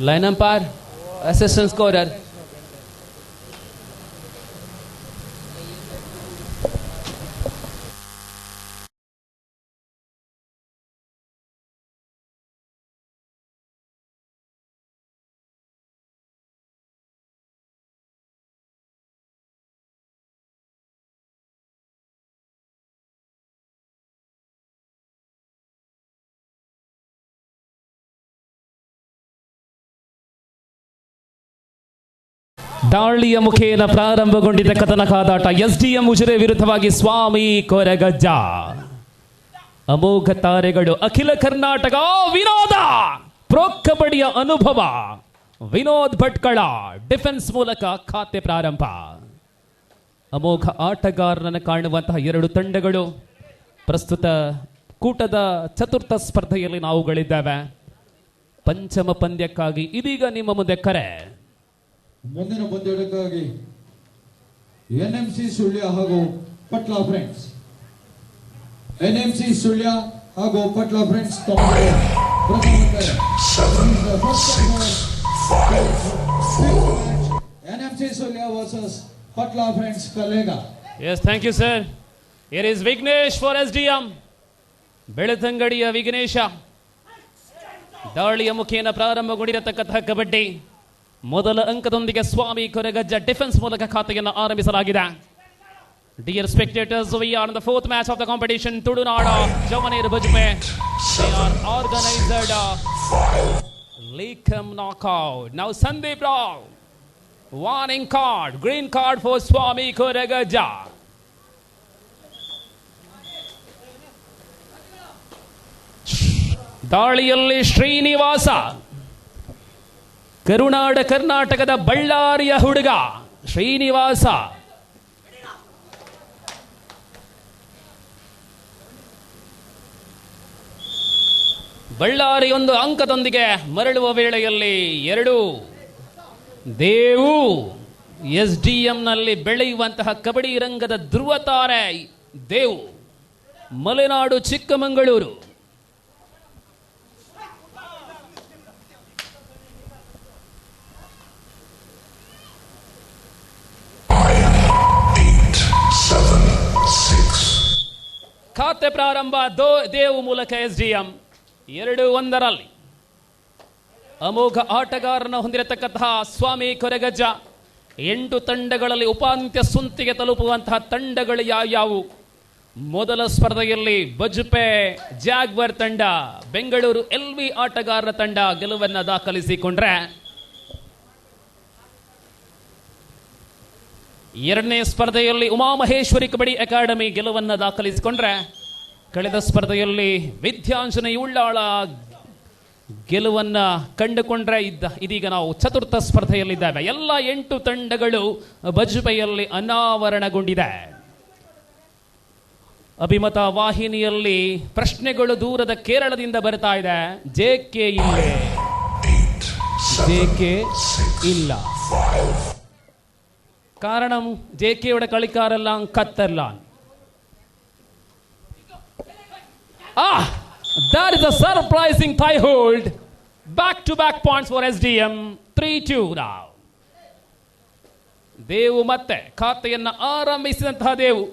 Line umpire, assistant scorer. ದಾಳಿಯ ಮುಖೇನ ಪ್ರಾರಂಭಗೊಂಡಿದ್ದ ಕದನ ಕಾದಾಟ. ಎಸ್ಡಿಎಂ ಉಜಿರೆ ವಿರುದ್ಧವಾಗಿ ಸ್ವಾಮಿ ಕೊರಗಜ್ಜ. ಅಮೋಘ ತಾರೆಗಳು, ಅಖಿಲ ಕರ್ನಾಟಕ ವಿನೋದ ಪ್ರೊ ಕಬಡ್ಡಿಯ ಅನುಭವ. ವಿನೋದ್ ಭಟ್ಕಳ ಡಿಫೆನ್ಸ್ ಮೂಲಕ ಖಾತೆ ಪ್ರಾರಂಭ. ಅಮೋಘ ಆಟಗಾರರನ್ನು ಕಾಣುವಂತಹ ಎರಡು ತಂಡಗಳು ಪ್ರಸ್ತುತ ಕೂಟದ ಚತುರ್ಥ ಸ್ಪರ್ಧೆಯಲ್ಲಿ ನಾವುಗಳಿದ್ದೇವೆ. ಪಂಚಮ ಪಂದ್ಯಕ್ಕಾಗಿ ಇದೀಗ ನಿಮ್ಮ ಮುಂದೆ ಕರೆ. ಮುಂದಿನ ಪಂದ್ಯಕ್ಕಾಗಿ ಎನ್ಎಂಸಿ ಸುಳ್ಯ ಹಾಗೂ ಪಟ್ಲಾ ಫ್ರೆಂಡ್ಸ್. ಎನ್ಎಂಸಿ ಸುಳ್ಯ ಹಾಗೂ Patla friends NMC Sullia versus Patla friends Kallega. Yes, thank you sir. Here is Vignesh for SDM. ಬೆಳತಂಗಡಿಯ ವಿಘ್ನೇಶ. ದಾಳಿಯ ಮುಖೇನ ಪ್ರಾರಂಭಗೊಂಡಿರತಕ್ಕಂತಹ ಕಬಡ್ಡಿ ಮೊದಲ ಅಂಕದೊಂದಿಗೆ ಸ್ವಾಮಿ ಕೊರಗಜ್ಜ ಡಿಫೆನ್ಸ್ ಮೂಲಕ ಖಾತೆಯನ್ನು ಆರಂಭಿಸಲಾಗಿದೆ. Dear spectators, we are in the fourth match of the competition. Tudunada, Javaner Bajpe. They are organized Lakeham knockout. Now Sandeep Rao. Warning card, green card for Swami Koragajja. ದಾಳಿಯಲ್ಲಿ ಶ್ರೀನಿವಾಸ, ಕರುನಾಡ ಕರ್ನಾಟಕದ ಬಳ್ಳಾರಿಯ ಹುಡುಗ ಶ್ರೀನಿವಾಸ. ಬಳ್ಳಾರಿ ಒಂದು ಅಂಕದೊಂದಿಗೆ ಮರಳುವ ವೇಳೆಯಲ್ಲಿ ಎರಡು ದೇವು ಎಸ್ಡಿಎಂನಲ್ಲಿ ಬೆಳೆಯುವಂತಹ ಕಬಡ್ಡಿ ರಂಗದ ಧ್ರುವತಾರೆ ದೇವು, ಮಲೆನಾಡು ಚಿಕ್ಕಮಗಳೂರು. ಖಾತೆ ಪ್ರಾರಂಭ ದೇವು ಮೂಲಕ ಎಸ್ಡಿಎಂ 2-1. ಅಮೋಘ ಆಟಗಾರನ ಹೊಂದಿರತಕ್ಕಂತಹ ಸ್ವಾಮಿ ಕೊರಗಜ್ಜ 8 ತಂಡಗಳಲ್ಲಿ ಉಪಾಂತ್ಯ ಸುಂತಿಗೆ ತಲುಪುವಂತಹ ತಂಡಗಳು ಯಾವ್ಯಾವು? ಮೊದಲ ಸ್ಪರ್ಧೆಯಲ್ಲಿ ಬಜ್ಪೆ ಜಾಗ್ವರ್ ತಂಡ, ಬೆಂಗಳೂರು ಎಲ್ವಿ ಆಟಗಾರರ ತಂಡ ಗೆಲುವನ್ನು ದಾಖಲಿಸಿಕೊಂಡ್ರೆ, ಎರಡನೇ ಸ್ಪರ್ಧೆಯಲ್ಲಿ ಉಮಾಮಹೇಶ್ವರಿ ಕಬಡ್ಡಿ ಅಕಾಡೆಮಿ ಗೆಲುವನ್ನು ದಾಖಲಿಸಿಕೊಂಡ್ರೆ, ಕಳೆದ ಸ್ಪರ್ಧೆಯಲ್ಲಿ ವಿದ್ಯಾಂಜನೇಯ ಉಳ್ಳಾಳ ಗೆಲುವನ್ನ ಕಂಡುಕೊಂಡ್ರೆ ಇದೀಗ ನಾವು ಚತುರ್ಥ ಸ್ಪರ್ಧೆಯಲ್ಲಿದ್ದೇವೆ. ಎಲ್ಲ 8 ತಂಡಗಳು ಬಜ್ಪೆಯಲ್ಲಿ ಅನಾವರಣಗೊಂಡಿದೆ. ಅಭಿಮತ ವಾಹಿನಿಯಲ್ಲಿ ಪ್ರಶ್ನೆಗಳು ದೂರದ ಕೇರಳದಿಂದ ಬರ್ತಾ ಇದೆ. ಜೆಕೆ ಇಲ್ಲೇ, ജെകെ ഇല്ല. കാരണം ജെകെയുടെ കളിക്കാരെല്ലാം ഖത്തറിലാണ്. That is a surprising tie hold. Back-to-back points for SDM. 3-2 now. Devu ಮತ್ತೆ ಖಾತೆಯನ್ನು ಆರಂಭಿಸಿದಂತಹ ದೇವು.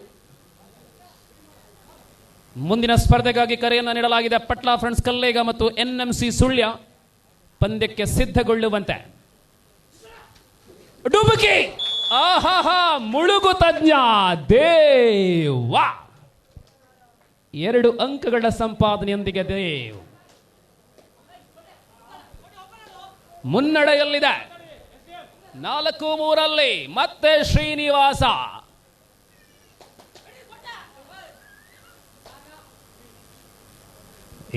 ಮುಂದಿನ ಸ್ಪರ್ಧೆಗಾಗಿ ಕರೆಯನ್ನು ನೀಡಲಾಗಿದೆ. ಪಟ್ಲಾ ಫ್ರೆಂಡ್ಸ್ ಕಲ್ಲೇಗ ಮತ್ತು ಎನ್ಎಂಸಿ ಸುಳ್ಯ ಪಂದ್ಯಕ್ಕೆ ಸಿದ್ಧಗೊಳ್ಳುವಂತೆ. ಡುಬುಕಿ, ಆಹಾಹಾ, ಮುಳುಗು ತಜ್ಞ ದೇವ. 2 ಅಂಕಗಳ ಸಂಪಾದನೆಯೊಂದಿಗೆ ದೇವ್ ಮುನ್ನಡೆಯಲ್ಲಿದೆ. 4-3 ಮತ್ತೆ ಶ್ರೀನಿವಾಸ.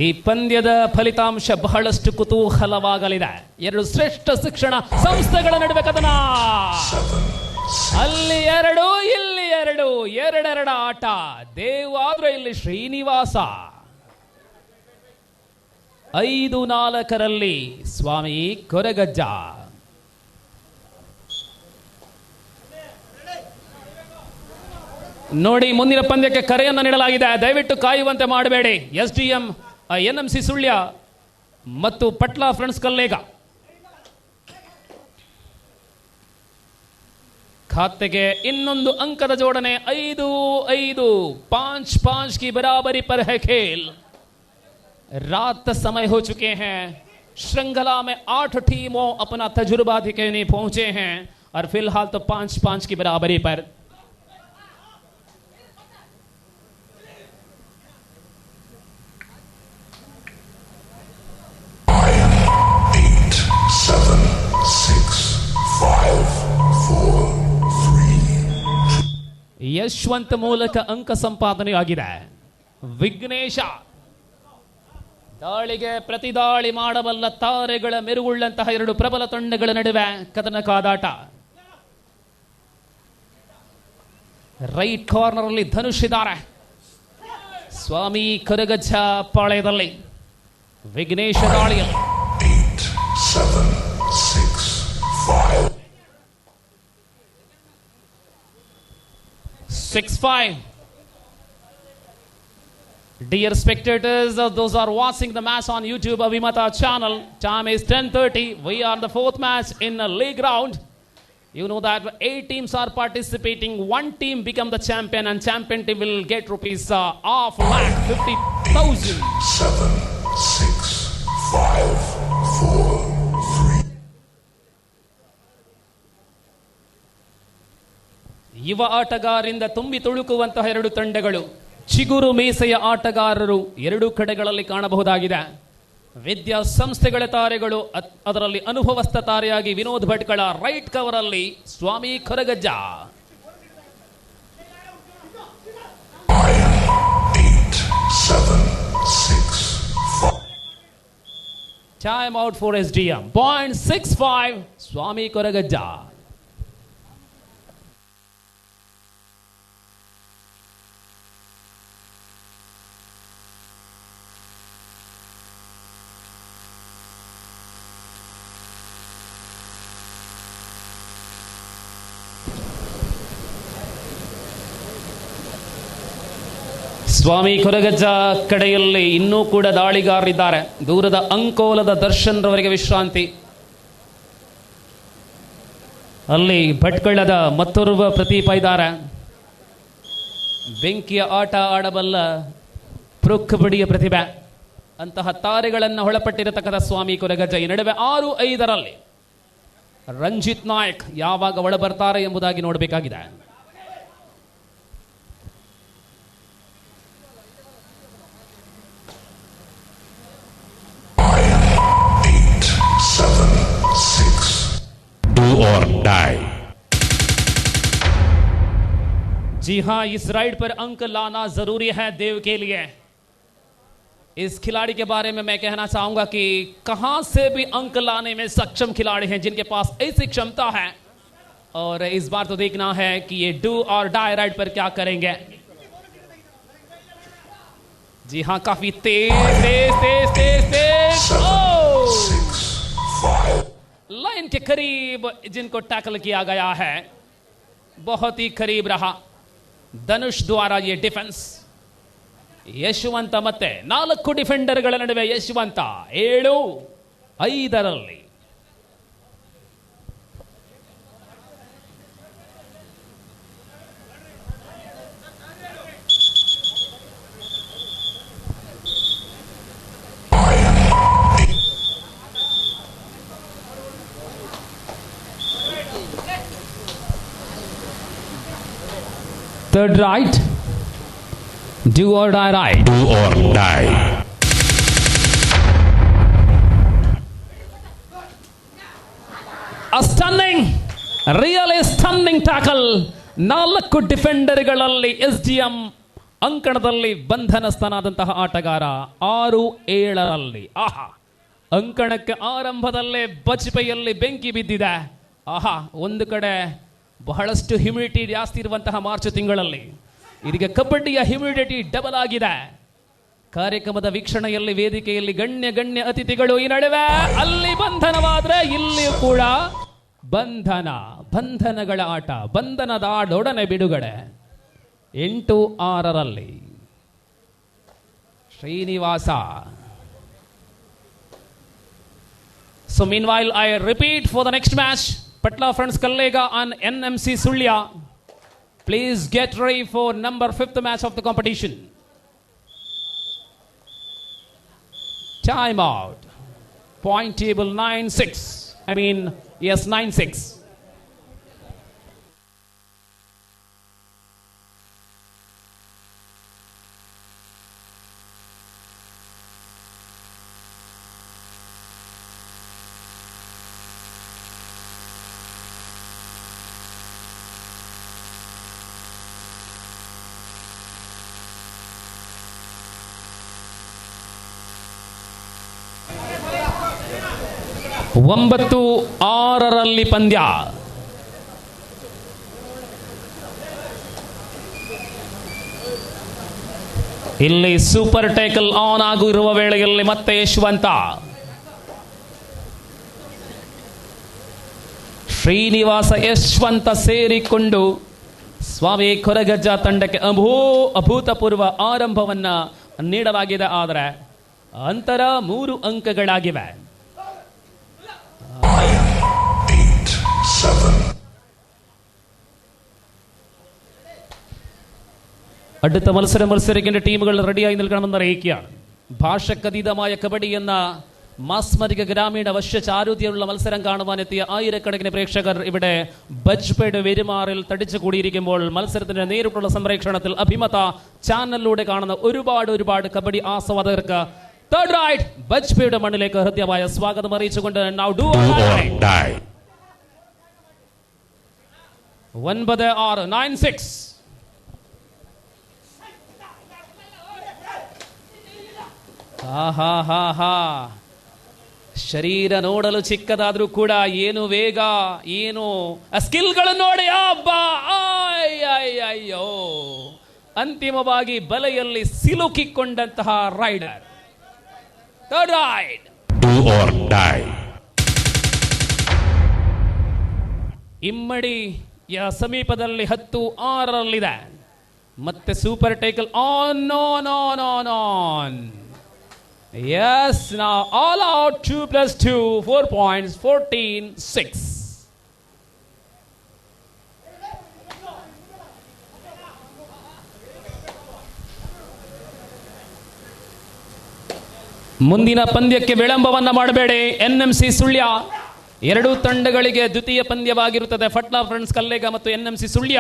ಈ ಪಂದ್ಯದ ಫಲಿತಾಂಶ ಬಹಳಷ್ಟು ಕುತೂಹಲವಾಗಲಿದೆ. 2 ಶ್ರೇಷ್ಠ ಶಿಕ್ಷಣ ಸಂಸ್ಥೆಗಳ ನಡುವೆ ಕದನ. ಅಲ್ಲಿ 2, ಇಲ್ಲಿ 2, 2-2 ಆಟ. ದೇವಾದ್ರೆ ಇಲ್ಲಿ ಶ್ರೀನಿವಾಸ. 5-4 ಸ್ವಾಮಿ ಕೊರಗಜ್ಜ. ನೋಡಿ, ಮುಂದಿನ ಪಂದ್ಯಕ್ಕೆ ಕರೆಯನ್ನು ನೀಡಲಾಗಿದೆ. ದಯವಿಟ್ಟು ಕಾಯುವಂತೆ ಮಾಡಬೇಡಿ. ಎಸ್ಡಿಎಂ ಎನ್ಎಂಸಿ ಸುಳ್ಯ ಮತ್ತು ಪಟ್ಲಾ ಫ್ರೆಂಡ್ಸ್ ಕಲ್ಲೇಗ ಖಾತೆಗೆ ಇನ್ನೊಂದು ಅಂಕದ ಜೋಡಣೆ 5-5 5-5 की बराबरी पर है खेल। रात समय हो चुके हैं, श्रृंखला में 8 टीमों अपना तजुर्बा दिखाने पहुंचे हैं और फिलहाल तो 5-5 की बराबरी पर। ಯಶವಂತ ಮೂಲಕ ಅಂಕ ಸಂಪಾದನೆ ಆಗಿದೆ। ವಿಘ್ನೇಶ ದಾಳಿಗೆ ಪ್ರತಿದಾಳಿ ಮಾಡಬಲ್ಲ ತಾರೆಗಳ ಮೆರುಗುಳ್ಳಂತಹ ಎರಡು ಪ್ರಬಲ ತಂಡಗಳ ನಡುವೆ ಕದನ ಕಾದಾಟ। ರೈಟ್ ಕಾರ್ನರ್ ಅಲ್ಲಿ ಧನುಷ್ ಇದ್ದಾರೆ, ಸ್ವಾಮಿ ಕೊರಗಜ್ಜ ಪಾಳ್ಯದಲ್ಲಿ ವಿಘ್ನೇಶ ದಾಳಿಯಲ್ಲಿ 6-5. Dear spectators, those are watching the match on YouTube Avimata channel. Time is 10:30. We are the fourth match in a league round. You know that 8 teams are participating. One team become the champion, and champion team will get rupees half lakh 50,000. 7, 6, 5, 4, 3. ಯುವ ಆಟಗಾರರಿಂದ ತುಂಬಿ ತುಳುಕುವಂತಹ ಎರಡು ತಂಡಗಳು, ಚಿಗುರು ಮೀಸೆಯ ಆಟಗಾರರು ಎರಡೂ ಕಡೆಗಳಲ್ಲಿ ಕಾಣಬಹುದಾಗಿದೆ। ವಿದ್ಯಾಸಂಸ್ಥೆಗಳ ತಾರೆಗಳು, ಅದರಲ್ಲಿ ಅನುಭವಸ್ಥ ತಾರೆಯಾಗಿ ವಿನೋದ್ ಭಟ್ಕಳ, ರೈಟ್ ಕವರ್ ಅಲ್ಲಿ ಸ್ವಾಮಿ Koragajja. 8, 7, 6, 5. Time out for SDM. 0.65 ಸ್ವಾಮಿ ಕೊರಗಜ್ಜ। ಸ್ವಾಮಿ ಕೊರಗಜ್ಜ ಕಡೆಯಲ್ಲಿ ಇನ್ನೂ ಕೂಡ ದಾಳಿಗಾರರಿದ್ದಾರೆ। ದೂರದ ಅಂಕೋಲದ ದರ್ಶನ್ ರವರಿಗೆ ವಿಶ್ರಾಂತಿ, ಅಲ್ಲಿ ಭಟ್ಕಳದ ಮತ್ತೋರ್ವ ಪ್ರದೀಪ ಇದ್ದಾರೆ। ಬೆಂಕಿಯ ಆಟ ಆಡಬಲ್ಲ ಪ್ರೊಕ್ ಬಡಿಯ ಪ್ರತಿಭೆ, ಅಂತಹ ತಾರೆಗಳನ್ನು ಒಳಪಟ್ಟಿರತಕ್ಕಂಥ ಸ್ವಾಮಿ ಕೊರಗಜ್ಜ ಈ ನಡುವೆ 6-5ರಲ್ಲಿ ರಂಜಿತ್ ನಾಯಕ್ ಯಾವಾಗ ಒಳ ಬರ್ತಾರೆ ಎಂಬುದಾಗಿ ನೋಡಬೇಕಾಗಿದೆ। Or die. जी हां, इस राइड पर अंक लाना जरूरी है देव के लिए। इस खिलाड़ी के बारे में मैं कहना चाहूंगा कि कहां से भी अंक लाने में सक्षम खिलाड़ी हैं जिनके पास ऐसी क्षमता है, और इस बार तो देखना है कि ये डू और डाई राइड पर क्या करेंगे। जी हां, काफी तेज तेज तेज तेज तेज 6, 5. लाइन के करीब जिनको टैकल किया गया है, बहुत ही करीब रहा ಧನುಷ್ ದ್ವಾರ ये ಡಿಫೆನ್ಸ್। ಯಶವಂತ ಮತ್ತೆ 4 ಡಿಫೆಂಡರ್ಗಳ ನಡುವೆ Yashwant 7-5ರಲ್ಲಿ। Third right, do or die right. Do or die. A stunning, really stunning tackle. 4 ಡಿಫೆಂಡರ್ಗಳಲ್ಲಿ SDM ಅಂಕಣದಲ್ಲಿ ಬಂಧನಸ್ಥನಾದಂತಹ ಆಟಗಾರ 6-7ರಲ್ಲಿ। ಆಹಾ, ಅಂಕಣಕ್ಕೆ ಆರಂಭದಲ್ಲೇ ಬಚ್ಪೆಯಲ್ಲಿ ಬೆಂಕಿ ಬಿದ್ದಿದೆ। ಆಹಾ, ಒಂದು ಕಡೆ ಬಹಳಷ್ಟು ಹ್ಯೂಮಿಡಿಟಿ ಜಾಸ್ತಿ ಇರುವಂತಹ ಮಾರ್ಚ್ ತಿಂಗಳಲ್ಲಿ ಇದೀಗ ಕಬಡ್ಡಿಯ ಹ್ಯೂಮಿಡಿಟಿ ಡಬಲ್ ಆಗಿದೆ। ಕಾರ್ಯಕ್ರಮದ ವೀಕ್ಷಣೆಯಲ್ಲಿ ವೇದಿಕೆಯಲ್ಲಿ ಗಣ್ಯ ಅತಿಥಿಗಳು ಈ ನಡುವೆ ಅಲ್ಲಿ ಬಂಧನವಾದ್ರೆ ಇಲ್ಲಿಯೂ ಕೂಡ ಬಂಧನಗಳ ಆಟ, ಬಂಧನದಾಡೊಡನೆ ಬಿಡುಗಡೆ। 8-6ರಲ್ಲಿ Srinivasa So meanwhile, I repeat for the next match, Patla Friends Kallega and NMC Sulya. Please get ready for number 5th match of the competition. Time out. Point table 9-6. I mean, yes, 9-6. ಒಂಬತ್ತು ಆರರಲ್ಲಿ ಪಂದ್ಯ. ಇಲ್ಲಿ super tackle on ಆಗಿರುವ ವೇಳೆಯಲ್ಲಿ ಮತ್ತೆ ಯಶವಂತ, ಶ್ರೀನಿವಾಸ ಯಶವಂತ ಸೇರಿಕೊಂಡು ಸ್ವಾಮಿ ಕೊರಗಜ್ಜ ತಂಡಕ್ಕೆ ಅಭೂತಪೂರ್ವ ಆರಂಭವನ್ನ ನೀಡಲಾಗಿದೆ. ಆದರೆ ಅಂತರ 3 ಅಂಕಗಳಾಗಿವೆ. 8-7. അടുത്ത മത്സരിക്കേണ്ട ടീമുകൾ റെഡിയായി നിൽക്കണമെന്ന അറിയിക്കുകയാണ്. ഭാഷക്കതീതമായ കബഡിയെന്ന മാസ്മരിക ഗ്രാമീണ വശ്യചാരുതയുള്ള മത്സരം കാണുവാനെത്തിയ ആയിരക്കണക്കിന് പ്രേക്ഷകർ ഇവിടെ ബജ്പേഡ് വെരുമാറിൽ തടിച്ചു കൂടിയിരിക്കുമ്പോൾ മത്സരത്തിന്റെ നേരിട്ടുള്ള സംപ്രേക്ഷണത്തിൽ അഭിമത ചാനലിലൂടെ കാണുന്ന ഒരുപാട് കബഡി ആസ്വാദകർക്ക് തേർഡ് റൈറ്റ് ബജ്പേഡ് മണ്ണിലേക്ക് ഹൃദ്യമായ സ്വാഗതം അറിയിച്ചുകൊണ്ട് now do or die. 9-6 9-6. ಶರೀರ ನೋಡಲು ಚಿಕ್ಕದಾದ್ರೂ ಕೂಡ ಏನು ವೇಗ, ಏನು ಸ್ಕಿಲ್ಗಳನ್ನು ನೋಡಿ ಅಯ್ಯೋ, ಅಂತಿಮವಾಗಿ ಬಲೆಯಲ್ಲಿ ಸಿಲುಕಿಕೊಂಡಂತಹ raider. Third raid. Do or die. ಇಮ್ಮಡಿಯ ಸಮೀಪದಲ್ಲಿ 10-6ರಲ್ಲಿದೆ. ಮತ್ತೆ super tackle on on. Yes, now all out 2+2, 4 points, 14-6. ಮುಂದಿನ ಪಂದ್ಯಕ್ಕೆ ವಿಳಂಬವನ್ನ ಮಾಡಬೇಡಿ. ಎನ್ಎಂಸಿ ಸುಳ್ಯ ಎರಡೂ ತಂಡಗಳಿಗೆ ದ್ವಿತೀಯ ಪಂದ್ಯವಾಗಿರುತ್ತದೆ. ಫಟ್ಲಾ ಫ್ರೆಂಡ್ಸ್ ಕಲ್ಲೇಗ ಮತ್ತು ಎನ್ಎಂಸಿ ಸುಳ್ಯ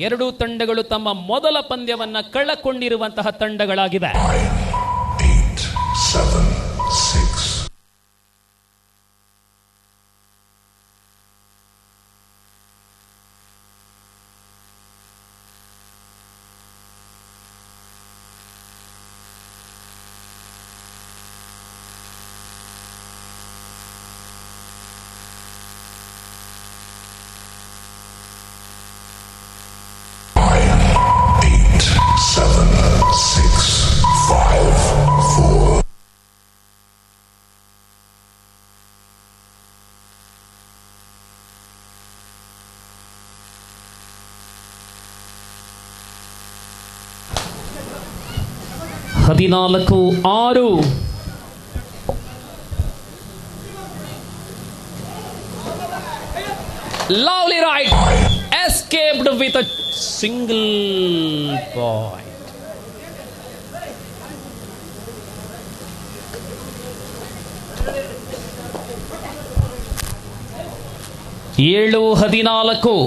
ಎರಡೂ ತಂಡಗಳು ತಮ್ಮ ಮೊದಲ ಪಂದ್ಯವನ್ನ ಕಳಕೊಂಡಿರುವಂತಹ ತಂಡಗಳಾಗಿವೆ. 8-7-6. ಹದಿನಾಲ್ಕು 6. Lovely right. Escaped with a single point. 7-14.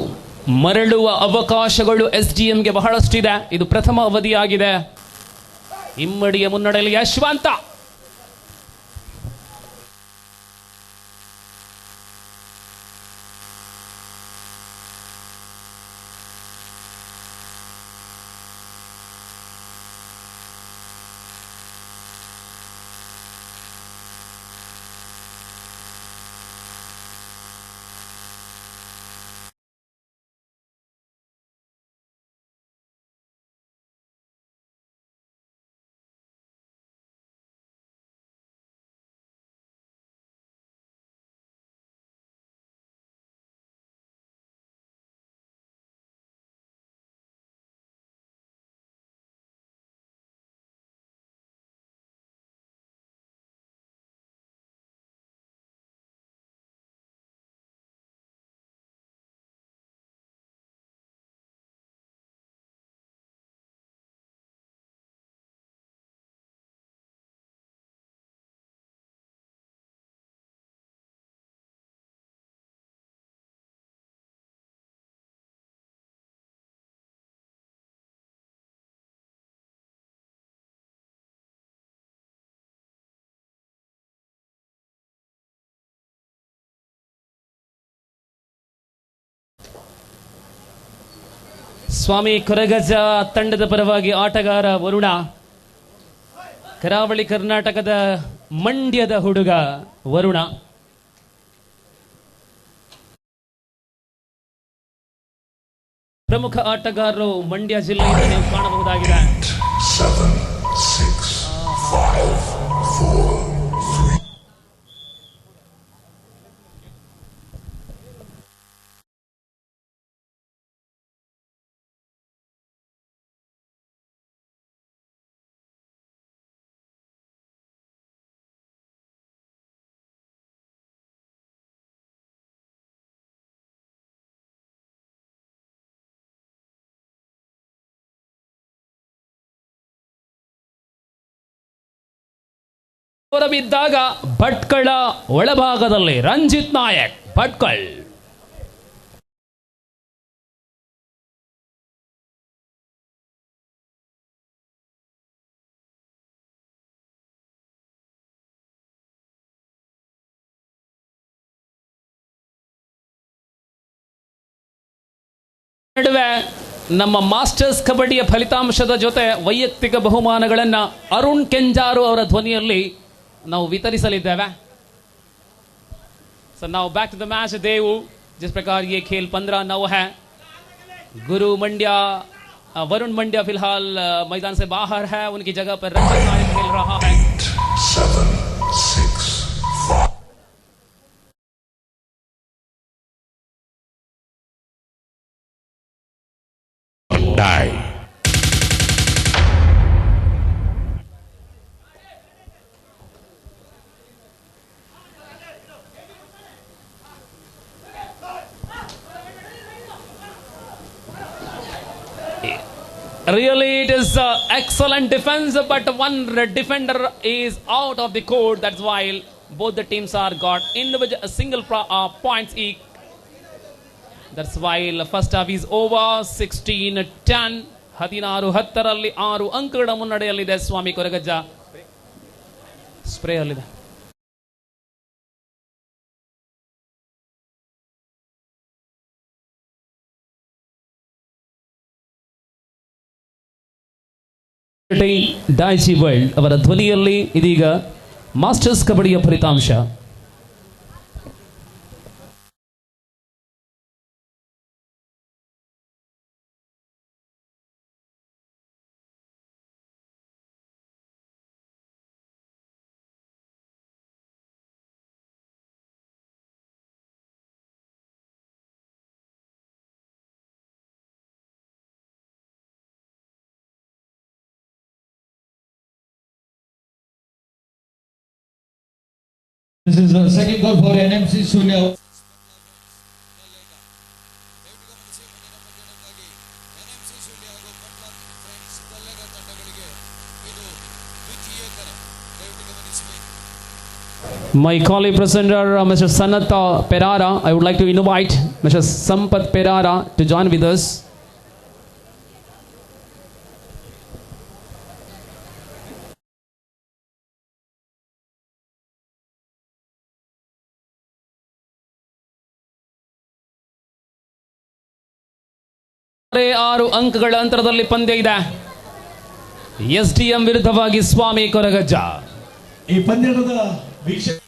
ಮರಳುವ ಅವಕಾಶಗಳು SDMಗೆ ಬಹಳಷ್ಟಿದೆ. ಇದು ಪ್ರಥಮ ಅವಧಿಯಾಗಿದೆ. ಇಮ್ಮಡಿಯ ಮುನ್ನಡೆಯಲ್ಲಿ ಯಶವಂತ ಸ್ವಾಮಿ ಕೊರಗಜ್ಜ ತಂಡದ ಪರವಾಗಿ ಆಟಗಾರ ವರುಣ, ಕರಾವಳಿ ಕರ್ನಾಟಕದ ಮಂಡ್ಯದ ಹುಡುಗ ವರುಣ. ಪ್ರಮುಖ ಆಟಗಾರರು ಮಂಡ್ಯ ಜಿಲ್ಲೆಯಿಂದ ನೀವು ಕಾಣಬಹುದಾಗಿದೆ. 7, 6, 5, 4, 3. ಹೊರಬಿದ್ದಾಗ ಭಟ್ಕಳ ಒಳಭಾಗದಲ್ಲಿ ರಂಜಿತ್ ನಾಯಕ್ ಭಟ್ಕಳ್. ನಡುವೆ ನಮ್ಮ ಮಾಸ್ಟರ್ಸ್ ಕಬಡ್ಡಿಯ ಫಲಿತಾಂಶದ ಜೊತೆ ವೈಯಕ್ತಿಕ ಬಹುಮಾನಗಳನ್ನ ಅರುಣ್ ಕೆಂಜಾರು ಅವರ ಧ್ವನಿಯಲ್ಲಿ ನಾವು ವಿತರಿಸಲಿದ್ದೇವೆ. So now back to the match Devu. जिस प्रकार ये खेल 15-9 है. गुरु मंड्या वरुण मंड्या फिलहाल मैदान से बाहर है. उनकी जगह पर रंजित नायक खेल रहा है. 7, 6, 5. Die. Really, it is excellent defense, but one defender is out of the court. That's why both the teams are got individual single points each. That's why first half is over. 16-10. 16-10ರಲ್ಲಿ 6 ಅಂಕಗಳ ಮುನ್ನಡೆಯಲ್ಲಿದೆ ಸ್ವಾಮಿ Koragajja. Spray ಅಲ್ಲಿದೆ. Daiji world ಅವರ ಧ್ವನಿಯಲ್ಲಿ ಇದೀಗ masters ಕಬಡ್ಡಿಯ ಫಲಿತಾಂಶ. This is the second goal for NMC Surya. My colleague presenter, Mr. Sanat Perara, I would like to invite Mr. Sampath Perara to join with us. ಆರು ಅಂಕಗಳ ಅಂತರದಲ್ಲಿ ಪಂದ್ಯ ಇದೆ. ಎಸ್ಡಿಎಂ ವಿರುದ್ಧವಾಗಿ ಸ್ವಾಮಿ ಕೊರಗಜ್ಜ. ಈ ಪಂದ್ಯದ ವೀಕ್ಷಕ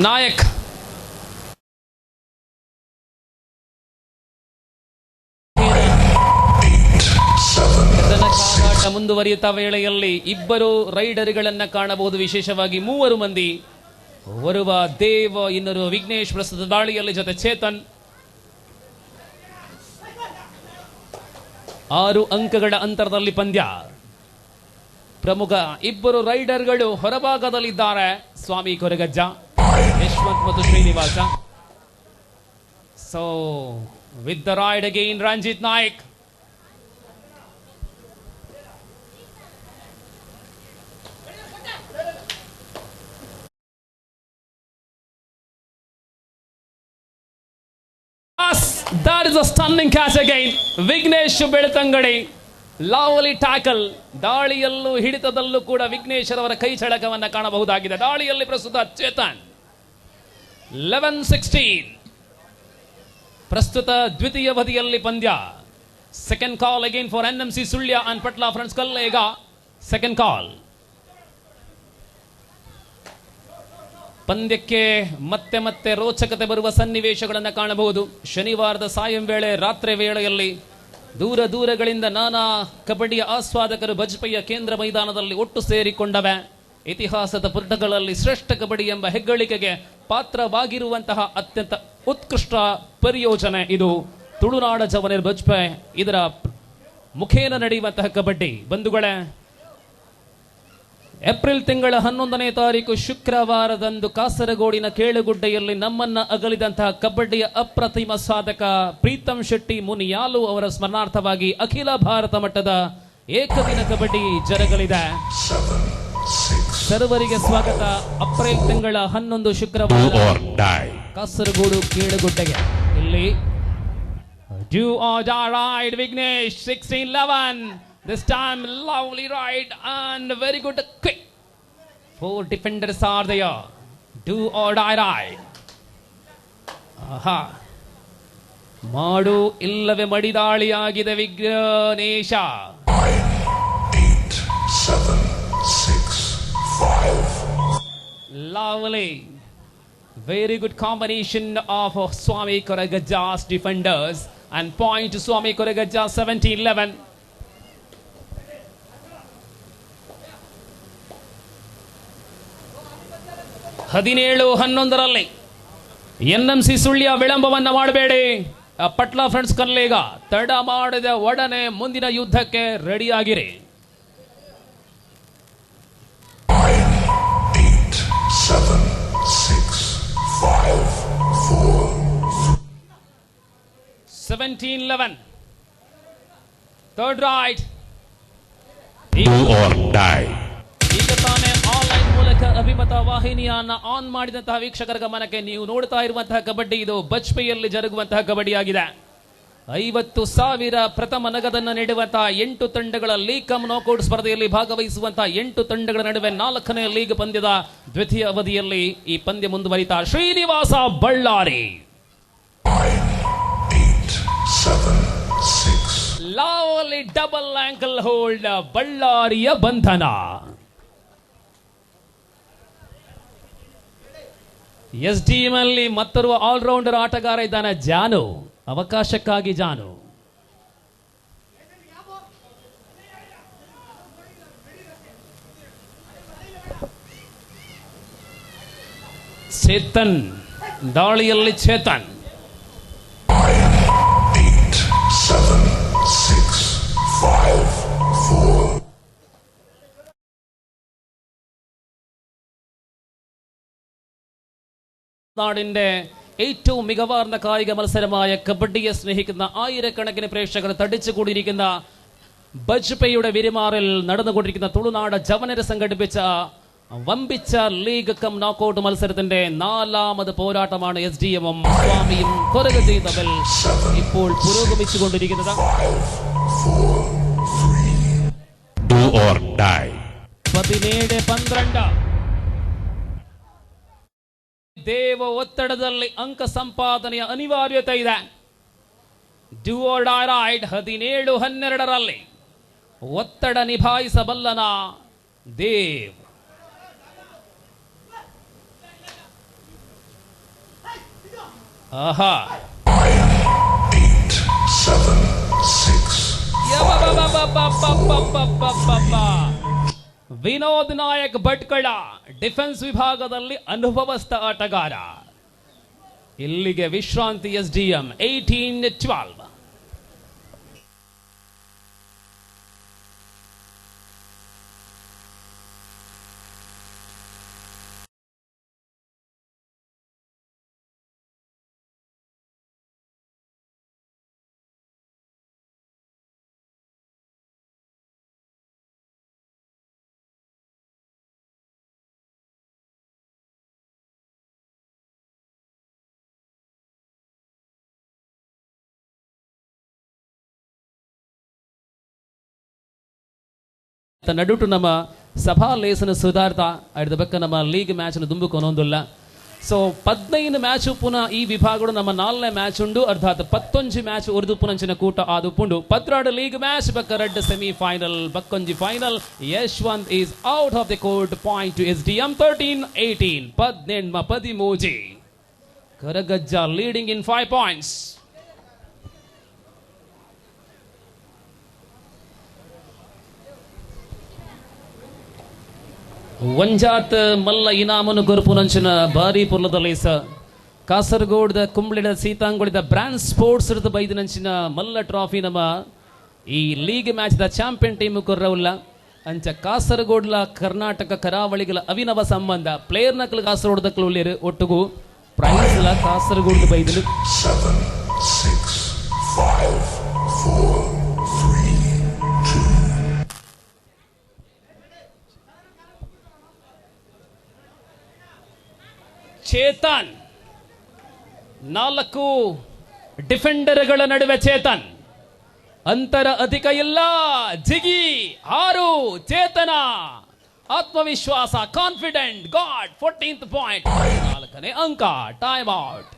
ನಾಯಕ್ ಕಾದಾಟ ಮುಂದುವರಿಯುತ್ತಾ ವೇಳೆಯಲ್ಲಿ ಇಬ್ಬರು ರೈಡರ್ಗಳನ್ನ ಕಾಣಬಹುದು. ವಿಶೇಷವಾಗಿ ಮೂವರು ಮಂದಿ, ಓರ್ವ ದೇವ್, ಇನ್ನೊರು ವಿಘ್ನೇಶ್. ಪ್ರಸ್ತುತ ದಾಳಿಯಲ್ಲಿ ಜೊತೆ ಚೇತನ್. 6 ಅಂಕಗಳ ಅಂತರದಲ್ಲಿ ಪಂದ್ಯ. ಪ್ರಮುಖ ಇಬ್ಬರು ರೈಡರ್ಗಳು ಹೊರಭಾಗದಲ್ಲಿದ್ದಾರೆ. ಸ್ವಾಮಿ ಕೊರಗಜ್ಜ, ಯಶವಂತ್ ಮತ್ತು Srinivasa. So with the raid again Ranjith Nayak. That is a stunning catch again. Vignesh Belthangady, lovely tackle. ದಾಳಿಯಲ್ಲೂ ಹಿಡಿತದಲ್ಲೂ ಕೂಡ ವಿಘ್ನೇಶ್ ಅವರ ಕೈ ಚಳಕವನ್ನ ಕಾಣಬಹುದಾಗಿದೆ. ದಾಳಿಯಲ್ಲಿ ಪ್ರಸ್ತುತ ಚೇತನ್. 11-16 ಪ್ರಸ್ತುತ ದ್ವಿತೀಯ ಅವಧಿಯಲ್ಲಿ ಪಂದ್ಯ. Second call again for NMC Sullia and Patla friends Kallega. Second ಕಾಲ್. ಪಂದ್ಯಕ್ಕೆ ಮತ್ತೆ ಮತ್ತೆ ರೋಚಕತೆ ಬರುವ ಸನ್ನಿವೇಶಗಳನ್ನು ಕಾಣಬಹುದು. ಶನಿವಾರದ ಸಾಯಂ ವೇಳೆ, ರಾತ್ರಿ ವೇಳೆಯಲ್ಲಿ ದೂರ ದೂರಗಳಿಂದ ನಾನಾ ಕಬಡ್ಡಿಯ ಆಸ್ವಾದಕರು ಬಜ್ಪೆಯ ಕೇಂದ್ರ ಮೈದಾನದಲ್ಲಿ ಒಟ್ಟು ಸೇರಿಕೊಂಡವೆ. ಇತಿಹಾಸದ ಪುಟಗಳಲ್ಲಿ ಶ್ರೇಷ್ಠ ಕಬಡ್ಡಿ ಎಂಬ ಹೆಗ್ಗಳಿಕೆಗೆ ಪಾತ್ರವಾಗಿರುವಂತಹ ಅತ್ಯಂತ ಉತ್ಕೃಷ್ಟ ಪರಿಯೋಜನೆ ಇದು ತುಳುನಾಡ ಜವನರ್ ಬಜ್ಪೆ. ಇದರ ಮುಖೇನ ನಡೆಯುವಂತಹ ಕಬಡ್ಡಿ ಬಂಧುಗಳೇ, ಏಪ್ರಿಲ್ ತಿಂಗಳ 11ನೇ ತಾರೀಕು ಶುಕ್ರವಾರದಂದು ಕಾಸರಗೋಡಿನ ಕೇಳುಗುಡ್ಡೆಯಲ್ಲಿ ನಮ್ಮನ್ನ ಅಗಲಿದಂತಹ ಕಬಡ್ಡಿಯ ಅಪ್ರತಿಮ ಸಾಧಕ ಪ್ರೀತಮ್ ಶೆಟ್ಟಿ ಮುನಿಯಾಲು ಅವರ ಸ್ಮರಣಾರ್ಥವಾಗಿ ಅಖಿಲ ಭಾರತ ಮಟ್ಟದ ಏಕದಿನ ಕಬಡ್ಡಿ ಜರಗಲಿದೆ. ಸರ್ವರಿಗೆ ಸ್ವಾಗತ. ಏಪ್ರಿಲ್ ತಿಂಗಳ 11 ಶುಕ್ರವಾರ ಕಾಸರಗೋಡು ಕೇಳುಗುಡ್ಡೆಗೆ. ಇಲ್ಲಿ Do or die ride Vignesh 16-11. This time lovely ride and very good quick. 4 defenders are there. Do or die ride. ಆಹಾ, ಮಾಡು ಇಲ್ಲವೇ ಮಡಿದಾಳಿಯಾಗಿದೆ Vighnesha. 8, 7, 6, 5. Lovely. Very good combination of Swami Koragajja's defenders and point to Swami Koragajja 17-11. ಹದಿನೇಳು 11ರಲ್ಲಿ NMC Sullia ವಿಳಂಬವನ್ನ ಮಾಡಬೇಡಿ. Patla friends Kallega ತಡ ಮಾಡಿದ ಒಡನೆ ಮುಂದಿನ ಯುದ್ಧಕ್ಕೆ ರೆಡಿಯಾಗಿರಿ. 8, 7, 6, 5, 4. 17-11. Third right. Do or die. ಈಗ ತಾನೇ ಆನ್ಲೈನ್ ಮೂಲಕ ಅಭಿಮತ ವಾಹಿನಿಯನ್ನ ಆನ್ ಮಾಡಿದಂತಹ ವೀಕ್ಷಕರ ಗಮನಕ್ಕೆ, ನೀವು ನೋಡ್ತಾ ಇರುವಂತಹ ಕಬಡ್ಡಿ ಇದು ಬಜ್ಪೆಯಲ್ಲಿ ಜರುಗುವಂತಹ ಕಬಡ್ಡಿಯಾಗಿದೆ. 50,000 ಪ್ರಥಮ ನಗದನ್ನು ನೀಡುವಂತಹ 8 ತಂಡಗಳ ಲೀಗ್ ಕಮ್ ನಾಕೌಟ್ ಸ್ಪರ್ಧೆಯಲ್ಲಿ ಭಾಗವಹಿಸುವಂತಹ 8 ತಂಡಗಳ ನಡುವೆ 4ನೇ ಲೀಗ್ ಪಂದ್ಯದ ದ್ವಿತೀಯ ಅವಧಿಯಲ್ಲಿ ಈ ಪಂದ್ಯ ಮುಂದುವರಿತಾ Srinivasa Ballari. 8, 7, 6. Lovely double ankle hold. ಬಳ್ಳಾರಿಯ ಬಂಧನ. SDM ಅಲ್ಲಿ ಮತ್ತೋರ್ವ ಆಲ್ರೌಂಡರ್ ಆಟಗಾರ ಇದ್ದಾನೆ, ಜಾನು. ಅವಕಾಶಕ್ಕಾಗಿ ಜಾನು. ಚೇತನ್, ದಾಳಿಯಲ್ಲಿ ಚೇತನ್. 8, 7, 6, 5, 4. നാടിന്റെ ഏറ്റവും മികവാർന്ന കായിക മത്സരമായ കബഡിയെ സ്നേഹിക്കുന്ന ആയിരക്കണക്കിന് പ്രേക്ഷകർ തടിച്ചുകൂടിയിരിക്കുന്ന ബജ്പെയുടെ വിരിമാറിൽ നടന്നുകൊണ്ടിരിക്കുന്ന തുളുനാട് ജവനര് സംഘടിപ്പിച്ച വമ്പിച്ച ലീഗ് കം നോക്കൌട്ട് മത്സരത്തിന്റെ 4ാമത് പോരാട്ടമാണ് SDMഉം സ്വാമിയും കൊരഗജയും തമ്മിൽ ഇപ്പോൾ പുരോഗമിച്ചുകൊണ്ടിരിക്കുന്നത്. 17-12. ದೇವ ಒತ್ತಡದಲ್ಲಿ ಅಂಕ ಸಂಪಾದನೆಯ ಅನಿವಾರ್ಯತೆ ಇದೆ. Do or die raid. 17-12ರಲ್ಲಿ ಒತ್ತಡ ನಿಭಾಯಿಸಬಲ್ಲನ ದೇವ್. ಆಹಾ 8, 7, 6, ವಿನೋದ್ ನಾಯಕ್ ಭಟ್ಕಳ ಡಿಫೆನ್ಸ್ ವಿಭಾಗದಲ್ಲಿ ಅನುಭವಸ್ಥ ಆಟಗಾರ. ಇಲ್ಲಿಗೆ ವಿಶ್ರಾಂತಿ SDM 18-12. ನಡುಟು ನಮ್ಮ ಸಭಾ ಲೇಸನ ಸುಧಾರ್ಥ ಅಡಿದ ಬಕ್ಕ ನಮ್ಮ ಲೀಗ್ ಮ್ಯಾಚ್ ದುಂಬುಕೊನೊಂದುಲ್ಲ. ಸೊ 15 ಮ್ಯಾಚ್ ಪುನಃ ಈ ವಿಭಾಗಗಳು ನಮ್ಮ 4ನೇ ಮ್ಯಾಚ್ ಉಂಡು ಅರ್ಥಾತ್ 11 ಮ್ಯಾಚ್ ಉರ್ದು ಪುನಂಚಿನ ಕೂಟ ಆದುಪುಂಡು. 12 ಲೀಗ್ ಮ್ಯಾಚ್ ಬಕ್ಕ ರೆಡ್ ಸೆಮಿಫೈನಲ್ ಬಕ್ಕೊಂಜಿ final. Yashwanth is out of the court. Point to SDM 13-18. 18-13 Koragajja leading in 5 points. ವಂಜಾತ್ ಮಲ್ಲ ಇನಾಮನು ಗೊರುಪುನಂಚಿನ ಬಾರಿ ಪುಲ್ಲದಲ್ಲಿ ಕಾಸರಗೋಡ್ದ ಕುಂಬ್ಳಿದ ಸೀತಾಂಗುಳಿದ ಬ್ರಾಂಡ್ ಸ್ಪೋರ್ಟ್ಸ್ ಬೈದಿನಂಚಿನ ಮಲ್ಲ ಟ್ರಾಫಿ ನಮ್ಮ ಈ ಲೀಗ್ ಮ್ಯಾಚ್ ದ ಚಾಂಪಿಯನ್ ಟೀಮ್ ಕೊರ್ರವುಲ್ಲ ಅಂಚ ಕಾಸರಗೋಡ್ಲ ಕರ್ನಾಟಕ ಕರಾವಳಿಗಳ ಅವಿನವ ಸಂಬಂಧ ಪ್ಲೇಯರ್ ನಕಲು ಕಾಸರಗೋಡ್ದಕ್ಕಲು ಒಟ್ಟುಗು ಪ್ರೈಸ್ ಕಾಸರಗೋಡ್ ಬೈದಿಲು 7, 6, 5, 4, 3, 2. ಚೇತನ್ 4 ಡಿಫೆಂಡರ್ಗಳ ನಡುವೆ ಚೇತನ್ ಅಂತರ ಅಧಿಕ ಇಲ್ಲ. ಜಿಗಿ 6 ಚೇತನ ಆತ್ಮವಿಶ್ವಾಸ ಕಾನ್ಫಿಡೆಂಟ್ ಗಾಡ್ 14th ಪಾಯಿಂಟ್ 4ನೇ ಅಂಕ. Time out.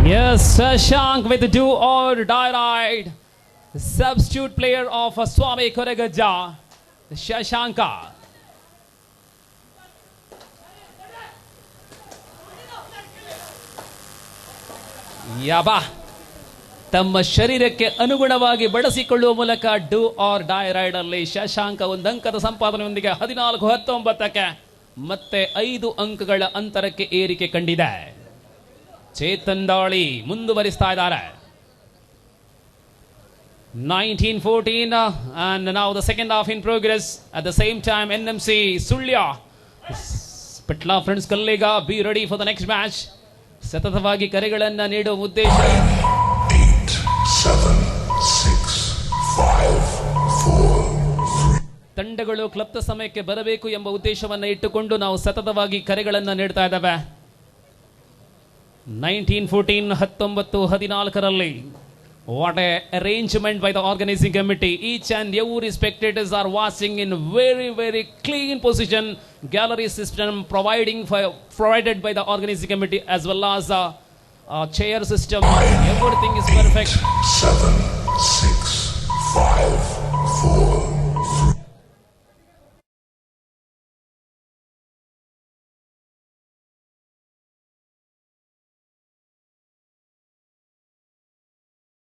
Yes, Shashank with the do or die ride. The substitute player of Swami Koregaja, Shashanka. Yaba. ತಮ್ಮ ಶರೀರಕ್ಕೆ ಅನುಗುಣವಾಗಿ ಬಳಸಿಕೊಳ್ಳುವ ಮೂಲಕ ಡೂ ಆರ್ ಡೈ ರೈಡ್ ಅಲ್ಲಿ ಶಶಾಂಕ ಒಂದು ಅಂಕದ ಸಂಪಾದನೆಯೊಂದಿಗೆ 14-19 ಮತ್ತೆ 5 ಅಂಕಗಳ ಅಂತರಕ್ಕೆ ಏರಿಕೆ ಕಂಡಿದೆ. ಚೇತನ್ ದಾಳಿ ಮುಂದುವರಿಸ್ತಾ ಇದ್ದಾರೆ. 1914 and now the second half in progress. At the same time, NMC Sulya Patla friends Kallega be ready for the next match. ಸತತವಾಗಿ ಕರೆಗಳನ್ನು ನೀಡುವ ಉದ್ದೇಶ 8, 7, 6, 5, 4, 3. ತಂಡಗಳು ಕ್ಲಬ್ದ ಸಮಯಕ್ಕೆ ಬರಬೇಕು ಎಂಬ ಉದ್ದೇಶವನ್ನು ಇಟ್ಟುಕೊಂಡು ನಾವು ಸತತವಾಗಿ ಕರೆಗಳನ್ನು ನೀಡ್ತಾ ಇದ್ದೇವೆ. 1914 what a arrangement by the organizing committee. Each and every spectators are watching in very very clean position. Gallery system provided by the organizing committee as well as chair system. Everything is perfect. 7, 6, 5, 4, 3.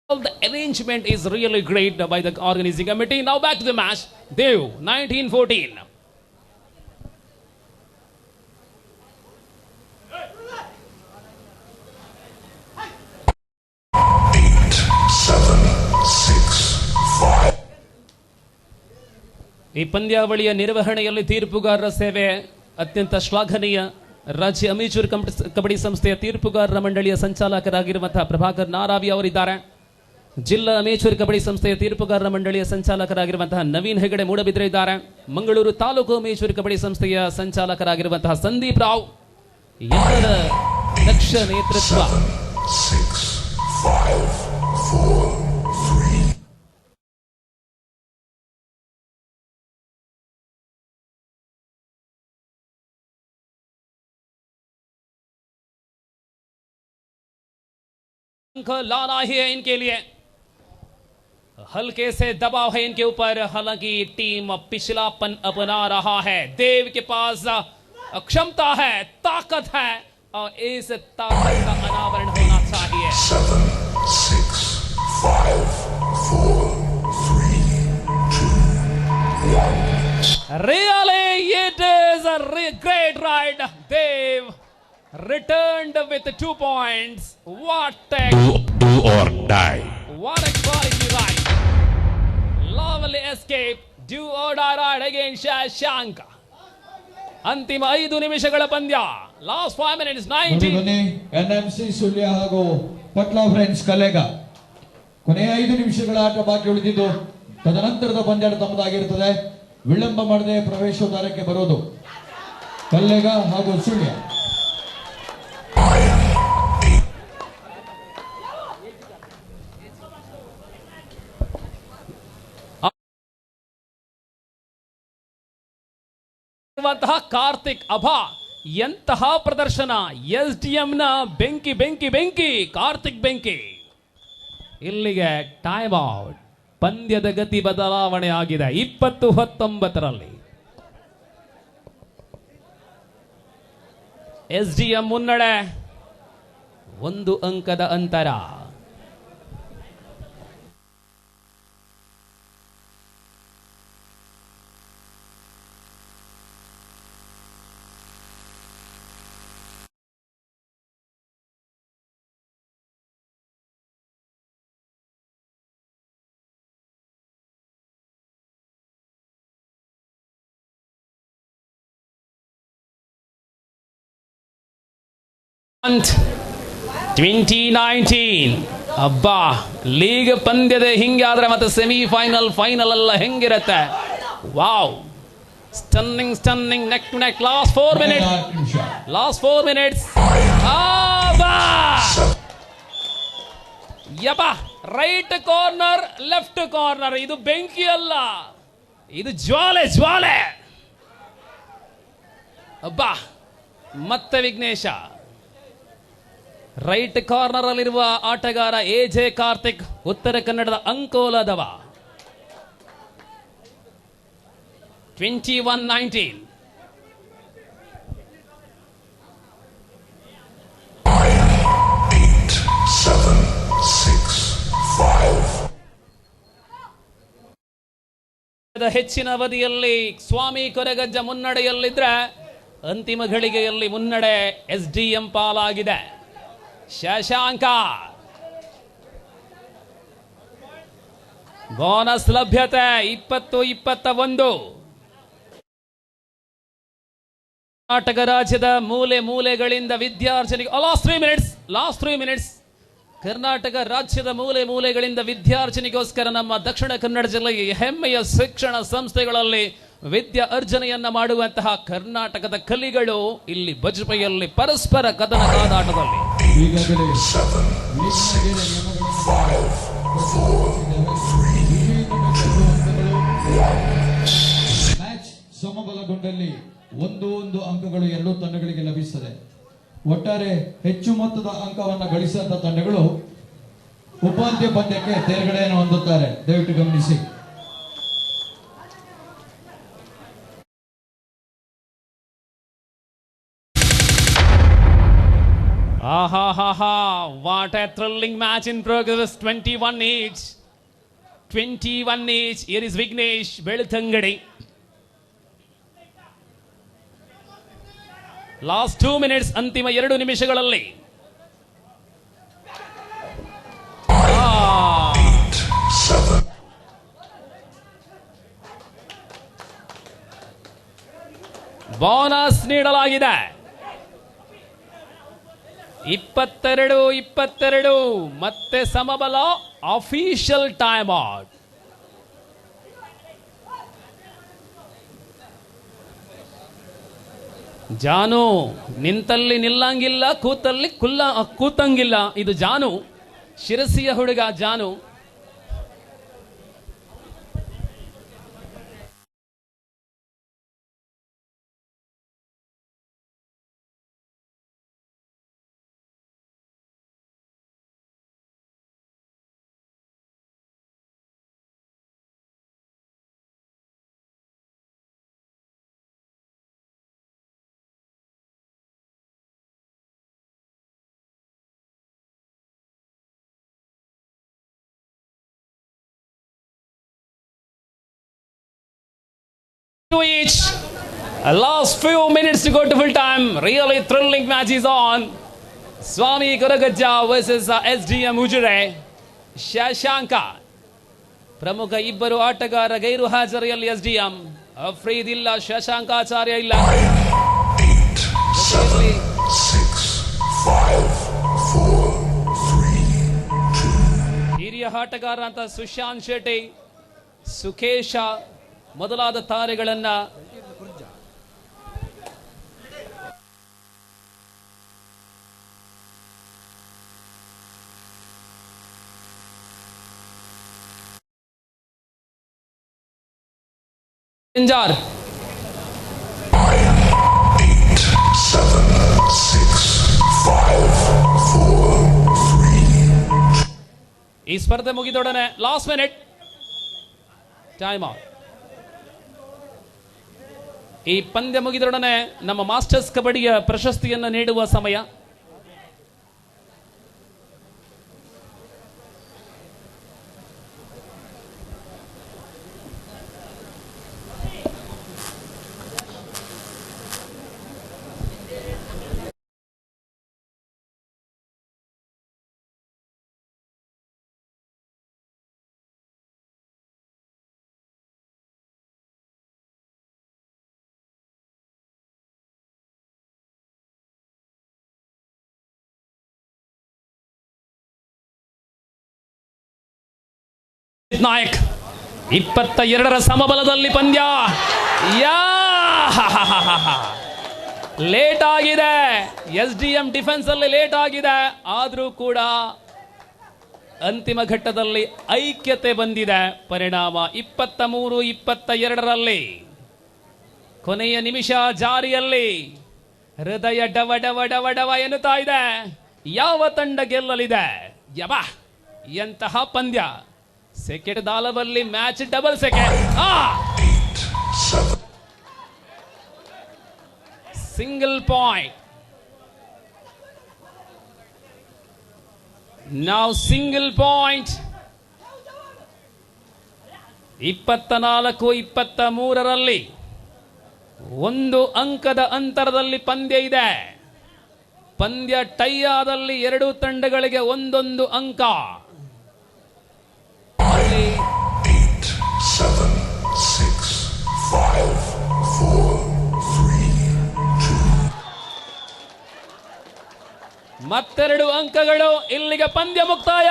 The arrangement is really great by the organizing committee. Now back to the match. Dev 1914. ಈ ಪಂದ್ಯಾವಳಿಯ ನಿರ್ವಹಣೆಯಲ್ಲಿ ತೀರ್ಪುಗಾರರ ಸೇವೆ ಅತ್ಯಂತ ಶ್ಲಾಘನೀಯ. ರಾಜ್ಯ amateur kabaddi ಸಂಸ್ಥೆಯ ತೀರ್ಪುಗಾರರ ಮಂಡಳಿಯ ಸಂಚಾಲಕರಾಗಿರುವಂತಹ ಪ್ರಭಾಕರ್ ನಾರಾವಿ ಅವರಿದ್ದಾರೆ. ಜಿಲ್ಲಾ ಅಮೇಚೂರ್ ಕಬಡ್ಡಿ ಸಂಸ್ಥೆಯ ತೀರ್ಪುಗಾರರ ಮಂಡಳಿಯ ಸಂಚಾಲಕರಾಗಿರುವಂತಹ ನವೀನ್ ಹೆಗಡೆ ಮೂಡಬಿದ್ರೆ ಇದ್ದಾರೆ. ಮಂಗಳೂರು ತಾಲೂಕು ಅಮೇಚೂರ್ ಕಬಡ್ಡಿ ಸಂಸ್ಥೆಯ ಸಂಚಾಲಕರಾಗಿರುವಂತಹ ಸಂದೀಪ್ ರಾವ್. ಎಲ್ಲರ ದಕ್ಷ ನೇತೃತ್ವ. 6, 5, 4, 3. लाना ही है इनके लिए, हल्के से दबाव है इनके ऊपर. हालांकि टीम पिछलापन अपना रहा है. देव के पास क्षमता है, ताकत है और इस ताकत का अनावरण होना चाहिए. 7, 6, 5, 4, 3, 2, 1. Really, it is a great ride. Dev returned with 2 points. What a Do or die. What a quality ride. Lovely escape. Do or die ride against Shashank. ಅಂತಿಮ 5 ನಿಮಿಷಗಳ ಪಂದ್ಯ. Last 5 minutes 90. ಬನ್ನಿ NMC ಸುಳ್ಯ ಹಾಗೂ ಪಟ್ಲಾ ಫ್ರೆಂಡ್ಸ್ ಕಲೆಗ. ಕೊನೆಯ 5 ನಿಮಿಷಗಳ ಆಟ ಬಾಕಿ ಉಳಿದಿದ್ದು. ತದನಂತರದ ಪಂದ್ಯ ತಮ್ಮದಾಗಿರುತ್ತದೆ. ವಿಳಂಬ ಮಾಡದೆ ಪ್ರವೇಶೋದ್ವಾರಕ್ಕೆ ಬರೋದು ಕಲೆಗ ಹಾಗೂ ಸುಳ್ಯ. ಕಾರ್ತಿಕ್ ಅಭಾ ಎಂತಹ ಪ್ರದರ್ಶನ. SDM ನ ಬೆಂಕಿ ಬೆಂಕಿ ಬೆಂಕಿ. ಕಾರ್ತಿಕ್ ಬೆಂಕಿ. ಇಲ್ಲಿಗೆ ಟೈಮ್ ಔಟ್. ಪಂದ್ಯದ ಗತಿ ಬದಲಾವಣೆ ಆಗಿದೆ 20-19. SDM ಮುನ್ನಡೆ 1 ಅಂಕದ ಅಂತರ. And 2019 ಅಬ್ಬಾ, ಲೀಗ್ ಪಂದ್ಯದ ಹಿಂಗೆ ಆದ್ರೆ ಮತ್ತೆ ಸೆಮಿಫೈನಲ್ ಫೈನಲ್ ಎಲ್ಲ ಹೆಂಗಿರತ್ತೆ. Wow, stunning neck to neck. Last 4 minutes. ಯಪ್ಪ, ರೈಟ್ ಕಾರ್ನರ್ ಲೆಫ್ಟ್ ಕಾರ್ನರ್. ಇದು ಬೆಂಕಿ ಅಲ್ಲ, ಇದು ಜ್ವಾಲೆ. ಅಬ್ಬಾ, ಮತ್ತೆ ವಿಘ್ನೇಶ. ರೈಟ್ ಕಾರ್ನರ್ ಅಲ್ಲಿರುವ ಆಟಗಾರ AJ ಕಾರ್ತಿಕ್, ಉತ್ತರ ಕನ್ನಡದ ಅಂಕೋಲಾದವ. 21-19. 8, 7, 6, 5. ಹೆಚ್ಚಿನ ಅವಧಿಯಲ್ಲಿ ಸ್ವಾಮಿ ಕೊರಗಜ್ಜ ಮುನ್ನಡೆಯಲ್ಲಿದ್ರೆ ಅಂತಿಮ ಘಳಿಗೆಯಲ್ಲಿ ಮುನ್ನಡೆ SDM ಪಾಲಾಗಿದೆ. ಶಶಾಂಕ ಬೋನಸ್ ಲಭ್ಯತೆ 20-21. ಕರ್ನಾಟಕ ರಾಜ್ಯದ ಮೂಲೆ ಮೂಲೆಗಳಿಂದ ವಿದ್ಯಾರ್ಥಿನಿಗೆ ಲಾಸ್ಟ್ 3 ಮಿನಿಟ್ಸ್ ಕರ್ನಾಟಕ ರಾಜ್ಯದ ಮೂಲೆ ಮೂಲೆಗಳಿಂದ ವಿದ್ಯಾರ್ಥಿನಿಗೋಸ್ಕರ ನಮ್ಮ ದಕ್ಷಿಣ ಕನ್ನಡ ಜಿಲ್ಲೆಯ ಹೆಮ್ಮೆಯ ಶಿಕ್ಷಣ ಸಂಸ್ಥೆಗಳಲ್ಲಿ ವಿದ್ಯಾ ಅರ್ಜನೆಯನ್ನ ಮಾಡುವಂತಹ ಕರ್ನಾಟಕದ ಕಲಿಗಳು ಇಲ್ಲಿ ಬಜ್ಪೆಯಲ್ಲಿ ಪರಸ್ಪರ ಕದನ ಕಾದಾಟದಲ್ಲಿ ಈಗಾಗಲೇ 7, 6, 5, 4, 3, 2, 1. ಮ್ಯಾಚ್ ಸಮಬಲಗೊಂಡಲ್ಲಿ ಒಂದು ಅಂಕಗಳು ಎರಡೂ ತಂಡಗಳಿಗೆ ಲಭಿಸುತ್ತದೆ. ಒಟ್ಟಾರೆ ಹೆಚ್ಚು ಮೊತ್ತದ ಅಂಕವನ್ನು ಗಳಿಸಿದ ತಂಡಗಳು ಉಪಾಂತ್ಯ ಪಂದ್ಯಕ್ಕೆ ತೇರ್ಗಡೆಯನ್ನು ಹೊಂದುತ್ತಾರೆ. ದಯವಿಟ್ಟು ಗಮನಿಸಿ. What a thrilling match in progress. 21 each. Here is Vignesh Belthangadi. Last 2 minutes, ಅಂತಿಮ 2 ನಿಮಿಷಗಳಲ್ಲಿ 7. ಬೋನಸ್ ನೀಡಲಾಗಿದೆ. 22-22 ಮತ್ತೆ ಸಮಬಲ. Official time out. ಜಾನು ನಿಂತಲ್ಲಿ ನಿಲ್ಲಂಗಿಲ್ಲ, ಕೂತಲ್ಲಿ ಕೂತಂಗಿಲ್ಲ. ಇದು ಜಾನು, ಶಿರಸಿಯ ಹುಡುಗ ಜಾನು. To each. Last few minutes to go to full time. Really thrilling match is on. Swami Kuragajja versus SDM Ujure. Shashanka ಪ್ರಮುಖ ಇಬ್ಬರು ಆಟಗಾರ ಗೈರು ಹಾಜರಿಯಲ್ಲಿ SDM. ಅಫ್ರೀದ್ ಇಲ್ಲ, ಶಶಾಂಕಾಚಾರ್ಯ ಇಲ್ಲ. 8, 7, 6, 5, 4, 3, 2. ಹಿರಿಯ ಆಟಗಾರ ಅಂತ ಸುಶಾಂತ್ ಶೆಟ್ಟಿ, ಸುಖೇಶ ಮೊದಲಾದ ತಾರೆಗಳನ್ನ ಇಂಜಾರ್ 9, 8, 7, 6, 5, 4, 3. ಈ ಸ್ಪರ್ಧೆ ಮುಗಿದೊಡನೆ ಲಾಸ್ಟ್ ಮಿನಿಟ್ ಟೈಮ್ ಔಟ್. ಈ ಪಂದ್ಯ ಮುಗಿದೊಡನೆ ನಮ್ಮ ಮಾಸ್ಟರ್ಸ್ ಕಬಡ್ಡಿಯ ಪ್ರಶಸ್ತಿಯನ್ನು ನೀಡುವ ಸಮಯ. ನಾಯಕ್ 22ರ ಸಮಬಲದಲ್ಲಿ ಪಂದ್ಯ. ಲೇಟ್ ಆಗಿದೆ, SDM ಡಿಫೆನ್ಸ್ ಅಲ್ಲಿ ಲೇಟ್ ಆಗಿದೆ. ಆದರೂ ಕೂಡ ಅಂತಿಮ ಘಟ್ಟದಲ್ಲಿ ಐಕ್ಯತೆ ಬಂದಿದೆ. ಪರಿಣಾಮ 23-22ರಲ್ಲಿ ಕೊನೆಯ ನಿಮಿಷ ಜಾರಿಯಲ್ಲಿ ಹೃದಯ ಡವ ಡವ ಡವ ಡವ ಎನ್ನುತ್ತಾ ಇದೆ. ಯಾವ ತಂಡ ಗೆಲ್ಲಲಿದೆ? ಯಬಾ ಎಂತಹ ಪಂದ್ಯ! ಸೆಕೆಂಡ್ ದಾಲದಲ್ಲಿ match double second. 8, 7. Single point. ನಾವು ಸಿಂಗಲ್ ಪಾಯಿಂಟ್. 24-23ರಲ್ಲಿ 1 ಅಂಕದ ಅಂತರದಲ್ಲಿ ಪಂದ್ಯ ಇದೆ. ಪಂದ್ಯ ಟೈ ಆದಲ್ಲಿ 2 ತಂಡಗಳಿಗೆ 1 ಅಂಕ. ಮತ್ತೆರಡು ಅಂಕಗಳು. ಇಲ್ಲಿಗೆ ಪಂದ್ಯ ಮುಕ್ತಾಯ.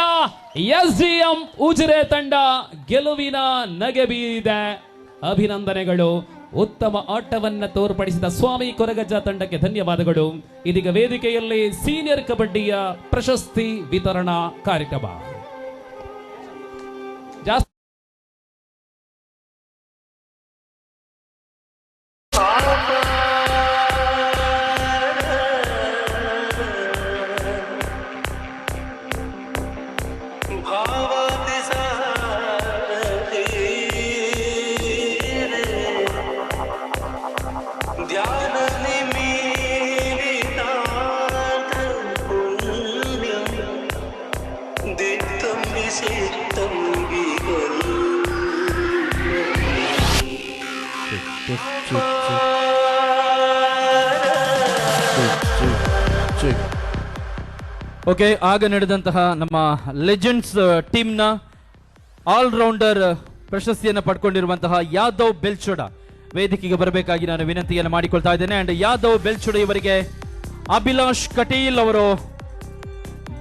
SDM ಉಜಿರೆ ತಂಡ ಗೆಲುವಿನ ನಗೆ ಬೀರಿದೆ. ಅಭಿನಂದನೆಗಳು. ಉತ್ತಮ ಆಟವನ್ನ ತೋರ್ಪಡಿಸಿದ ಸ್ವಾಮಿ ಕೊರಗಜ್ಜ ತಂಡಕ್ಕೆ ಧನ್ಯವಾದಗಳು. ಇದೀಗ ವೇದಿಕೆಯಲ್ಲಿ ಸೀನಿಯರ್ ಕಬಡ್ಡಿಯ ಪ್ರಶಸ್ತಿ ವಿತರಣಾ ಕಾರ್ಯಕ್ರಮ. ಓಕೆ, ಆಗ ನಡೆದಂತಹ ನಮ್ಮ ಲೆಜೆಂಡ್ಸ್ ಟೀಮ್ನ ಆಲ್ರೌಂಡರ್ ಪ್ರಶಸ್ತಿಯನ್ನು ಪಡ್ಕೊಂಡಿರುವಂತಹ ಯಾದವ್ ಬೆಲ್ಚೋಡ ವೇದಿಕೆಗೆ ಬರಬೇಕಾಗಿ ನಾನು ವಿನಂತಿಯನ್ನು ಮಾಡಿಕೊಳ್ತಾ ಇದ್ದೇನೆ. ಅಂಡ್ ಯಾದವ್ ಬೆಲ್ಚೋಡ ಇವರಿಗೆ ಅಭಿಲಾಷ್ ಕಟೀಲ್ ಅವರು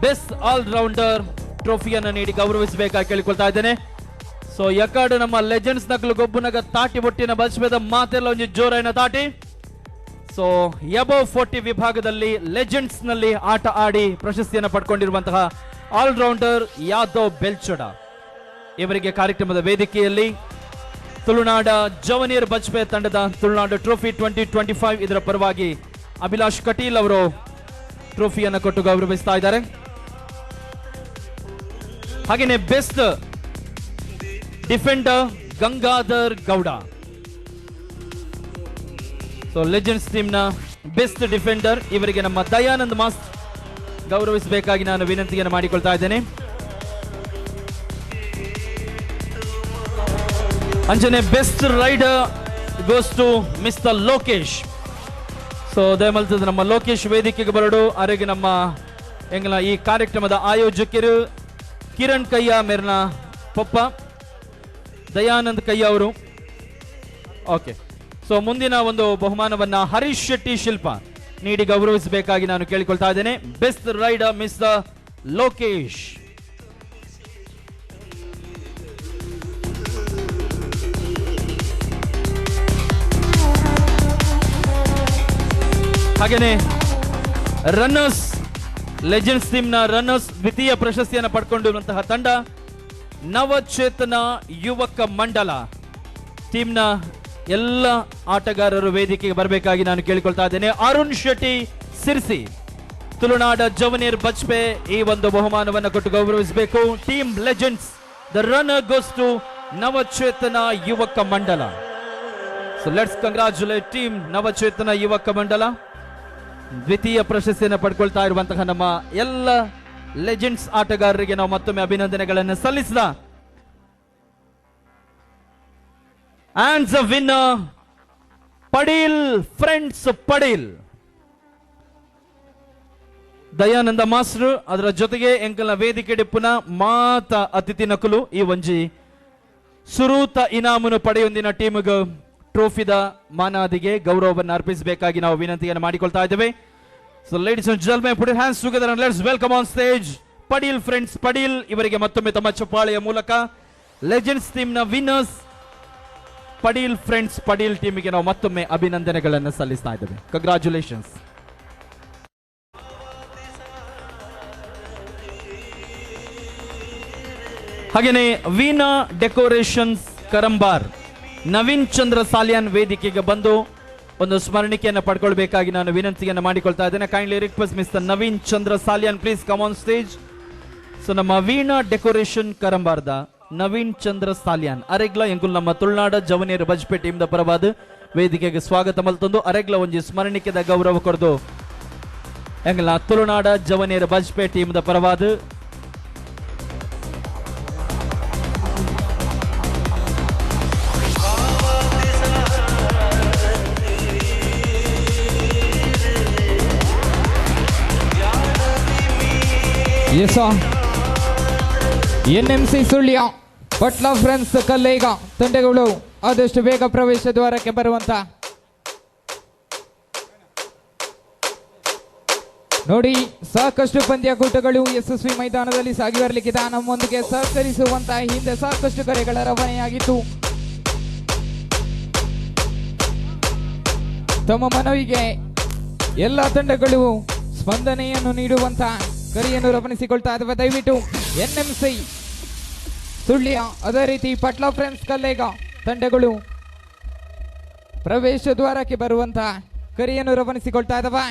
ಬೆಸ್ಟ್ ಆಲ್ರೌಂಡರ್ ಟ್ರೋಫಿಯನ್ನು ನೀಡಿ ಗೌರವಿಸಬೇಕಾಗಿ ಕೇಳಿಕೊಳ್ತಾ ಇದ್ದೇನೆ. ಸೊ ಯಕಾಡು ನಮ್ಮ ಲೆಜೆಂಡ್ಸ್ ನಕಲು ಗೊಬ್ಬುನಗ ತಾಟಿ ಒಟ್ಟಿನ ಬಲ್ಸ್ಬೇದ ಮಾತೆಲ್ಲ ಒಂದು ಜೋರೈನ ತಾಟಿ. ಸೊ ಎಬವ್ 40 ವಿಭಾಗದಲ್ಲಿ ಲೆಜೆಂಡ್ಸ್ ನಲ್ಲಿ ಆಟ ಆಡಿ ಪ್ರಶಸ್ತಿಯನ್ನು ಪಡ್ಕೊಂಡಿರುವಂತಹ ಆಲ್ರೌಂಡರ್ ಯಾದವ್ ಬೆಲ್ಚೋಡ ಇವರಿಗೆ ಕಾರ್ಯಕ್ರಮದ ವೇದಿಕೆಯಲ್ಲಿ ತುಳುನಾಡ ಜವನಿಯರ್ ಬಜ್ಪೆ ತಂಡದ ತುಳುನಾಡು ಟ್ರೋಫಿ 2025 ಇದರ ಪರವಾಗಿ ಅಭಿಲಾಷ್ ಕಟೀಲ್ ಅವರು ಟ್ರೋಫಿಯನ್ನು ಕೊಟ್ಟು ಗೌರವಿಸ್ತಾ ಇದ್ದಾರೆ. ಹಾಗೇನೆ best defender Gangadhar Gowda. So legends team ನ ಬೆಸ್ಟ್ ಡಿಫೆಂಡರ್ ಇವರಿಗೆ ನಮ್ಮ ದಯಾನಂದ್ ಮಾಸ್ಟರ್ ಗೌರವಿಸಬೇಕಾಗಿ ನಾನು ವಿನಂತಿಯನ್ನು ಮಾಡಿಕೊಳ್ತಾ ಇದ್ದೇನೆ. ಅಂಜನೆ best raider goes to mister Lokesh. So ದಯಮಲ್ತದ ನಮ್ಮ ಲೋಕೇಶ್ ವೇದಿಕೆಗೆ ಬರಡು. ಅರೆಗೆ ನಮ್ಮ ಎಂಗಲ ಈ ಕಾರ್ಯಕ್ರಮದ ಆಯೋಜಕರು ಕಿರಣ್ ಕಯ್ಯ ಮೇರ್ನ ಪಪ್ಪ ದಯಾನಂದ್ ಕಯ್ಯ ಅವರು. ಓಕೆ, ಸೊ ಮುಂದಿನ ಒಂದು ಬಹುಮಾನವನ್ನ ಹರೀಶ್ ಶೆಟ್ಟಿ ಶಿಲ್ಪ ನೀಡಿ ಗೌರವಿಸಬೇಕಾಗಿ ನಾನು ಕೇಳಿಕೊಳ್ತಾ ಇದ್ದೇನೆ. Best raider mister Lokesh. ಹಾಗೇನೆ ರನ್ನರ್ಸ್ ಲೆಜೆಂಡ್ಸ್ ಟೀಮ್ ನ ರನ್ನರ್ಸ್ ದ್ವಿತೀಯ ಪ್ರಶಸ್ತಿಯನ್ನು ಪಡ್ಕೊಂಡಿರುವಂತಹ ತಂಡ ನವಚೇತನ ಯುವಕ ಮಂಡಲ. ಟೀಮ್ನ ಎಲ್ಲ ಆಟಗಾರರು ವೇದಿಕೆಗೆ ಬರಬೇಕಾಗಿ ನಾನು ಕೇಳಿಕೊಳ್ತಾ ಇದ್ದೇನೆ. ಅರುಣ್ ಶೆಟ್ಟಿ ಸಿರ್ಸಿ ತುಳುನಾಡ ಜವನಿಯರ್ ಬಜ್ಪೆ ಈ ಒಂದು ಬಹುಮಾನವನ್ನು ಕೊಟ್ಟು ಗೌರವಿಸಬೇಕು. Team legends the runner goes to Navachetana Yuvaka Mandala. So let's congratulate team Navachetana Yuvaka Mandala. ದ್ವಿತೀಯ ಪ್ರಶಸ್ತಿಯನ್ನು ಪಡ್ಕೊಳ್ತಾ ಇರುವಂತಹ ನಮ್ಮ ಎಲ್ಲ ಲೆಜೆಂಡ್ಸ್ ಆಟಗಾರರಿಗೆ ನಾವು ಮತ್ತೊಮ್ಮೆ ಅಭಿನಂದನೆಗಳನ್ನು ಸಲ್ಲಿಸಿದ. And the winner, Padil Friends Padil. Dayananda master ಅದರ ಜೊತೆಗೆ ಎಂಕಲ್ನ ವೇದಿಕೆ ಡಿಪ್ಪುನ ಮಾತ ಅತಿಥಿ ನಕಲು ಈ ಒಂಜಿ ಸುರೂತ ಇನಾಮನ್ನು ಪಡೆಯೊಂದಿನ ಟೀಮ್ಗೆ ಟ್ರೋಫಿದ ಮಾನಾದಿಗೆ ಗೌರವವನ್ನು ಅರ್ಪಿಸಬೇಕಾಗಿ ನಾವು ವಿನಂತಿಯನ್ನು ಮಾಡಿಕೊಳ್ತಾ ಇದ್ದೇವೆ. So ladies and gentlemen, put your hands together and let's welcome on stage Padil Friends Padil. ಇವರಿಗೆ ಮತ್ತೊಮ್ಮೆ ತಮ್ಮ ಚಪ್ಪಾಳೆಯ ಮೂಲಕ ಲೆಜೆಂಡ್ಸ್ ಟೀಮ್ ನ ವಿನ್ನರ್ಸ್ ಪಡೀಲ್ ಫ್ರೆಂಡ್ಸ್ ಪಡೀಲ್ ಟೀಮಿಗೆ ನಾವು ಮತ್ತೊಮ್ಮೆ ಅಭಿನಂದನೆಗಳನ್ನು ಸಲ್ಲಿಸ್ತಾ ಇದ್ದೇವೆ. ಕಂಗ್ರಾಚುಲೇಷನ್ಸ್. ಹಾಗೇನೆ ವೀಣಾ ಡೆಕೋರೇಷನ್ಸ್ ಕರಂಬಾರ್ ನವೀನ್ ಚಂದ್ರ ಸಾಲಿಯಾನ್ ವೇದಿಕೆಗೆ ಬಂದು ಒಂದು ಸ್ಮರಣಿಕೆಯನ್ನು ಪಡ್ಕೊಳ್ಬೇಕಾಗಿ ನಾನು ವಿನಂತಿಯನ್ನು ಮಾಡಿಕೊಳ್ತಾ ಇದ್ದೇನೆ. Kindly request mister Naveen Chandra Salian please come on stage. So ನಮ್ಮ ವೀಣಾ ಡೆಕೋರೇಷನ್ ಕರಂಬಾರ್ದ ನವೀನ್ ಚಂದ್ರ ಸಾಲಿಯಾನ್ ಅರೆಗ್ಲ ಎಂಕುಲ್ ನಮ್ಮ ತುಳುನಾಡ ಜವನಿಯರ್ ಬಜ್ಪೆ ಟೀಮ್ ದ ಪರವಾದ ವೇದಿಕೆಗೆ ಸ್ವಾಗತ ಮಲ್ತೊಂದು ಅರೆಗ್ಲ ಒಂಜಿ ಸ್ಮರಣಿಕೆದ ಗೌರವ ಕೊಡ್ದು ಎಂಗ್ಲ ತುಳುನಾಡ ಜವನಿಯರ್ ಬಜ್ಪೆ ಟೀಮ್ ದ ಪರವಾದ NMC ಸುಳ್ಯ ಪಟ್ಲ ಫ್ರೆಂಡ್ಸ್ ಕಲ್ಲೇಗ ತಂಡಗಳು ಆದಷ್ಟು ಬೇಗ ಪ್ರವೇಶ ದ್ವಾರಕ್ಕೆ ಬರುವಂತ ನೋಡಿ ಸಾಕಷ್ಟು ಪಂದ್ಯಾಕೂಟಗಳು ಯಶಸ್ವಿ ಮೈದಾನದಲ್ಲಿ ಸಾಗಿ ಬರಲಿಕ್ಕಿದೆ. ನಮ್ಮೊಂದಿಗೆ ಸಹಕರಿಸುವಂತಹ ಹಿಂದೆ ಸಾಕಷ್ಟು ಕರೆಗಳ ರವಾನೆಯಾಗಿತ್ತು. ತಮ್ಮ ಮನವಿಗೆ ಎಲ್ಲ ತಂಡಗಳು ಸ್ಪಂದನೆಯನ್ನು ನೀಡುವಂತಹ ಕರೆಯನ್ನು ರವಾನಿಸಿಕೊಳ್ತಾ ಇದ್ದಾವೆ. ದಯವಿಟ್ಟು ಎನ್ಎಂಸಿ ಸುಳ್ಯ ಅದೇ ರೀತಿ ಪಟ್ಲ ಫ್ರೆಂಡ್ಸ್ ಕಲ್ಲೇಗ ತಂಡಗಳು ಪ್ರವೇಶ ದ್ವಾರಕ್ಕೆ ಬರುವಂತಹ ಕರೆಯನ್ನು ರವಾನಿಸಿಕೊಳ್ತಾ ಇದ್ದಾವೆ.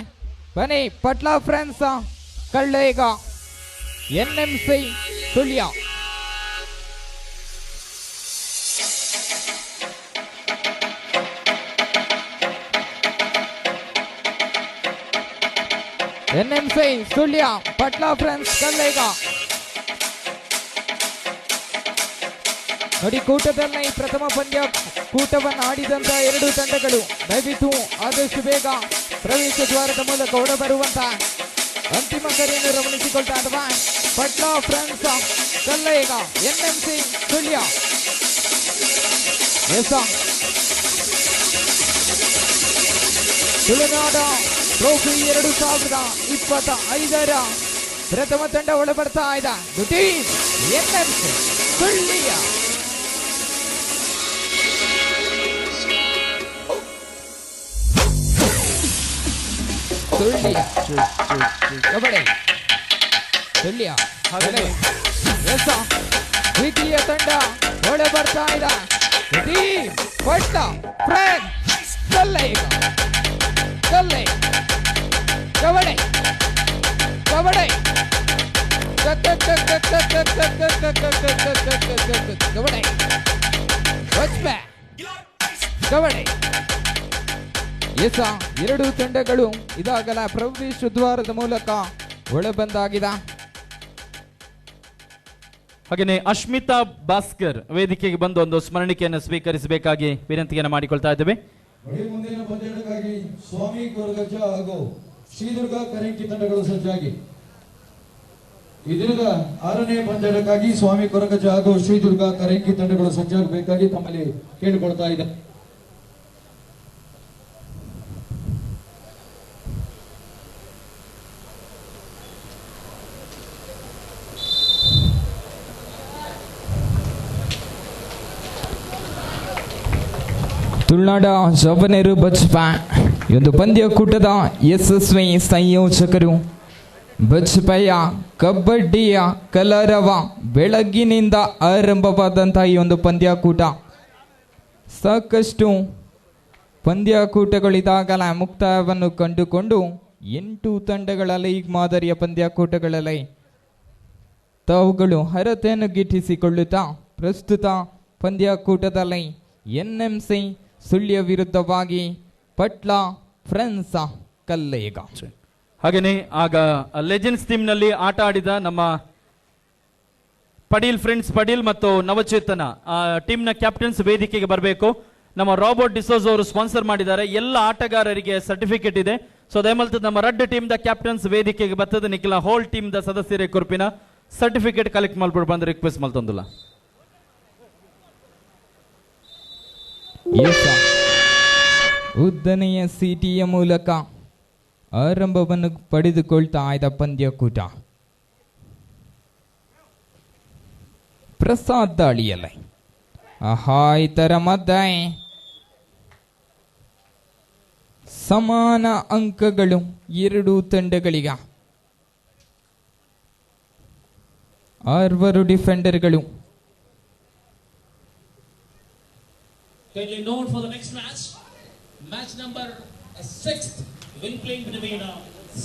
ಬನ್ನಿ, Patla friends Kallega NMC Sullia. NMC Sullia Patla friends Kallega. ನೋಡಿ, ಕೂಟದಲ್ಲಿ ಪ್ರಥಮ ಪಂದ್ಯ ಕೂಟವನ್ನು ಆಡಿದಂತ ಎರಡು ತಂಡಗಳು ದಯವಿಟ್ಟು ಆದಷ್ಟು ಬೇಗ ಪ್ರವೇಶ ದ್ವಾರದ ಮೂಲಕ ಹೊರಬರುವಂತ ಅಂತಿಮ ಕರೆಯನ್ನು ಗಮನಿಸಿಕೊಳ್ತಾ ಇರುವ ಪಟ್ಲ ಫ್ರೆಂಡ್ಸ್ ಕಲ್ಲೇಗ ಎನ್ಎಂಸಿ ಸುಳ್ಯ. ತುಳುನಾಡ ಟ್ರೋಫಿ 2025 ಪ್ರಥಮ ತಂಡ ಒಳಬರ್ತಾ ಇದೆ. ಎನ್ಎಂಸಿ ಸುಳ್ಯ. ಕಬಡ್ಡಿ ಸುಳ್ಯ ದ್ವಿತೀಯ ತಂಡ ಒಳ ಬರ್ತಾ ಇದೆ. ಪಟ್ಲ ಫ್ರೆಂಡ್ಸ್ ಕಲ್ಲೇಗ ಕಲ್ಲೇಗ ಕಬಡ್ಡಿ ಕಬಡ್ಡಿ ಕಬಡ್ಡಿ ಕಬಡ್ಡಿ. ಎರಡು ತಂಡಗಳು ಇದಾಗಲ ಪ್ರವೇಶ ದ್ವಾರದ ಮೂಲಕ ಒಳಬಂದಾಗಿದೆ. ಹಾಗೆಯೇ ಅಶ್ಮಿತಾ ಭಾಸ್ಕರ್ ವೇದಿಕೆಗೆ ಬಂದು ಒಂದು ಸ್ಮರಣಿಕೆಯನ್ನು ಸ್ವೀಕರಿಸಬೇಕಾಗಿ ವಿನಂತಿಯನ್ನು ಮಾಡಿಕೊಳ್ತಾ ಇದ್ದೇವೆ. ಮುಂದಿನ ಪಂದ್ಯಕ್ಕಾಗಿ ಸ್ವಾಮಿ ಕೊರಗಜ್ಜ ಹಾಗೂ ಶ್ರೀದುರ್ಗ ಕರಂಕಿ ತಂಡಗಳು ಸಜ್ಜಾಗಿ. ಈ ದಿನದ 6ನೇ ಪಂದ್ಯಕ್ಕಾಗಿ ಸ್ವಾಮಿ ಕೊರಗಜ್ಜ ಹಾಗೂ ಶ್ರೀದುರ್ಗ ಕರಂಕಿ ತಂಡಗಳು ಸಜ್ಜಾಗಬೇಕಾಗಿ ತಮ್ಮಲ್ಲಿ ಕೇಳಿಕೊಳ್ತಾ ಇದೆ. ತುಳುನಾಡ ಜೋಬನೇರು ಬಜ್ಪ ಈ ಒಂದು ಪಂದ್ಯಕೂಟದ ಯಶಸ್ವಿ ಸಂಯೋಜಕರು ಬಜ್ಪಯ್ಯ ಕಬಡ್ಡಿಯ ಕಲರವ. ಬೆಳಗ್ಗಿನಿಂದ ಆರಂಭವಾದಂತಹ ಈ ಒಂದು ಪಂದ್ಯಕೂಟ ಸಾಕಷ್ಟು ಪಂದ್ಯಕೂಟಗಳಿದಾಗಲ ಮುಕ್ತಾಯವನ್ನು ಕಂಡುಕೊಂಡು 8 ತಂಡಗಳ ಲೀಗ್ ಮಾದರಿಯ ಪಂದ್ಯಕೂಟಗಳಲ್ಲಿ ತಾವುಗಳು ಅರ್ಹತೆಯನ್ನು ಗಿಟ್ಟಿಸಿಕೊಳ್ಳುತ್ತಾ ಪ್ರಸ್ತುತ ಪಂದ್ಯಕೂಟದಲ್ಲಿ ಎನ್ಎಂಸಿ ಸುಳ್ಯ ವಿರುದ್ಧವಾಗಿ ಪಟ್ಲ ಫ್ರೆಂಡ್ಸ್ ಕಲ್ಲೇಗ. ಹಾಗೇನೆ ಆಗ ಲೆಜೆಂಡ್ಸ್ ಟೀಮ್ ನಲ್ಲಿ ಆಟ ಆಡಿದ ನಮ್ಮ ಪಡೀಲ್ ಫ್ರೆಂಡ್ಸ್ ಪಡೀಲ್ ಮತ್ತು ನವಚೇತನ ಟೀಮ್ ನ ಕ್ಯಾಪ್ಟನ್ಸ್ ವೇದಿಕೆಗೆ ಬರಬೇಕು. ನಮ್ಮ ರಾಬರ್ಟ್ ಡಿಸೋಜ್ ಅವರು ಸ್ಪಾನ್ಸರ್ ಮಾಡಿದ್ದಾರೆ. ಎಲ್ಲ ಆಟಗಾರರಿಗೆ ಸರ್ಟಿಫಿಕೇಟ್ ಇದೆ. ಸೊ ದಯಮಲ್ತ ನಮ್ಮ ರಡ್ ಟೀಮ್ ದ ಕ್ಯಾಪ್ಟನ್ಸ್ ವೇದಿಕೆಗೆ ಬರ್ತದೆ. ನಿಖಿಲ ಹೋಲ್ ಟೀಮ್ ದ ಸದಸ್ಯರೇ ಕುರ್ಪಿನ ಸರ್ಟಿಫಿಕೇಟ್ ಕಲೆಕ್ಟ್ ಮಾಡ್ಬಿಟ್ಟು ಬಂದು ರಿಕ್ವೆಸ್ಟ್ ಮಾಡ್ತಂದಿಲ್ಲ. ಉದ್ದನೆಯ ಸಿಟಿಯ ಮೂಲಕ ಆರಂಭವನ್ನು ಪಡೆದುಕೊಳ್ತಾ ಇದ್ದ ಪಂದ್ಯಕೂಟ ಪ್ರಸಾದ್ ದಾಳಿಯಲ್ಲ ಇತರ ಮಧ್ಯೆ ಸಮಾನ ಅಂಕಗಳು ಎರಡು ತಂಡಗಳಿಗ. 6 ಡಿಫೆಂಡರ್ಗಳು. Kindly note for the next match, match number 6 will play between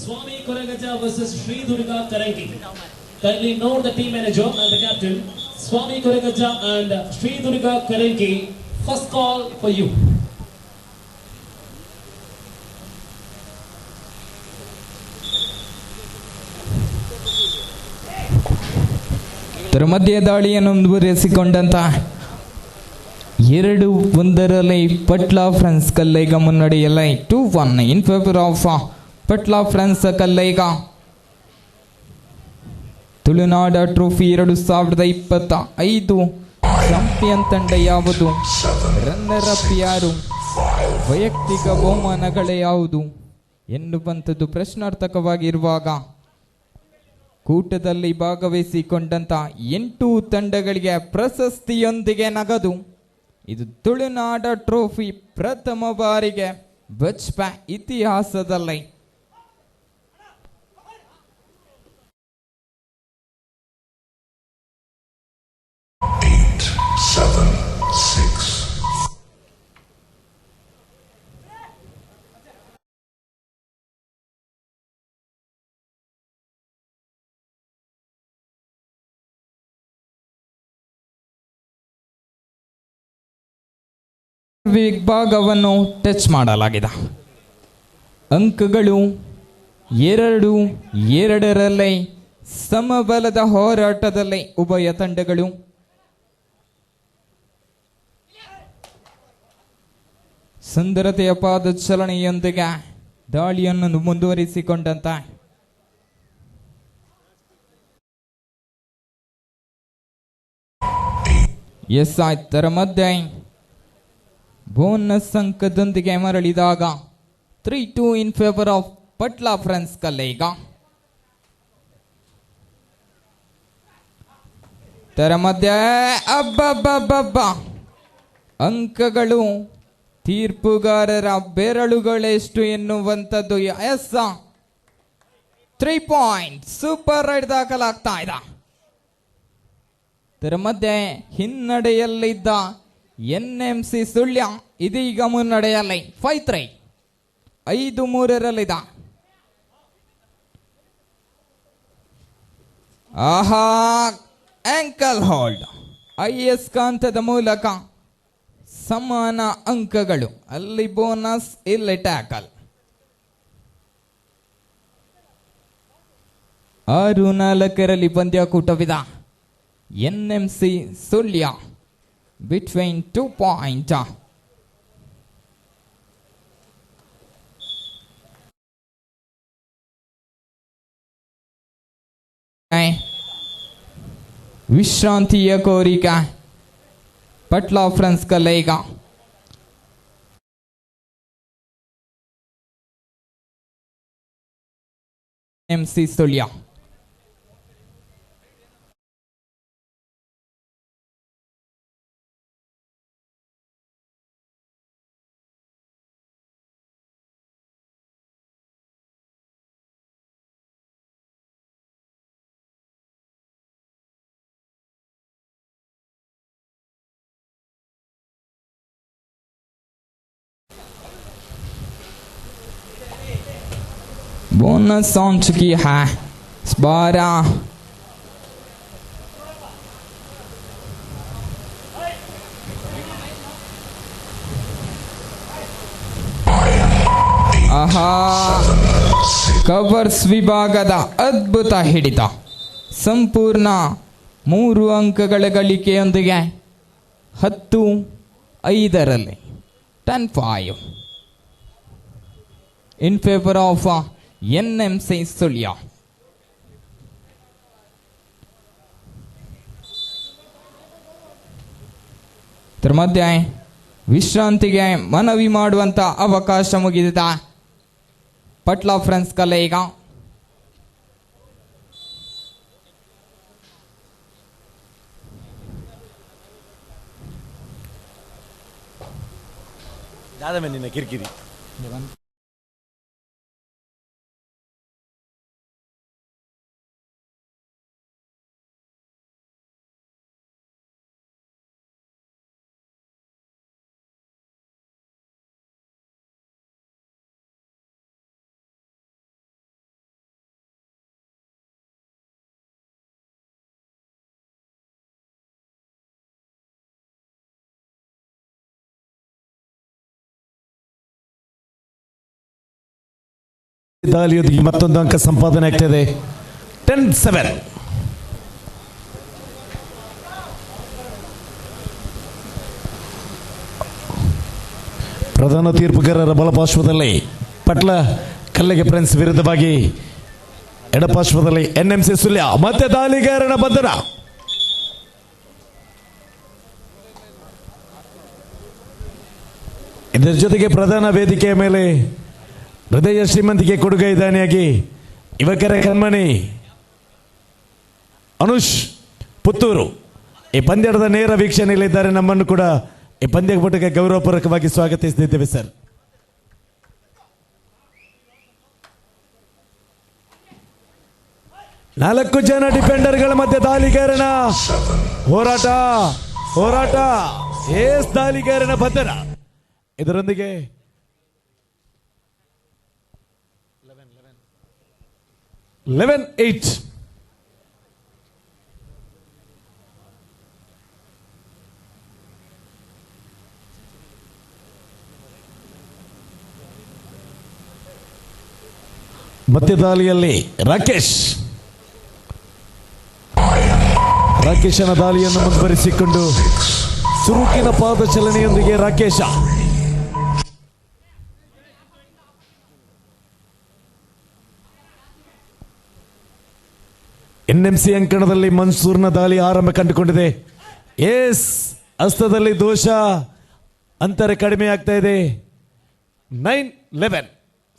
Swami Koragaja versus Sri Durga Karanki. Kindly note the team manager and the captain, Swami Koragaja and Sri Durga Karanki. First call for you. ಇದರ ಮಧ್ಯೆ ದಾಳಿಯನ್ನು ಮುಂದುವರಿಸಿಕೊಂಡಂತ 2-1 Patla friends Kallega ಮುನ್ನಡೆಯಲ್ಲ 2-1 in favour of Patla friends Kallega. Tulunada trophy 2025 champion ತಂಡ ಯಾವುದು, runner up ಯಾರು, ವೈಯಕ್ತಿಕ ಬಹುಮಾನಗಳೇ ಯಾವುದು ಎನ್ನುವಂಥದ್ದು ಪ್ರಶ್ನಾರ್ಥಕವಾಗಿರುವಾಗ ಕೂಟದಲ್ಲಿ ಭಾಗವಹಿಸಿಕೊಂಡಂತ 8 ತಂಡಗಳಿಗೆ ಪ್ರಶಸ್ತಿಯೊಂದಿಗೆ ನಗದು. ಇದು ತುಳುನಾಡ ಟ್ರೋಫಿ ಪ್ರಥಮ ಬಾರಿಗೆ ಬಚ್ಪಾ ಇತಿಹಾಸದಲ್ಲಿ. ವಿಭಾಗವನ್ನು ಟಚ್ ಮಾಡಲಾಗಿದೆ. ಅಂಕಗಳು 2-2 ಸಮಬಲದ ಹೋರಾಟದಲ್ಲಿ ಉಭಯ ತಂಡಗಳು. ಸುಂದರತೆಯ ಪಾದಚಲನೆಯೊಂದಿಗೆ ದಾಳಿಯನ್ನು ಮುಂದುವರಿಸಿಕೊಂಡಂತ ತರ ಮಧ್ಯೆ ಬೋನಸ್ ಅಂಕದೊಂದಿಗೆ ಮರಳಿದಾಗ 3-2 in favour of Patla friends Kallega. ತರ ಮಧ್ಯೆ ಅಬ್ಬಬ್ಬಬ್ಬಬ್ಬ ಅಂಕಗಳು ತೀರ್ಪುಗಾರರ ಬೆರಳುಗಳೆಷ್ಟು ಎನ್ನುವಂಥದ್ದು. 3 ಪಾಯಿಂಟ್ ಸೂಪರ್ ರೈಡ್ ದಾಖಲಾಗ್ತಾ ಇದೆ. ತರ ಮಧ್ಯೆ ಹಿನ್ನಡೆಯಲ್ಲಿದ್ದ NMC ಸುಳ್ಯ ಇದೀಗ ಮುನ್ನಡೆಯಲ್ಲಿ 5-3 5-3 ಆಹಾ ಆಂಕಲ್ ಹೋಲ್ಡ್ ಅಯಸ್ಕಾಂತದ ಮೂಲಕ ಸಮಾನ ಅಂಕಗಳು. ಅಲ್ಲಿ ಬೋನಸ್, ಇಲ್ಲಿ tackle. 6-4 ಪಂದ್ಯಕೂಟವಿದ. NMC Sullia between 2 points. ವಿಶ್ರಾಂತಿಯ ಕೋರಿಕೆ Patla friends Kallega. NMC Sullia bonus on चुकी है 12. ಆಹಾ ಕವರ್ಸ್ ವಿಭಾಗದ ಅದ್ಭುತ ಹಿಡಿತ. ಸಂಪೂರ್ಣ 3 ಅಂಕಗಳ ಗಳಿಕೆಯೊಂದಿಗೆ 10-5 10-5 in favor of NMC Sullia. ಇದರ ಮಧ್ಯೆ ವಿಶ್ರಾಂತಿಗೆ ಮನವಿ ಮಾಡುವಂತ ಅವಕಾಶ ಮುಗಿದಿದೆ ಪಟ್ಲಾ ಫ್ರೆಂಡ್ಸ್ ಕಲ್ಲೇಗ. ಕಿರಿಕಿರಿ ದಾಳಿಯೊಂದಿಗೆ ಮತ್ತೊಂದು ಅಂಕ ಸಂಪಾದನೆ ಆಗ್ತಿದೆ. 10-7. ಪ್ರಧಾನ ತೀರ್ಪುಗಾರರ ಬಲಪಾರ್ಶ್ವದಲ್ಲಿ ಪಟ್ಲ ಕಲ್ಲಿಗೆ ಫ್ರೆಂಡ್ಸ್ ವಿರುದ್ಧವಾಗಿ ಎಡಪಾರ್ಶ್ವದಲ್ಲಿ NMC ಸುಳ್ಯ. ಮತ್ತೆ ದಾಳಿಗಾರನ ಬಂಧನ. ಇದರ ಜೊತೆಗೆ ಪ್ರಧಾನ ವೇದಿಕೆಯ ಮೇಲೆ ಹೃದಯ ಶ್ರೀಮಂತಿಗೆ ಕೊಡುಗೆ ದಾನಿಯಾಗಿ ಯುವಕರ ಕಣ್ಮಣಿ ಅನುಷ್ ಪುತ್ತೂರು ಈ ಪಂದ್ಯದ ನೇರ ವೀಕ್ಷಣೆಯಲ್ಲಿದ್ದಾರೆ. ನಮ್ಮನ್ನು ಕೂಡ ಈ ಪಂದ್ಯಪಟಕ್ಕೆ ಗೌರವಪೂರ್ವಕವಾಗಿ ಸ್ವಾಗತಿಸುತ್ತಿದ್ದೇವೆ ಸರ್. ನಾಲ್ಕು ಜನ ಡಿಫೆಂಡರ್ಗಳ ಮಧ್ಯೆ ದಾಳಿಗಾರನ ಹೋರಾಟ ಏಸ್ ದಾಳಿಗಾರನ ಬಂಧನ. ಇದರೊಂದಿಗೆ 11-8 ಮಧ್ಯದಾಳಿಯಲ್ಲಿ ರಾಕೇಶನ ದಾಳಿಯನ್ನು ಮುಂದುವರಿಸಿಕೊಂಡು ಸುರುಕಿನ ಪಾದ ಚಲನೆಯೊಂದಿಗೆ ರಾಕೇಶ ಎನ್ಎಂಸಿ ಅಂಕಣದಲ್ಲಿ ಮನ್ಸೂರ್ನ ದಾಳಿ ಆರಂಭ ಕಂಡುಕೊಂಡಿದೆ. ಎಸ್ ಹಸ್ತದಲ್ಲಿ ದೋಷ, ಅಂತರ ಕಡಿಮೆ ಆಗ್ತಾ ಇದೆ. 9-11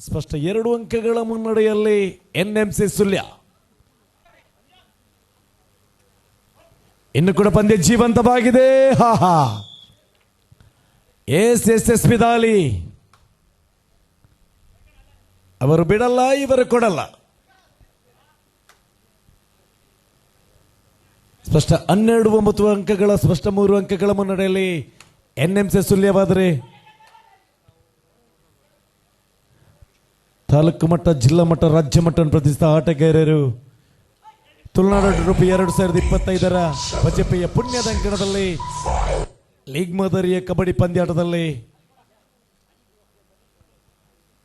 ಸ್ಪಷ್ಟ 2 ಅಂಕಗಳ ಮುನ್ನಡೆಯಲ್ಲಿ ಎನ್ಎಂಸಿ ಸುಳ್ಯ. ಇನ್ನು ಕೂಡ ಪಂದ್ಯ ಜೀವಂತವಾಗಿದೆ. ಎಸ್ ಪಿ ದಾಳಿ, ಅವರು ಬಿಡಲ್ಲ, ಇವರು ಕೊಡಲ್ಲ. ಸ್ಪಷ್ಟ 12-9 ಅಂಕಗಳ ಸ್ಪಷ್ಟ 3 ಅಂಕಗಳ ಮುನ್ನಡೆಯಲ್ಲಿ ಎನ್ಎಂಸಿ ಸುಳ್ಯವಾದರೆ ತಾಲೂಕು ಮಟ್ಟ, ಜಿಲ್ಲಾ ಮಟ್ಟ, ರಾಜ್ಯ ಮಟ್ಟವನ್ನು ಪ್ರತಿಷ್ಠಿತ ಆಟಗಾರರು ತುಳುನಾಡು ಟ್ರೋಫಿ 2025ರ ಬಜೆಪಿಯ ಪುಣ್ಯದ ಅಂಕಣದಲ್ಲಿ ಲೀಗ್ ಮಾದರಿಯ ಕಬಡ್ಡಿ ಪಂದ್ಯಾಟದಲ್ಲಿ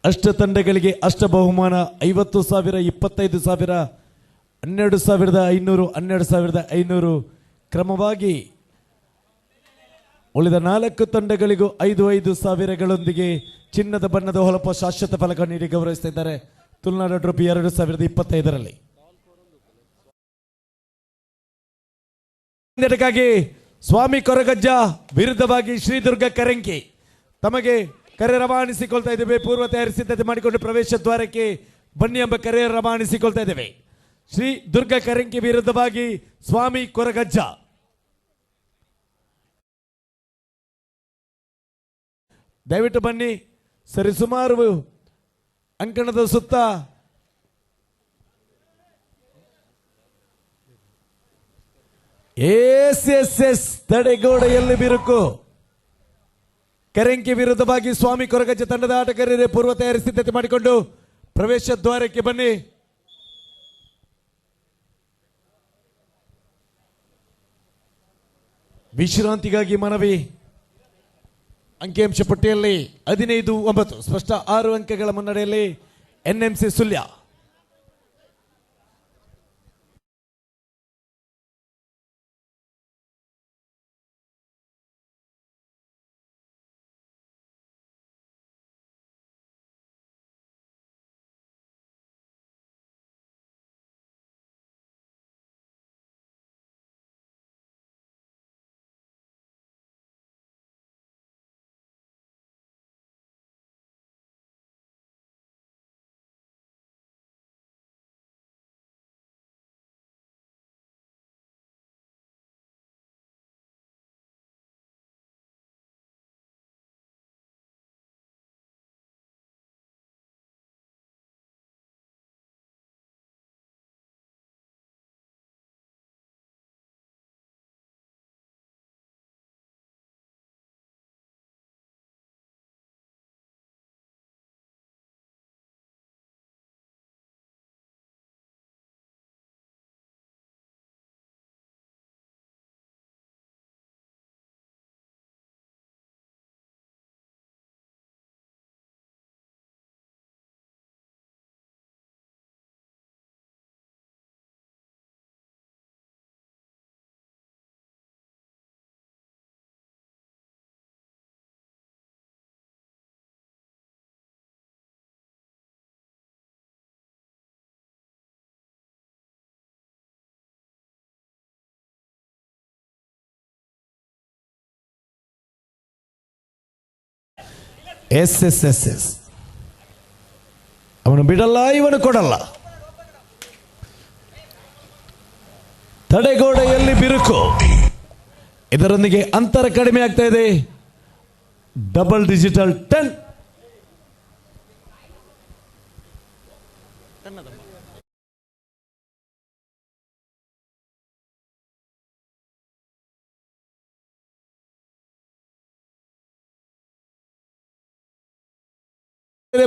ಅಷ್ಟ ತಂಡಗಳಿಗೆ ಅಷ್ಟ ಬಹುಮಾನ 50,000, 25,000, 12,500, 12,500 ಕ್ರಮವಾಗಿ ಉಳಿದ 4 ತಂಡಗಳಿಗೂ 5,500ಗಳೊಂದಿಗೆ ಚಿನ್ನದ ಬಣ್ಣದ ಹೊಳಪ ಶಾಶ್ವತ ಫಲಕ ನೀಡಿ ಗೌರವಿಸುತ್ತಿದ್ದಾರೆ. ತುಳುನಾಡು ಟ್ರೋಫಿ 2025ರಲ್ಲಿ ಸ್ವಾಮಿ ಕೊರಗಜ್ಜ ವಿರುದ್ಧವಾಗಿ ಶ್ರೀದುರ್ಗ ಕರಂಕಿ ತಮಗೆ ಕರೆ ರವಾನಿಸಿಕೊಳ್ತಾ ಇದ್ದೇವೆ. ಪೂರ್ವ ತಯಾರಿ ಸಿದ್ಧತೆ ಮಾಡಿಕೊಂಡು ಪ್ರವೇಶ ದ್ವಾರಕ್ಕೆ ಬನ್ನಿ ಎಂಬ ಕರೆ ರವಾನಿಸಿಕೊಳ್ತಾ ಇದ್ದೇವೆ. ಶ್ರೀ ದುರ್ಗ ಕರಂಕಿ ವಿರುದ್ಧವಾಗಿ ಸ್ವಾಮಿ ಕೊರಗಜ್ಜ. ದಯವಿಟ್ಟು ಬನ್ನಿ. ಸರಿಸುಮಾರು ಅಂಕಣದ ಸುತ್ತ ಎಸ್ ತಡೆಗೋಡೆಯಲ್ಲಿ ಬಿರುಕು. ಕರಂಕಿ ವಿರುದ್ಧವಾಗಿ ಸ್ವಾಮಿ ಕೊರಗಜ್ಜ ತಂಡದ ಆಟಗಾರರೇ ಪೂರ್ವ ತಯಾರಿ ಸಿದ್ಧತೆ ಮಾಡಿಕೊಂಡು ಪ್ರವೇಶ ದ್ವಾರಕ್ಕೆ ಬನ್ನಿ. ವಿಶ್ರಾಂತಿಗಾಗಿ ಮನವಿ. ಅಂಕಿಅಂಶ ಪಟ್ಟಿಯಲ್ಲಿ 15-9 ಸ್ಪಷ್ಟ 6 ಅಂಕಗಳ ಮುನ್ನಡೆಯಲ್ಲಿ ಎನ್ಎಂಸಿ ಸುಳ್ಯ. ಎಸ್ ಅವನು ಬಿಡಲ್ಲ, ಇವನು ಕೊಡಲ್ಲ. ತಡೆಗೋಡೆಯಲ್ಲಿ ಬಿರುಕು, ಇದರೊಂದಿಗೆ ಅಂತರ ಕಡಿಮೆ ಆಗ್ತಾ ಇದೆ. Double digital 10.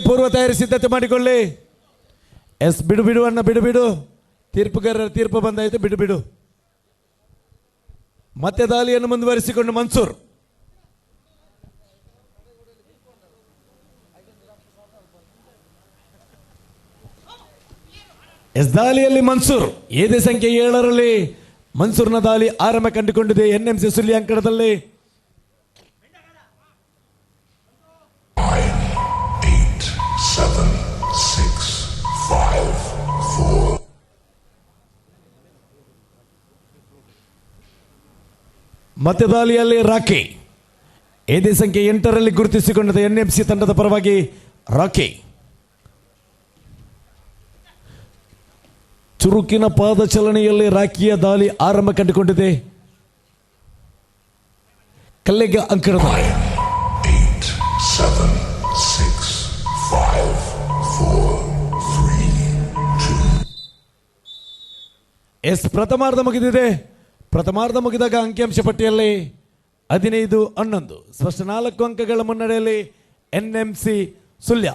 ಪೂರ್ವ ತಯಾರಿ ಸಿದ್ಧತೆ ಮಾಡಿಕೊಳ್ಳಿ. ಎಸ್, ಬಿಡು ಬಿಡು ಅಣ್ಣ, ಬಿಡು ಬಿಡು. ತೀರ್ಪುಗಾರರ ತೀರ್ಪು ಬಂದಾಯಿತು, ಬಿಡು ಬಿಡು. ಮತ್ತೆ ದಾಳಿಯನ್ನು ಮುಂದುವರಿಸಿಕೊಂಡು ಮನ್ಸೂರ್. ಎಸ್, ದಾಳಿಯಲ್ಲಿ ಮನ್ಸೂರ್. ಏದೇ ಸಂಖ್ಯೆ 7ರಲ್ಲಿ ಮನ್ಸೂರ್ನ ದಾಳಿ ಆರಂಭ ಕಂಡುಕೊಂಡಿದೆ. ಎನ್ಎಂಸಿ ಸುಳ್ಯ ಅಂಕಣದಲ್ಲಿ 8, 7, 6, 5, 4. ಮತ್ತೆ ದಾಳಿಯಲ್ಲಿ ರಾಕಿ. ಏದೇ ಸಂಖ್ಯೆ 8ರಲ್ಲಿ ಗುರುತಿಸಿಕೊಂಡಿದೆ ಎನ್ಎಂಸಿ ತಂಡದ ಪರವಾಗಿ ರಾಕಿ. ಚುರುಕಿನ ಪಾದ ಚಲನೆಯಲ್ಲಿ ರಾಕಿಯ ದಾಳಿ ಆರಂಭ ಕಂಡುಕೊಂಡಿದೆ. ಕಲ್ಲೆಗ ಅಂಕಣದಲ್ಲಿ 8, 7, 6, 5, 4, 3, 2. ಎಸ್, ಪ್ರಥಮಾರ್ಧ ಮುಗಿದಿದೆ. ಪ್ರಥಮಾರ್ಧ ಮುಗಿದಾಗ ಅಂಕಿಅಂಶ ಪಟ್ಟಿಯಲ್ಲಿ 15-11 ಸ್ಪಷ್ಟ 4 ಅಂಕಗಳ ಮುನ್ನಡೆಯಲ್ಲಿ ಎನ್ಎಂಸಿ ಸುಳ್ಯ.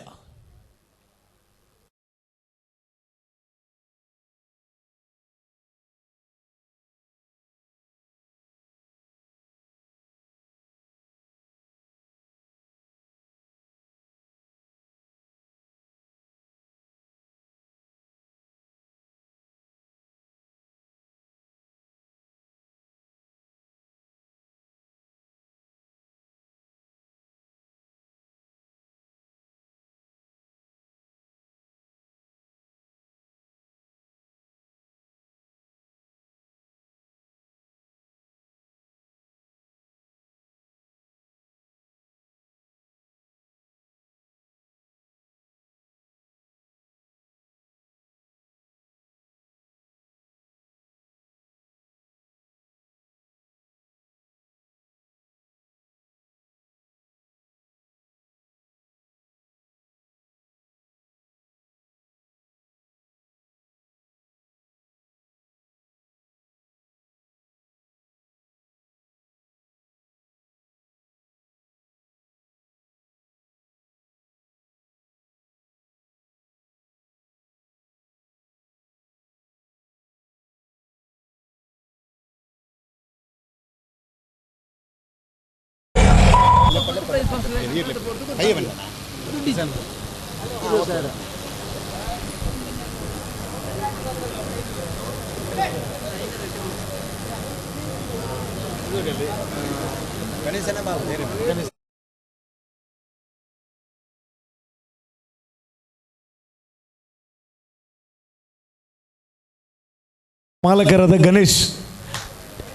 ಮಾಲಕರಾದ ಗಣೇಶ್,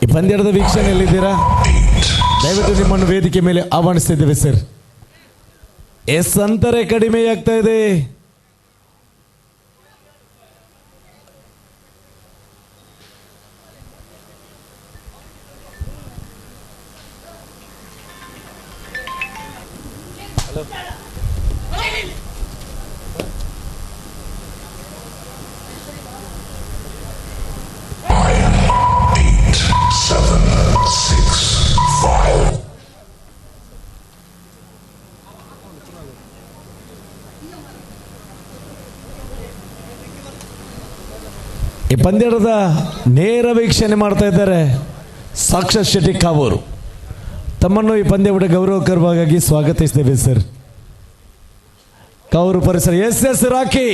ಈ ಪಂದ್ಯದ ವೀಕ್ಷಣೆಯಲ್ಲಿದ್ದೀರಾ? ದಯವಿಟ್ಟು ನಿಮ್ಮನ್ನು ವೇದಿಕೆ ಮೇಲೆ ಆಹ್ವಾನಿಸ್ತಿದ್ದೇವೆ ಸರ್. ಎಸ್, ಅಂತರ ಕಡಿಮೆಯಾಗ್ತಾ ಇದೆ. ಈ ಪಂದ್ಯದ ನೇರ ವೀಕ್ಷಣೆ ಮಾಡ್ತಾ ಇದ್ದಾರೆ ಸಾಕ್ಷಾತ್ ಶೆಟ್ಟಿ ಕಾವೂರು. ತಮ್ಮನ್ನು ಈ ಪಂದ್ಯದ ಗೌರವಕರವಾಗಿ ಸ್ವಾಗತಿಸ್ತೇವೆ ಸರ್. ಕಾವೂರು ಪರಿಸರ ಎಸ್ ರಾಕಿ.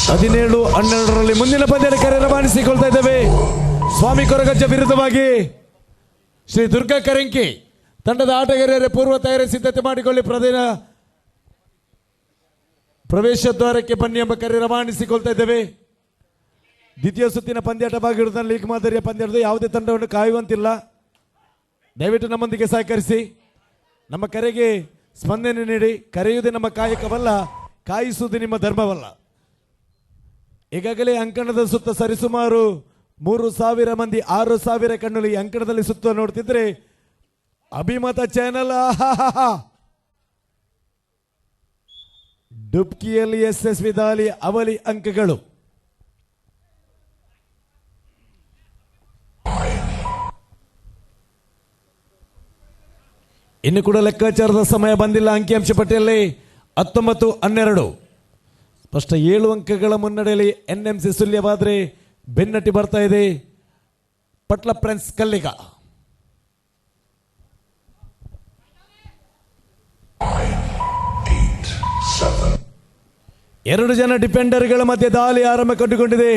ಹದಿನೇಳು 12ರಲ್ಲಿ ಮುಂದಿನ ಪಂದ್ಯದ ಕರೆ ರವಾನಿಸಿಕೊಳ್ತಾ ಇದ್ದೇವೆ. ಸ್ವಾಮಿ ಕೊರಗಜ್ಜ ವಿರುದ್ಧವಾಗಿ ಶ್ರೀ ದುರ್ಗಾ ಕರಂಕಿ ತಂಡದ ಆಟಗಾರರೇ ಪೂರ್ವ ತಯಾರಿ ಸಿದ್ಧತೆ ಮಾಡಿಕೊಳ್ಳಿ. ಪ್ರವೇಶ ದ್ವಾರಕ್ಕೆ ಬನ್ನಿ ಎಂಬ ಕರೆ ರವಾನಿಸಿಕೊಳ್ತಾ ಇದ್ದೇವೆ. ದ್ವಿತೀಯ ಸುತ್ತಿನ ಪಂದ್ಯಾಟವಾಗಿರುವುದರಿಂದ ಲೀಗ್ ಮಾದರಿಯ ಪಂದ್ಯದ ಯಾವುದೇ ತಂಡವನ್ನು ಕಾಯುವಂತಿಲ್ಲ. ದಯವಿಟ್ಟು ನಮ್ಮೊಂದಿಗೆ ಸಹಕರಿಸಿ, ನಮ್ಮ ಕರೆಗೆ ಸ್ಪಂದನೆ ನೀಡಿ. ಕರೆಯುವುದೇ ನಮ್ಮ ಕಾಯಕವಲ್ಲ, ಕಾಯಿಸುವುದು ನಿಮ್ಮ ಧರ್ಮವಲ್ಲ. ಈಗಾಗಲೇ ಅಂಕಣದ ಸುತ್ತ ಸರಿಸುಮಾರು 3,000 ಮಂದಿ 6,000 ಕಣ್ಣುಗಳು ಈ ಅಂಕಣದಲ್ಲಿ ಸುತ್ತ ನೋಡ್ತಿದ್ರೆ ಅಭಿಮತ ಚಾನೆಲ್ ಡುಬ್ಕಿಯಲ್ಲಿ ಯಶಸ್ವಿ ದಾಳಿ ಅವಳಿ ಅಂಕಗಳು. ಇನ್ನು ಕೂಡ ಲೆಕ್ಕಾಚಾರದ ಸಮಯ ಬಂದಿಲ್ಲ. ಅಂಕಿಅಂಶ ಪಟ್ಟಿಯಲ್ಲಿ 19-12 ಸ್ಪಷ್ಟ 7 ಅಂಕಗಳ ಮುನ್ನಡೆಯಲ್ಲಿ ಎನ್ಎಂಸಿ ಸುಳ್ಯವಾದ್ರೆ ಬೆನ್ನಟ್ಟಿ ಬರ್ತಾ ಇದೆ ಪಟ್ಲ ಫ್ರೆಂಡ್ಸ್ ಕಲ್ಲಿಗ. 2 ಜನ ಡಿಫೆಂಡರ್ಗಳ ಮಧ್ಯೆ ದಾಳಿ ಆರಂಭ ಕಂಡುಕೊಂಡಿದೆ.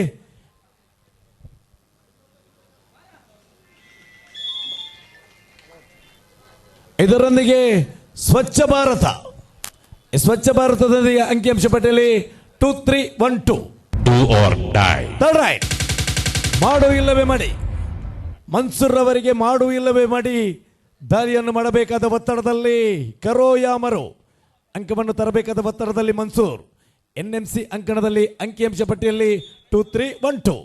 ಇದರೊಂದಿಗೆ ಸ್ವಚ್ಛ ಭಾರತದೊಂದಿಗೆ ಅಂಕಿಅಂಶ ಪಟ್ಟಿಯಲ್ಲಿ 2-3-1-2 ರೈಟ್. ಮಾಡು ಇಲ್ಲವೇ ಮಾಡಿ, ಮನ್ಸೂರ್ ಅವರಿಗೆ ಮಾಡು ಇಲ್ಲವೇ ಮಾಡಿ ದಾಳಿಯನ್ನು ಮಾಡಬೇಕಾದ ಒತ್ತಡದಲ್ಲಿ ಕರೋ ಯಾ ಮರೋ ಅಂಕವನ್ನು ತರಬೇಕಾದ ಒತ್ತಡದಲ್ಲಿ ಮನ್ಸೂರ್. ಎನ್ಎಂಸಿ ಅಂಕಣದಲ್ಲಿ ಅಂಕಿಅಂಶ ಪಟ್ಟಿಯಲ್ಲಿ 2-3-1-2.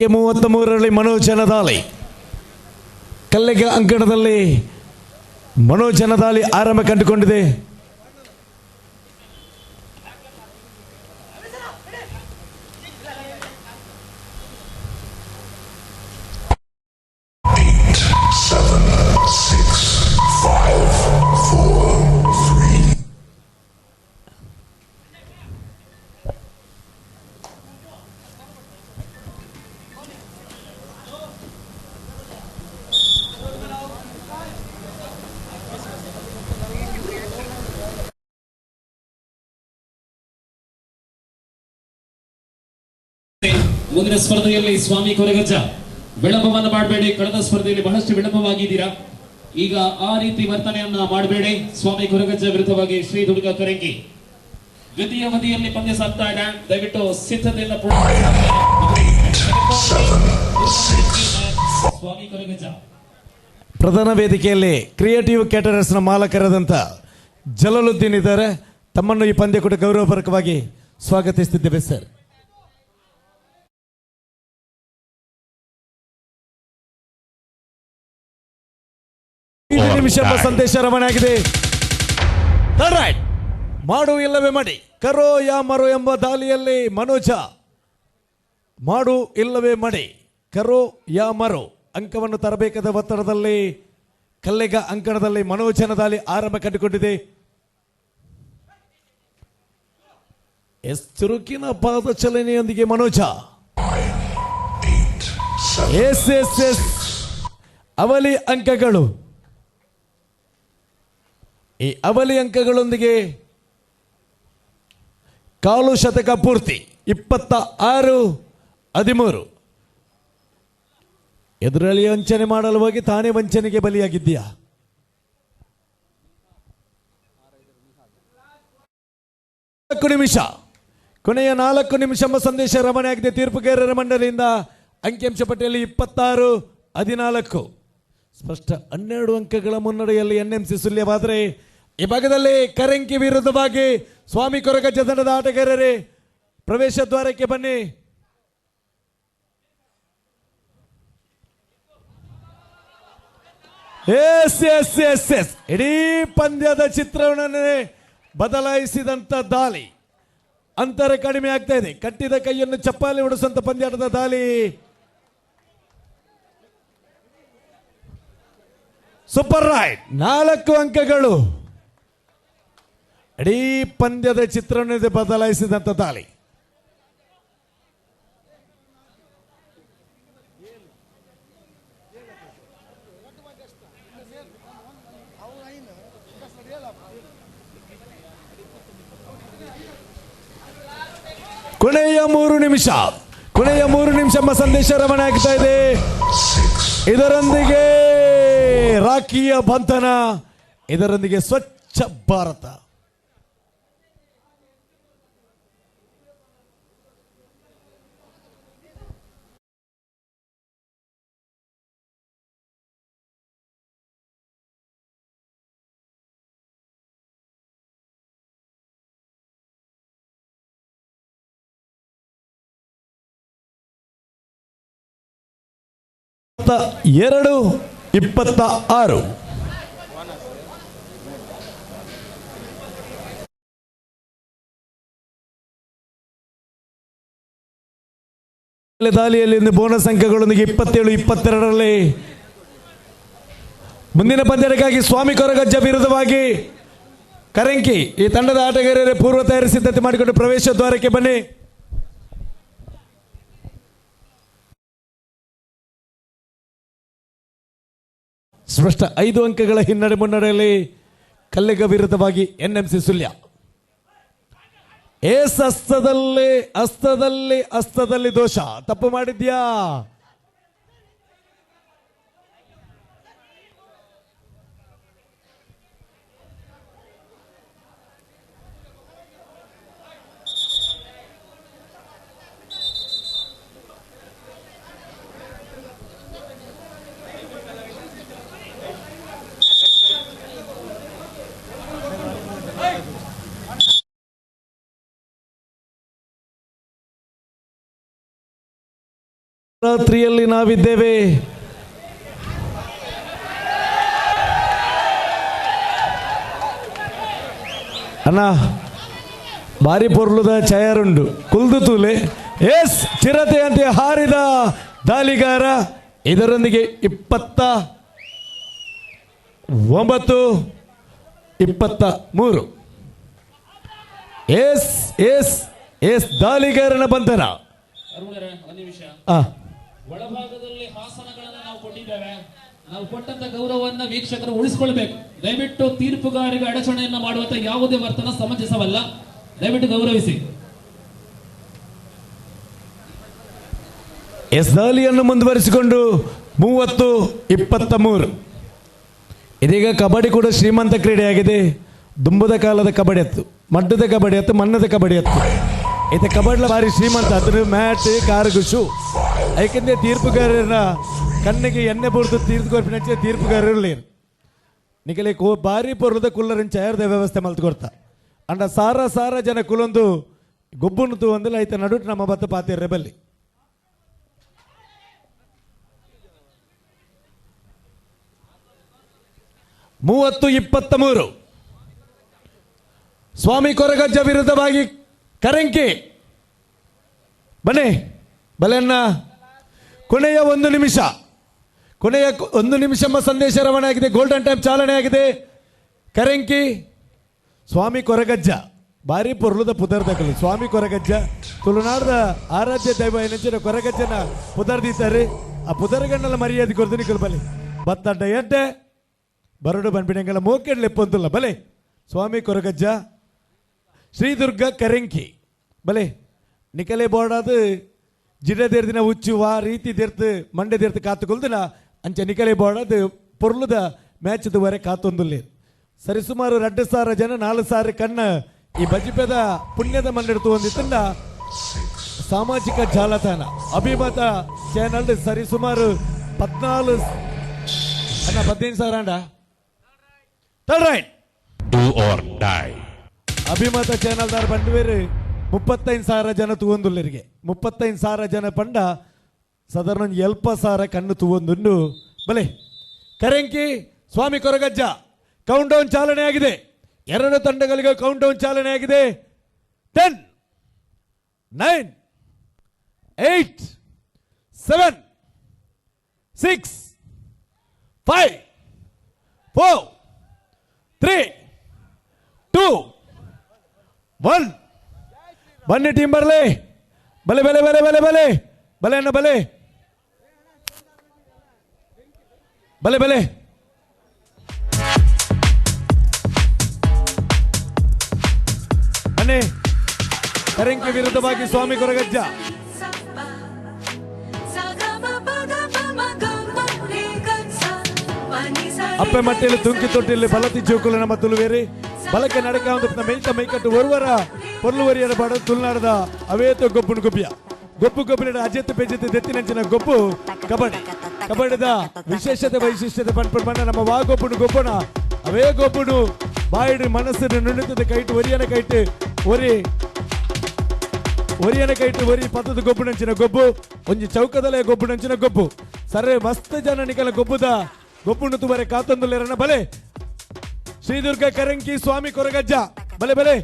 ಕೆ 33ರಲ್ಲಿ ಮನೋಜನದಾಳಿ ಕಲ್ಲಿಗ ಅಂಕಣದಲ್ಲಿ ಮನೋಜನದಾಳಿ ಆರಂಭ ಕಂಡುಕೊಂಡಿದೆ. ಮುಂದಿನ ಸ್ಪರ್ಧೆಯಲ್ಲಿ ಸ್ವಾಮಿ ಕೊರಗಜ್ಜ ವಿಳಂಬವನ್ನು ಮಾಡಬೇಡಿ. ಕಳೆದ ಸ್ಪರ್ಧೆಯಲ್ಲಿ ಬಹಳಷ್ಟು ವಿಳಂಬವಾಗಿದ್ದೀರಾ, ಈಗ ಆ ರೀತಿ ವರ್ತನೆಯನ್ನ ಮಾಡಬೇಡಿ. ಸ್ವಾಮಿ ಕೊರಗಜ್ಜ ವಿರುದ್ಧವಾಗಿ ಶ್ರೀ ದುರ್ಗಾ ಕರಂಗಿ ದ್ವಿತೀಯ ಅವಧಿಯಲ್ಲಿ ಪಂದ್ಯ ಸಾಗ್ತಾ ಇದೆ. ದಯವಿಟ್ಟು ಸಿದ್ಧತೆಯಿಂದ ಸ್ವಾಮಿ ಕೊರಗಜ್ಜ. ಪ್ರಧಾನ ವೇದಿಕೆಯಲ್ಲಿ ಕ್ರಿಯೇಟಿವ್ ಕ್ಯಾಟರರ್ಸ್ನ ಮಾಲಕರಾದಂಥ ಜಲಾಲುದ್ದೀನ್ ಇದ್ದಾರೆ. ತಮ್ಮನ್ನು ಈ ಪಂದ್ಯಕೂಟ ಗೌರವಪೂರ್ವಕವಾಗಿ ಸ್ವಾಗತಿಸುತ್ತಿದ್ದೇವೆ ಸರ್. 5 ನಿಮಿಷ ಸಂದೇಶ ರವಾನೆಯಾಗಿದೆ. ಮಾಡು ಇಲ್ಲವೇ ಮಾಡಿ, ಕರೋ ಯಾ ಮರೋ ಎಂಬ ದಾಳಿಯಲ್ಲಿ ಮನೋಜ. ಮಾಡು ಇಲ್ಲವೇ ಮಾಡಿ, ಕರೋ ಯಾ ಮರೋ ಅಂಕವನ್ನು ತರಬೇಕಾದ ಒತ್ತಡದಲ್ಲಿ ಕಲ್ಲಿಗ ಅಂಕಣದಲ್ಲಿ ಮನೋಜನ ದಾಳಿ ಆರಂಭ ಕಂಡುಕೊಂಡಿದೆ. ಚುರುಕಿನ ಪಾದ ಚಲನೆಯೊಂದಿಗೆ ಮನೋಜ ಎಸ್ ಅವಲಿ ಅಂಕಗಳು. ಈ ಅವಲಿ ಅಂಕಗಳೊಂದಿಗೆ ಕಾಲು ಶತಕ ಪೂರ್ತಿ 26-13. ಎದುರಲ್ಲಿ ವಂಚನೆ ಮಾಡಲು ಹೋಗಿ ತಾನೇ ವಂಚನೆಗೆ ಬಲಿಯಾಗಿದ್ದೀಯಾ? ನಿಮಿಷ ಕೊನೆಯ 4 ನಿಮಿಷ ಎಂಬ ಸಂದೇಶ ರವಾನೆಯಾಗಿದೆ ತೀರ್ಪುಗಾರರ ಮಂಡಳಿಯಿಂದ. ಅಂಕಿಅಂಶ ಪಟ್ಟಿಯಲ್ಲಿ 26-14 ಸ್ಪಷ್ಟ 12 ಅಂಕಗಳ ಮುನ್ನಡೆಯಲ್ಲಿ ಎನ್ಎಂಸಿ ಸುಳ್ಯವಾದರೆ ಈ ಭಾಗದಲ್ಲಿ ಕರಂಕಿ ವಿರುದ್ಧವಾಗಿ ಸ್ವಾಮಿ ಕೊರಗಜ್ಜ ತಂಡದ ಆಟಗಾರರೇ ಪ್ರವೇಶ ದ್ವಾರಕ್ಕೆ ಬನ್ನಿ. ಎಸ್ ಎಸ್ ಎಸ್ ಎಸ್ ಇಡೀ ಪಂದ್ಯದ ಚಿತ್ರವನ್ನೇ ಬದಲಾಯಿಸಿದಂತ ದಾಳಿ. ಅಂತರ ಕಡಿಮೆ ಆಗ್ತಾ ಇದೆ. ಕಟ್ಟಿದ ಕೈಯನ್ನು ಚಪ್ಪಾಲಿ ಹೊಡಿಸುವಂತ ಪಂದ್ಯಾಟದ ದಾಳಿ. ಸೂಪರ್ ರೈಟ್, 4 ಅಂಕಗಳು. ಇಡೀ ಪಂದ್ಯದ ಚಿತ್ರವನ್ನೇ ಬದಲಾಯಿಸಿದಂತ ದಾಳಿ. ಕೊನೆಯ 3 ನಿಮಿಷ ಎಂಬ ಸಂದೇಶ ರವಾನೆ ಆಗ್ತಾ ಇದೆ. ಇದರೊಂದಿಗೆ ರಾಖಿಯ ಬಂಧನ, ಇದರೊಂದಿಗೆ ಸ್ವಚ್ಛ ಭಾರತ. ಎರಡು 26 ದಾಳಿಯಲ್ಲಿ ಬೋನಸ್ ಅಂಕಗಳೊಂದಿಗೆ 27-22ರಲ್ಲಿ ಮುಂದಿನ ಪಂದ್ಯಕ್ಕಾಗಿ ಸ್ವಾಮಿ ಕೊರಗಜ್ಜ ವಿರುದ್ಧವಾಗಿ ಕರಂಕಿ ಈ ತಂಡದ ಆಟಗಾರರೇ ಪೂರ್ವ ತಯಾರಿ ಸಿದ್ಧತೆ ಮಾಡಿಕೊಂಡು ಪ್ರವೇಶ ದ್ವಾರಕ್ಕೆ ಬನ್ನಿ. ಸ್ಪಷ್ಟ 5 ಅಂಕಗಳ ಹಿನ್ನಡೆ ಮುನ್ನಡೆಯಲ್ಲಿ ಕಲ್ಲಿಗ ವಿರುದ್ಧವಾಗಿ ಎನ್ಎಂಸಿ ಸುಳ್ಯ. ಏಸ್ ಹಸ್ತದಲ್ಲಿ ದೋಷ. ತಪ್ಪು ಮಾಡಿದ್ಯಾ? ರಾತ್ರಿಯಲ್ಲಿ ನಾವಿದ್ದೇವೆ. ಅಣ್ಣ ಭಾರಿ ಪೊರ್ಲುದ ಚಯರುಂಡು ಕುಲ್ದು ತೂಲೆ. ಎಸ್ ಚಿರತೆಯಂತೆ ಹಾರಿದ ದಾಳಿಗಾರ. ಇದರೊಂದಿಗೆ 29-23. ಎಸ್ ಎಸ್ ಎಸ್ ದಾಳಿಗಾರನ ಬಂಧನ. ಒಳಭಾಗದಲ್ಲಿ ಹಾಸನಗಳನ್ನು ನಾವು ಕೊಟ್ಟಿದ್ದೇವೆ. ನಾವು ಕೊಟ್ಟಂತ ಗೌರವವನ್ನ ವೀಕ್ಷಕರು ಉಳಿಸಿಕೊಳ್ಬೇಕು. ದಯವಿಟ್ಟು ತೀರ್ಪುಗಾರರಿಗೆ ಅಡಚಣೆಯನ್ನ ಮಾಡುವಂತ ಯಾವುದೇ ವರ್ತನ ಸಮಂಜಸವಲ್ಲ. ದಯವಿಟ್ಟು ಗೌರವಿಸಿ. ಎಸ್ ದಾಳಿಯನ್ನು ಮುಂದುವರಿಸಿಕೊಂಡು 30-23. ಇದೀಗ ಕಬಡ್ಡಿ ಕೂಡ ಶ್ರೀಮಂತ ಕ್ರೀಡೆಯಾಗಿದೆ. ದುಂಬದ ಕಾಲದ ಕಬಡ್ಡಿ ಎತ್ತು, ಮಡ್ಡದ ಕಬಡ್ಡಿ ಎತ್ತು, ಮಣ್ಣದ ಕಬಡ್ಡಿ ಎತ್ತು. ಇದು ಕಬಡ್ಡಿ ಭಾರಿ ಶ್ರೀಮಂತ. ಅದ್ರ ಮ್ಯಾಟ್ ಕಾರುಗುಶು ಯಾಕೆಂದ್ರೆ ತೀರ್ಪುಗಾರರ ಕಣ್ಣಿಗೆ ಎಣ್ಣೆ ಬುಡ್ದು ತೀರ್ಪುಗಾರ ತೀರ್ಪುಗಾರರು ನಿಖಲೆ ಭಾರಿ ಪೊರ್ಲದ ಕುಲ್ಲರನ್ ಚಯರ್ದ ವ್ಯವಸ್ಥೆ ಮಲ್ತ್ಕೊಡ್ತಾ ಅಂಡ ಸಾರ ಜನ ಕುಲೊಂದು ಗೊಬ್ಬುನು ಒಂದಿಲ್ಲ ಐತ ನಡುಟ್ ನಮ್ಮ ಬತ್ತ ಪಾತಿ ರೆಬಲ್ಲಿ. ಮೂವತ್ತು 23 ಸ್ವಾಮಿ ಕೊರಗಜ್ಜ ವಿರುದ್ಧವಾಗಿ ಕರಂಕಿ ಬನ್ನಿ ಬಲೆಯನ್ನ. ಕೊನೆಯ 1 ನಿಮಿಷ ಎಂಬ ಸಂದೇಶ ರವಾನೆ ಆಗಿದೆ. ಗೋಲ್ಡನ್ ಟೈಮ್ ಚಾಲನೆ ಆಗಿದೆ. ಕರಂಕಿ ಸ್ವಾಮಿ ಕೊರಗಜ್ಜ ಭಾರಿ ಪೊರ್ಲುದ ಪುದರ್ದಕಲು. ಸ್ವಾಮಿ ಕೊರಗಜ್ಜ ತುಳುನಾಡದ ಆರಾಧ್ಯ ದೈವ ಏನಂಚಿನ ಕೊರಗಜ್ಜನ ಪುದರ್ದಿದ್ದಾರೆ. ಆ ಪುದರ್ಗಣ್ಣಲ ಮರ್ಯಾದೆ ಕೊರ್ದು ನಿಕಲ್ ಬಲೆ ಬತ್ತಡ್ಡ ಎಡ್ಡೆ ಬರಡು ಬನ್ಬಿಡಂಗಲ ಮೋಕೆಡ್ಲೆ ಪೊಂದುಲ್ಲ ಬಲೆ. ಸ್ವಾಮಿ ಕೊರಗಜ್ಜ ಶ್ರೀದುರ್ಗ ಕರಂಕಿ ಬಲೆ ನಿಕಲೆ ಬೋರ್ಡಾದು ಜಿಡ್ಡೆದಿರ್ದಿನ ಉಚ್ಚುವ ರೀತಿ ದಿರ್ತು ಮಂಡ್ಯದಿರ್ತು ಕಾತುಕೊಲ್ದಿನ ಅಂಚೆ ನಿಕಲೆ ಬೋರ್ಡಾದು ಪೊರ್ಲುದ ಮ್ಯಾಚ್ದು ವರೆ ಕಾತೊಂದುಲ್ಲೆ. ಸರಿಸುಮಾರು 2,000 ಜನ 4,000 ಕಣ್ಣ ಈ ಬಜಿಪೆದ ಪುಣ್ಯದ ಮನ್ನೆಡ್ತು ಹೊಂದಿತ್ತಂಡ ಸಾಮಾಜಿಕ ಜಾಲತಾಣ ಅಭಿಮತ ಚಾನಲ್ ಸರಿಸುಮಾರು 15,000 ಅಂಡ ರೈಟ್ Do or die. ಅಭಿಮತ ಚಾನಲ್ ದಾರ್ ಬಂಡವೇರು 35,000 ಜನ ತೂವೊಂದುಲ್ಲರಿಗೆ 35,000 ಜನ ಪಂಡ ಸಾಧಾರಣ 40,000 ಕಣ್ಣು ತೂವೊಂದುಂಡು ಬಲೆ. ಕರಂಕಿ ಸ್ವಾಮಿ ಕೊರಗಜ್ಜ. ಕೌಂಟ್ ಡೌನ್ ಚಾಲನೆ ಆಗಿದೆ. ಎರಡು ತಂಡಗಳಿಗೆ ಕೌಂಟ್ ಡೌನ್ ಚಾಲನೆ ಆಗಿದೆ. 10, 9, 8, 7, 6, 5, 4, 3, 2, 1. ಬನ್ನಿ ಟೀಮ್ ಬರಲಿ. ಬಲೆ ಬಲೆ ಬಲೆ ಬಲೆ ಬಲೆ ಬಲೆ ಅಣ್ಣ ಬಲೆ ಬಲೆ ಬಲೆ. ಬನ್ನಿ. ಕರಂಕಿ ವಿರುದ್ಧವಾಗಿ ಸ್ವಾಮಿ ಕೊರಗಜ್ಜ. ಅಪ್ಪೆ ಮಟ್ಟೆಯಲ್ಲಿ ತುಂಕಿ ತೊಟ್ಟಿಯಲ್ಲಿ ಬಲತಿ ಜೋಕುಲು ನಮ್ಮ ತುಳುವೇರಿ ಬಲಕ್ಕೆ ನಡಕ ಒಂದು ಮೈತ ಮೈಕಟ್ಟು ಒರುವರ ಪೊರ್ಲುವರಿಯರ ಬಾಡ ತುಳುನಾಡದ ಅವೇತ ಗೊಬ್ಬುನು ಗೊಬ್ಬಿಯ ಗೊಬ್ಬು ಗೊಬ್ಬಿನ ಅಜೆತ್ ಪೆಜೆತ್ ದೆತ್ತಿನಂಚಿನ ಗೊಬ್ಬು ಕಬಡ್ಡಿ. ಕಬಡ್ಡಿದ ವಿಶೇಷತೆ ವೈಶಿಷ್ಟ್ಯತೆ ಪಂಪಡ್ ಬಣ್ಣ ನಮ್ಮ ವಾ ಗೊಬ್ಬುನು ಗೊಬ್ಬನ ಅವೇ ಗೊಬ್ಬುನು ಬಾಯಿಡಿ ಮನಸ್ಸನ್ನು ನುಣ್ಣುತ್ತದೆ ಕೈಟು ಒರಿಯನ ಕೈಟು ಒರಿಯನ ಕೈಟು ಒರಿ ಪತ್ತದ ಗೊಬ್ಬುನಂಚಿನ ಗೊಬ್ಬು ಒಂಜಿ ಚೌಕದಲ್ಲೇ ಗೊಬ್ಬುನಂಚಿನ ಗೊಬ್ಬು ಸರಿ ಮಸ್ತ್ ಜನ ನಿಕಲ ಗೊಬ್ಬುದ ಗೊಬ್ಬುನು ತುಬರೆ ಕಾತೊಂದುಲೆರನ ಬಲೆ ಶ್ರೀದುರ್ಗ ಕರಂಕಿ ಸ್ವಾಮಿ ಕೊರಗಜ್ಜ ಬಲೆ ಬಲೆ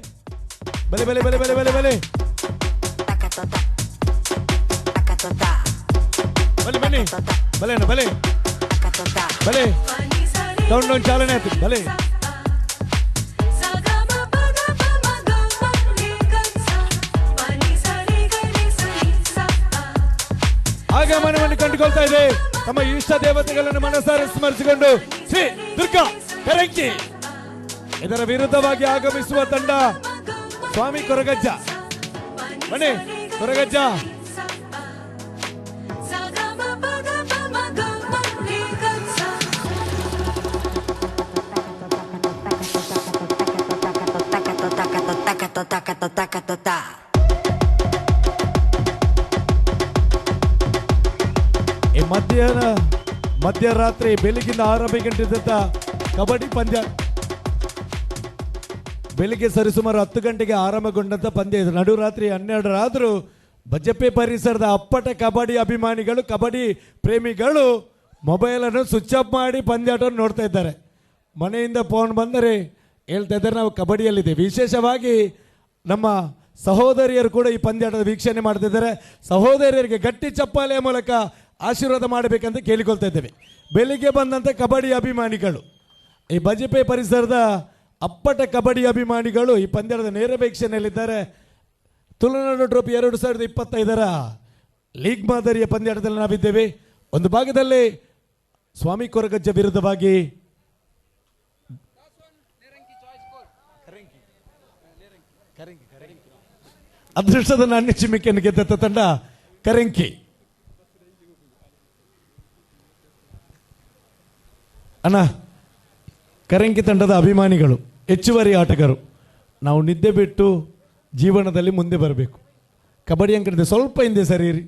ಬಲೆ ಬಲೆ ಬಲೆ ಬಲೆ ಬಲೆ ಬಲೆ ಬಲೆ ಬನ್ನಿ ಬಲೆನ ಬಲೆ ಬಲೆ ಕೌಂಟ್ ಡೌನ್ ಚಾಲನೆ ಆಯ್ತು. ಬಲೆ ಆಗಮನವನ್ನು ಕಂಡುಕೊಳ್ತಾ ಇದೆ. ತಮ್ಮ ಇಷ್ಟ ದೇವತೆಗಳನ್ನು ಮನಸಾರೆ ಸ್ಮರಿಸಿಕೊಂಡು ಶ್ರೀ ದುರ್ಗಾ ಕರಂಕಿ ಇದರ ವಿರುದ್ಧವಾಗಿ ಆಗಮಿಸುವ ತಂಡ ಸ್ವಾಮಿ ಕೊರಗಜ್ಜ. ಬನ್ನಿ ಕೊರಗಜ್ಜ. ಈ ಮಧ್ಯರಾತ್ರಿ ಬೆಳಗಿನ 6 ಗಂಟೆದಂತ ಕಬಡ್ಡಿ ಪಂದ್ಯ ಬೆಳಿಗ್ಗೆ ಸರಿಸುಮಾರು 10 ಗಂಟೆಗೆ ಆರಂಭಗೊಂಡಂತ ಪಂದ್ಯ ಇದು. ನಡುರಾತ್ರಿ 12 ಆದರೂ ಬಜಪೆ ಪರಿಸರದ ಅಪ್ಪಟ ಕಬಡ್ಡಿ ಅಭಿಮಾನಿಗಳು ಕಬಡ್ಡಿ ಪ್ರೇಮಿಗಳು ಮೊಬೈಲ್ ಅನ್ನು ಸ್ವಿಚ್ ಆಫ್ ಮಾಡಿ ಪಂದ್ಯಾಟವನ್ನು ನೋಡ್ತಾ ಇದ್ದಾರೆ. ಮನೆಯಿಂದ ಫೋನ್ ಬಂದರೆ ಹೇಳ್ತಾ ಇದ್ದಾರೆ ನಾವು ಕಬಡ್ಡಿಯಲ್ಲಿದೆ. ವಿಶೇಷವಾಗಿ ನಮ್ಮ ಸಹೋದರಿಯರು ಕೂಡ ಈ ಪಂದ್ಯಾಟದ ವೀಕ್ಷಣೆ ಮಾಡ್ತಿದ್ದಾರೆ. ಸಹೋದರಿಯರಿಗೆ ಗಟ್ಟಿ ಚಪ್ಪಾಳೆಯ ಮೂಲಕ ಆಶೀರ್ವಾದ ಮಾಡಬೇಕಂತ ಕೇಳಿಕೊಳ್ತಾ ಇದ್ದೇವೆ. ಬೆಳಿಗ್ಗೆ ಬಂದಂಥ ಕಬಡ್ಡಿ ಅಭಿಮಾನಿಗಳು ಈ ಬಜಪೆ ಪರಿಸರದ ಅಪ್ಪಟ ಕಬಡ್ಡಿ ಅಭಿಮಾನಿಗಳು ಈ ಪಂದ್ಯದ ನೇರ ವೀಕ್ಷಣೆಯಲ್ಲಿದ್ದಾರೆ. ತುಳುನಾಡು ಟ್ರೋಫಿ 2025 ಲೀಗ್ ಮಾದರಿಯ ಪಂದ್ಯಾಟದಲ್ಲಿ ನಾವಿದ್ದೇವೆ. ಒಂದು ಭಾಗದಲ್ಲಿ ಸ್ವಾಮಿ ಕೊರಗಜ್ಜ ವಿರುದ್ಧವಾಗಿ ಅದೃಷ್ಟದ ನಾಣ್ಯ ಚಿಮ್ಮಿಕೆಯನ್ನು ಗೆದ್ದ ತಂಡ ಕರಂಕಿ. ಅಣ್ಣ, ಕರಂಕಿ ತಂಡದ ಅಭಿಮಾನಿಗಳು ಹೆಚ್ಚುವರಿ ಆಟಗಾರರು ನಾವು ನಿದ್ದೆ ಬಿಟ್ಟು ಜೀವನದಲ್ಲಿ ಮುಂದೆ ಬರಬೇಕು. ಕಬಡ್ಡಿ ಅಂಕಡಿದೆ ಸ್ವಲ್ಪ ಹಿಂದೆ ಸರಿಯಿರಿ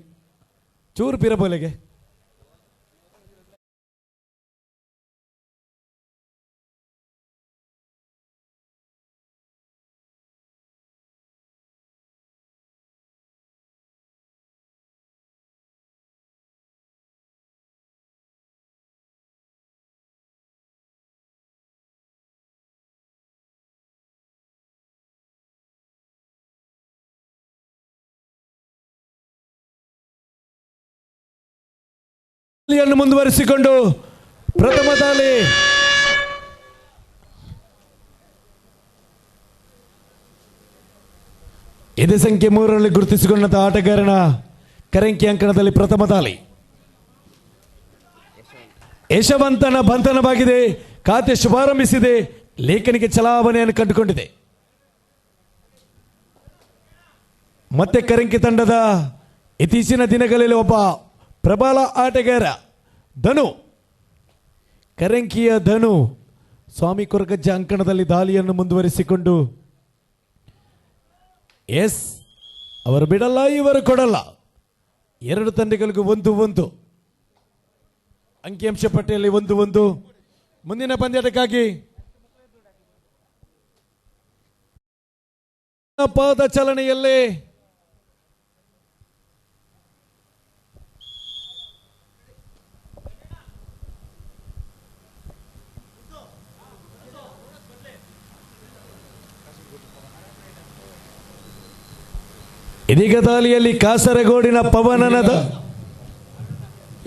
ಚೂರು ಪಿರಬೋಲೆಗೆ. ಮುಂದುವರಿಸಿಕೊಂಡು ಪ್ರಥಮ ದಾಳಿ ಇದೇ ಸಂಖ್ಯೆ 3ರಲ್ಲಿ ಗುರುತಿಸಿಕೊಂಡಂತ ಆಟಗಾರನ ಕರಂಕಿ ಅಂಕಣದಲ್ಲಿ ಪ್ರಥಮ ದಾಳಿ ಯಶವಂತನ ಬಂಧನವಾಗಿದೆ. ಖಾತೆ ಶುಭಾರಂಭಿಸಿದೆ. ಲೇಖನಿಗೆ ಚಲಾವಣೆಯನ್ನು ಕಂಡುಕೊಂಡಿದೆ. ಮತ್ತೆ ಕರಂಕಿ ತಂಡದ ಇತ್ತೀಚಿನ ದಿನಗಳಲ್ಲಿ ಒಬ್ಬ ಪ್ರಬಲ ಆಟಗಾರ ಧನು, ಕರಂಕಿಯ ಧನು ಸ್ವಾಮಿ ಕೊರಗಜ್ಜ ಅಂಕಣದಲ್ಲಿ ದಾಳಿಯನ್ನು ಮುಂದುವರಿಸಿಕೊಂಡು ಎಸ್ ಅವರು ಬಿಡಲ್ಲ ಇವರು ಕೊಡಲ್ಲ. ಎರಡು ತಂಡಗಳಿಗೂ 1-1 ಅಂಕಿಅಂಶ ಪಟ್ಟಿಯಲ್ಲಿ 1-1. ಮುಂದಿನ ಪಂದ್ಯಾಟಕ್ಕಾಗಿ ಪಾದ ಚಲನೆಯಲ್ಲೇ ಇದೀಗ ದಾಳಿಯಲ್ಲಿ ಕಾಸರಗೋಡಿನ ಪವನನದ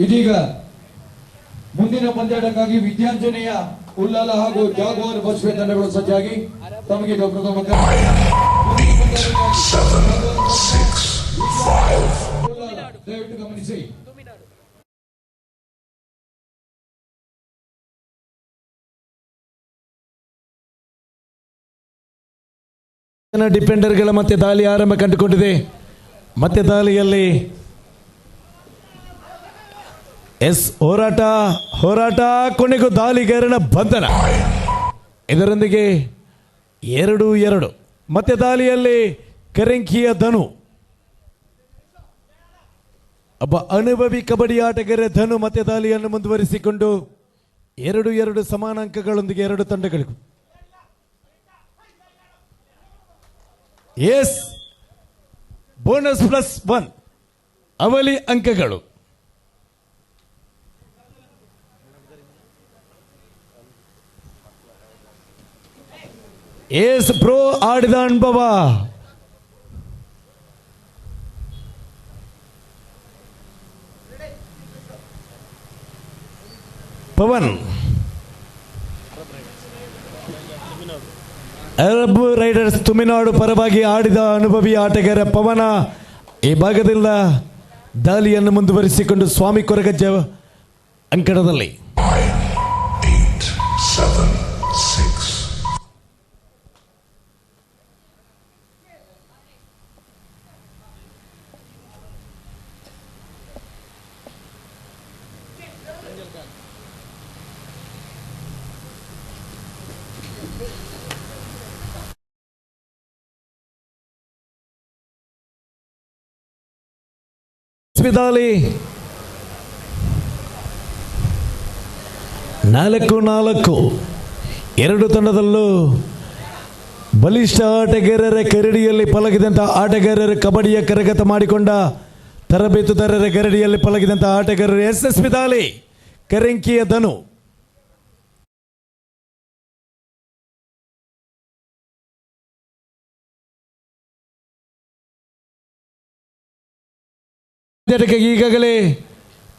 ಇದೀಗ ಮುಂದಿನ ಪಂದ್ಯಾಟಕ್ಕಾಗಿ ವಿದ್ಯಾಂಜನೆಯ ಉಲ್ಲಾಲ ಹಾಗೂ ಜಾಗುವಾರ್ ಬಸ್ವೇ ತಂಡಗಳು ಸಜ್ಜಾಗಿ ತಮಗೆ ಇದು ಪ್ರಥಮ ದಯವಿಟ್ಟು ಗಮನಿಸಿ. ಡಿಫೆಂಡರ್ಗಳ ಮತ್ತೆ ದಾಳಿ ಆರಂಭ ಕಂಡುಕೊಂಡಿದೆ. ಮತ್ತೆ ದಾಳಿಯಲ್ಲಿ ಹೋರಾಟ ಕೊನೆಗೂ ದಾಳಿಗಾರನ ಬಂಧನ. ಇದರೊಂದಿಗೆ 2-2. ಮತ್ತೆ ದಾಳಿಯಲ್ಲಿ ಕರೆಂಕಿಯ ಧನು, ಒಬ್ಬ ಅನುಭವಿ ಕಬಡ್ಡಿ ಆಟಗಾರ ಧನು ಮತ್ತೆ ದಾಳಿಯನ್ನು ಮುಂದುವರಿಸಿಕೊಂಡು 2-2 ಸಮಾನ ಅಂಕಗಳೊಂದಿಗೆ ಎರಡು ತಂಡಗಳಿಗೂ. ಬೋನಸ್ +1 ಅವಲಿ ಅಂಕಗಳು. ಪ್ರೋ ಆಡಿದ ಅನುಭವ. ಪವನ್ ಅರಬ್ ರೈಡರ್ಸ್ ತುಮಿನಾಡು ಪರವಾಗಿ ಆಡಿದ ಅನುಭವಿ ಆಟಗಾರ ಪವನ ಈ ಭಾಗದಿಂದ ದಾಳಿಯನ್ನು ಮುಂದುವರಿಸಿಕೊಂಡು ಸ್ವಾಮಿ ಕೊರಗಜ್ಜ ಅಂಕಣದಲ್ಲಿ. ದಾಳಿ 4-4. ಎರಡು ತಂಡದಲ್ಲೂ ಬಲಿಷ್ಠ ಆಟಗಾರರ ಕರಡಿಯಲ್ಲಿ ಪಳಗಿದಂತಹ ಆಟಗಾರರು, ಕಬಡ್ಡಿಯ ಕರಗತ ಮಾಡಿಕೊಂಡ ತರಬೇತುದಾರರ ಗರಡಿಯಲ್ಲಿ ಪಳಗಿದಂತಹ ಆಟಗಾರರು. SSB ದಾಳಿ ಕರೆಂಕಿಯ ಧನು. ಈಗಾಗಲೇ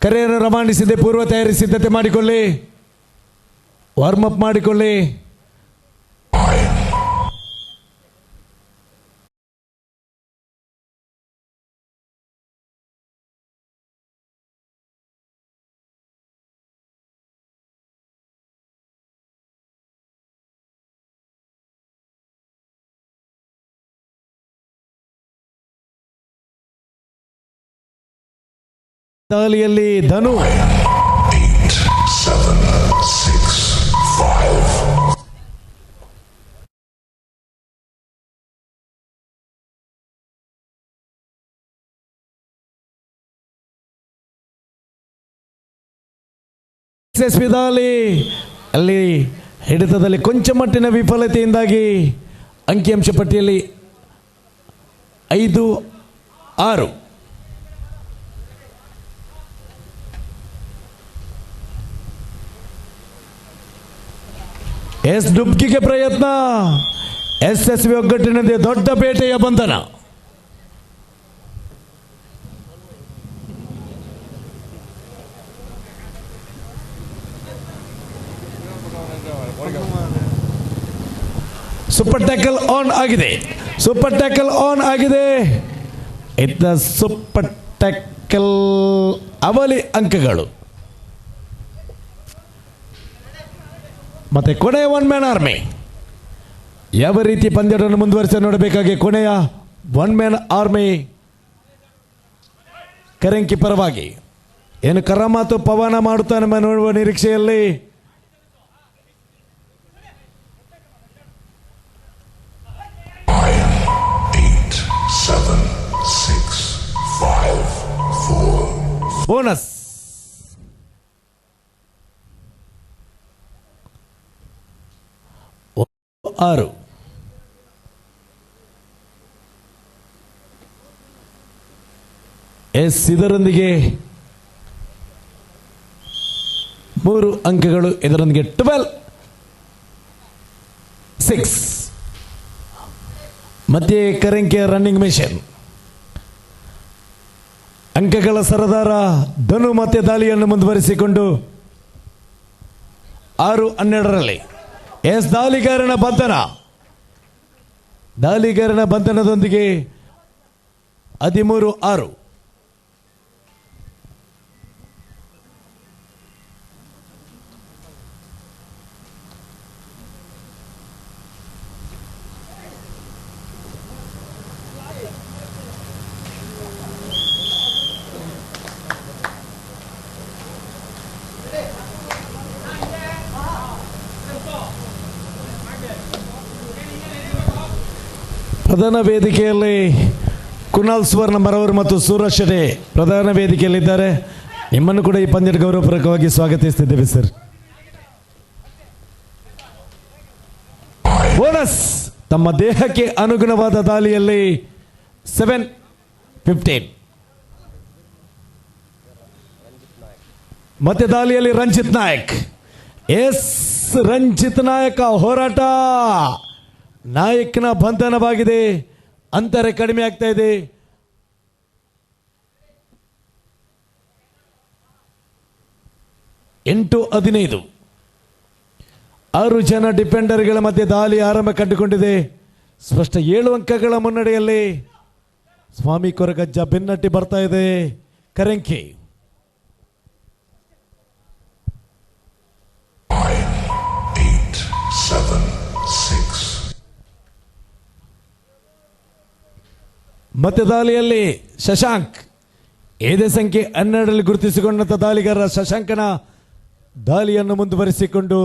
ಕರೆಯನ್ನು ರವಾನಿಸಿದೆ. ಪೂರ್ವ ತಯಾರಿ ಸಿದ್ಧತೆ ಮಾಡಿಕೊಳ್ಳಿ, ವಾರ್ಮ್ ಅಪ್ ಮಾಡಿಕೊಳ್ಳಿ. ದಾಳಿಯಲ್ಲಿ ಧನು SSB ದಾಳಿ ಅಲ್ಲಿ ಹಿಡಿತದಲ್ಲಿ ಕೊಂಚ ಮಟ್ಟಿನ ವಿಫಲತೆಯಿಂದಾಗಿ ಅಂಕಿಅಂಶ ಪಟ್ಟಿಯಲ್ಲಿ 5-6. ಡುಬ್ಕಿಗೆ ಪ್ರಯತ್ನ. SSB ಒಗ್ಗಟ್ಟಿನದೇ ದೊಡ್ಡ ಬೇಟೆಯ ಬಂಧನ. ಸೂಪರ್ ಟ್ಯಾಕಲ್ ಆನ್ ಆಗಿದೆ. ಇತ್ತ ಸೂಪರ್ ಟ್ಯಾಕಲ್ ಅವಲಿ ಅಂಕಗಳು. ಮತ್ತೆ ಕೊನೆಯ 1 ಮ್ಯಾನ್ ಆರ್ಮಿ ಯಾವ ರೀತಿ ಪಂದ್ಯವನ್ನು ಮುಂದುವರಿಸ ನೋಡಬೇಕಾಗಿ. ಕೊನೆಯ 1 ಮ್ಯಾನ್ ಆರ್ಮಿ ಕರೆಂಕಿ ಪರವಾಗಿ ಏನು ಕರಾಮಾತು ಪವನ ಮಾಡುತ್ತಾನೆ ನೋಡುವ ನಿರೀಕ್ಷೆಯಲ್ಲಿ. ಬೋನಸ್ 6. ಇದರೊಂದಿಗೆ 3 ಅಂಕಗಳು. ಇದರೊಂದಿಗೆ 12-6. ಮಧ್ಯೆ ಕರೆಂಕಿಯ ರನ್ನಿಂಗ್ ಮಿಷನ್ ಅಂಕಗಳ ಸರದಾರ ಧನು ಮತ್ತೆ ದಾಳಿಯನ್ನು ಮುಂದುವರಿಸಿಕೊಂಡು 6-12ರಲ್ಲಿ ದಾಳಿಗಾರನ ಬಂಧನದೊಂದಿಗೆ 13-6. ಪ್ರಧಾನ ವೇದಿಕೆಯಲ್ಲಿ ಕುನಾಲ್ ಸುವರ್ಣ ಮರವರು ಮತ್ತು ಸೂರಜ್ ಶೆಟ್ಟಿ ಪ್ರಧಾನ ವೇದಿಕೆಯಲ್ಲಿದ್ದಾರೆ. ನಿಮ್ಮನ್ನು ಕೂಡ ಈ ಪಂದ್ಯದ ಗೌರವಪೂರ್ವಕವಾಗಿ ಸ್ವಾಗತಿಸುತ್ತಿದ್ದೇವೆ ಸರ್. ಬೋನಸ್ ತಮ್ಮ ದೇಹಕ್ಕೆ ಅನುಗುಣವಾದ ದಾಳಿಯಲ್ಲಿ 7-15. ಮತ್ತೆ ದಾಳಿಯಲ್ಲಿ ರಂಜಿತ್ ನಾಯಕ್. ರಂಜಿತ್ ನಾಯಕ ಹೋರಾಟ. ನಾಯಕನ ಬಂಧನವಾಗಿದೆ. ಅಂತರ ಕಡಿಮೆ ಆಗ್ತಾ ಇದೆ. ಎಂಟು 15. 6 ಜನ ಡಿಫೆಂಡರ್ಗಳ ಮಧ್ಯೆ ದಾಳಿ ಆರಂಭ ಕಂಡುಕೊಂಡಿದೆ. ಸ್ಪಷ್ಟ 7 ಅಂಕಗಳ ಮುನ್ನಡೆಯಲ್ಲಿ ಸ್ವಾಮಿ ಕೊರಗಜ್ಜ ಬೆನ್ನಟ್ಟಿ ಬರ್ತಾ ಇದೆ. ಕರೆಂಕಿ ಮತ್ತೆ ದಾಳಿಯಲ್ಲಿ ಶಶಾಂಕ್. ಏದೇ ಸಂಖ್ಯೆ 12ರಲ್ಲಿ ಗುರುತಿಸಿಕೊಂಡಂತ ದಾಳಿಗಾರ ಶಶಾಂಕನ ದಾಳಿಯನ್ನು ಮುಂದುವರಿಸಿಕೊಂಡು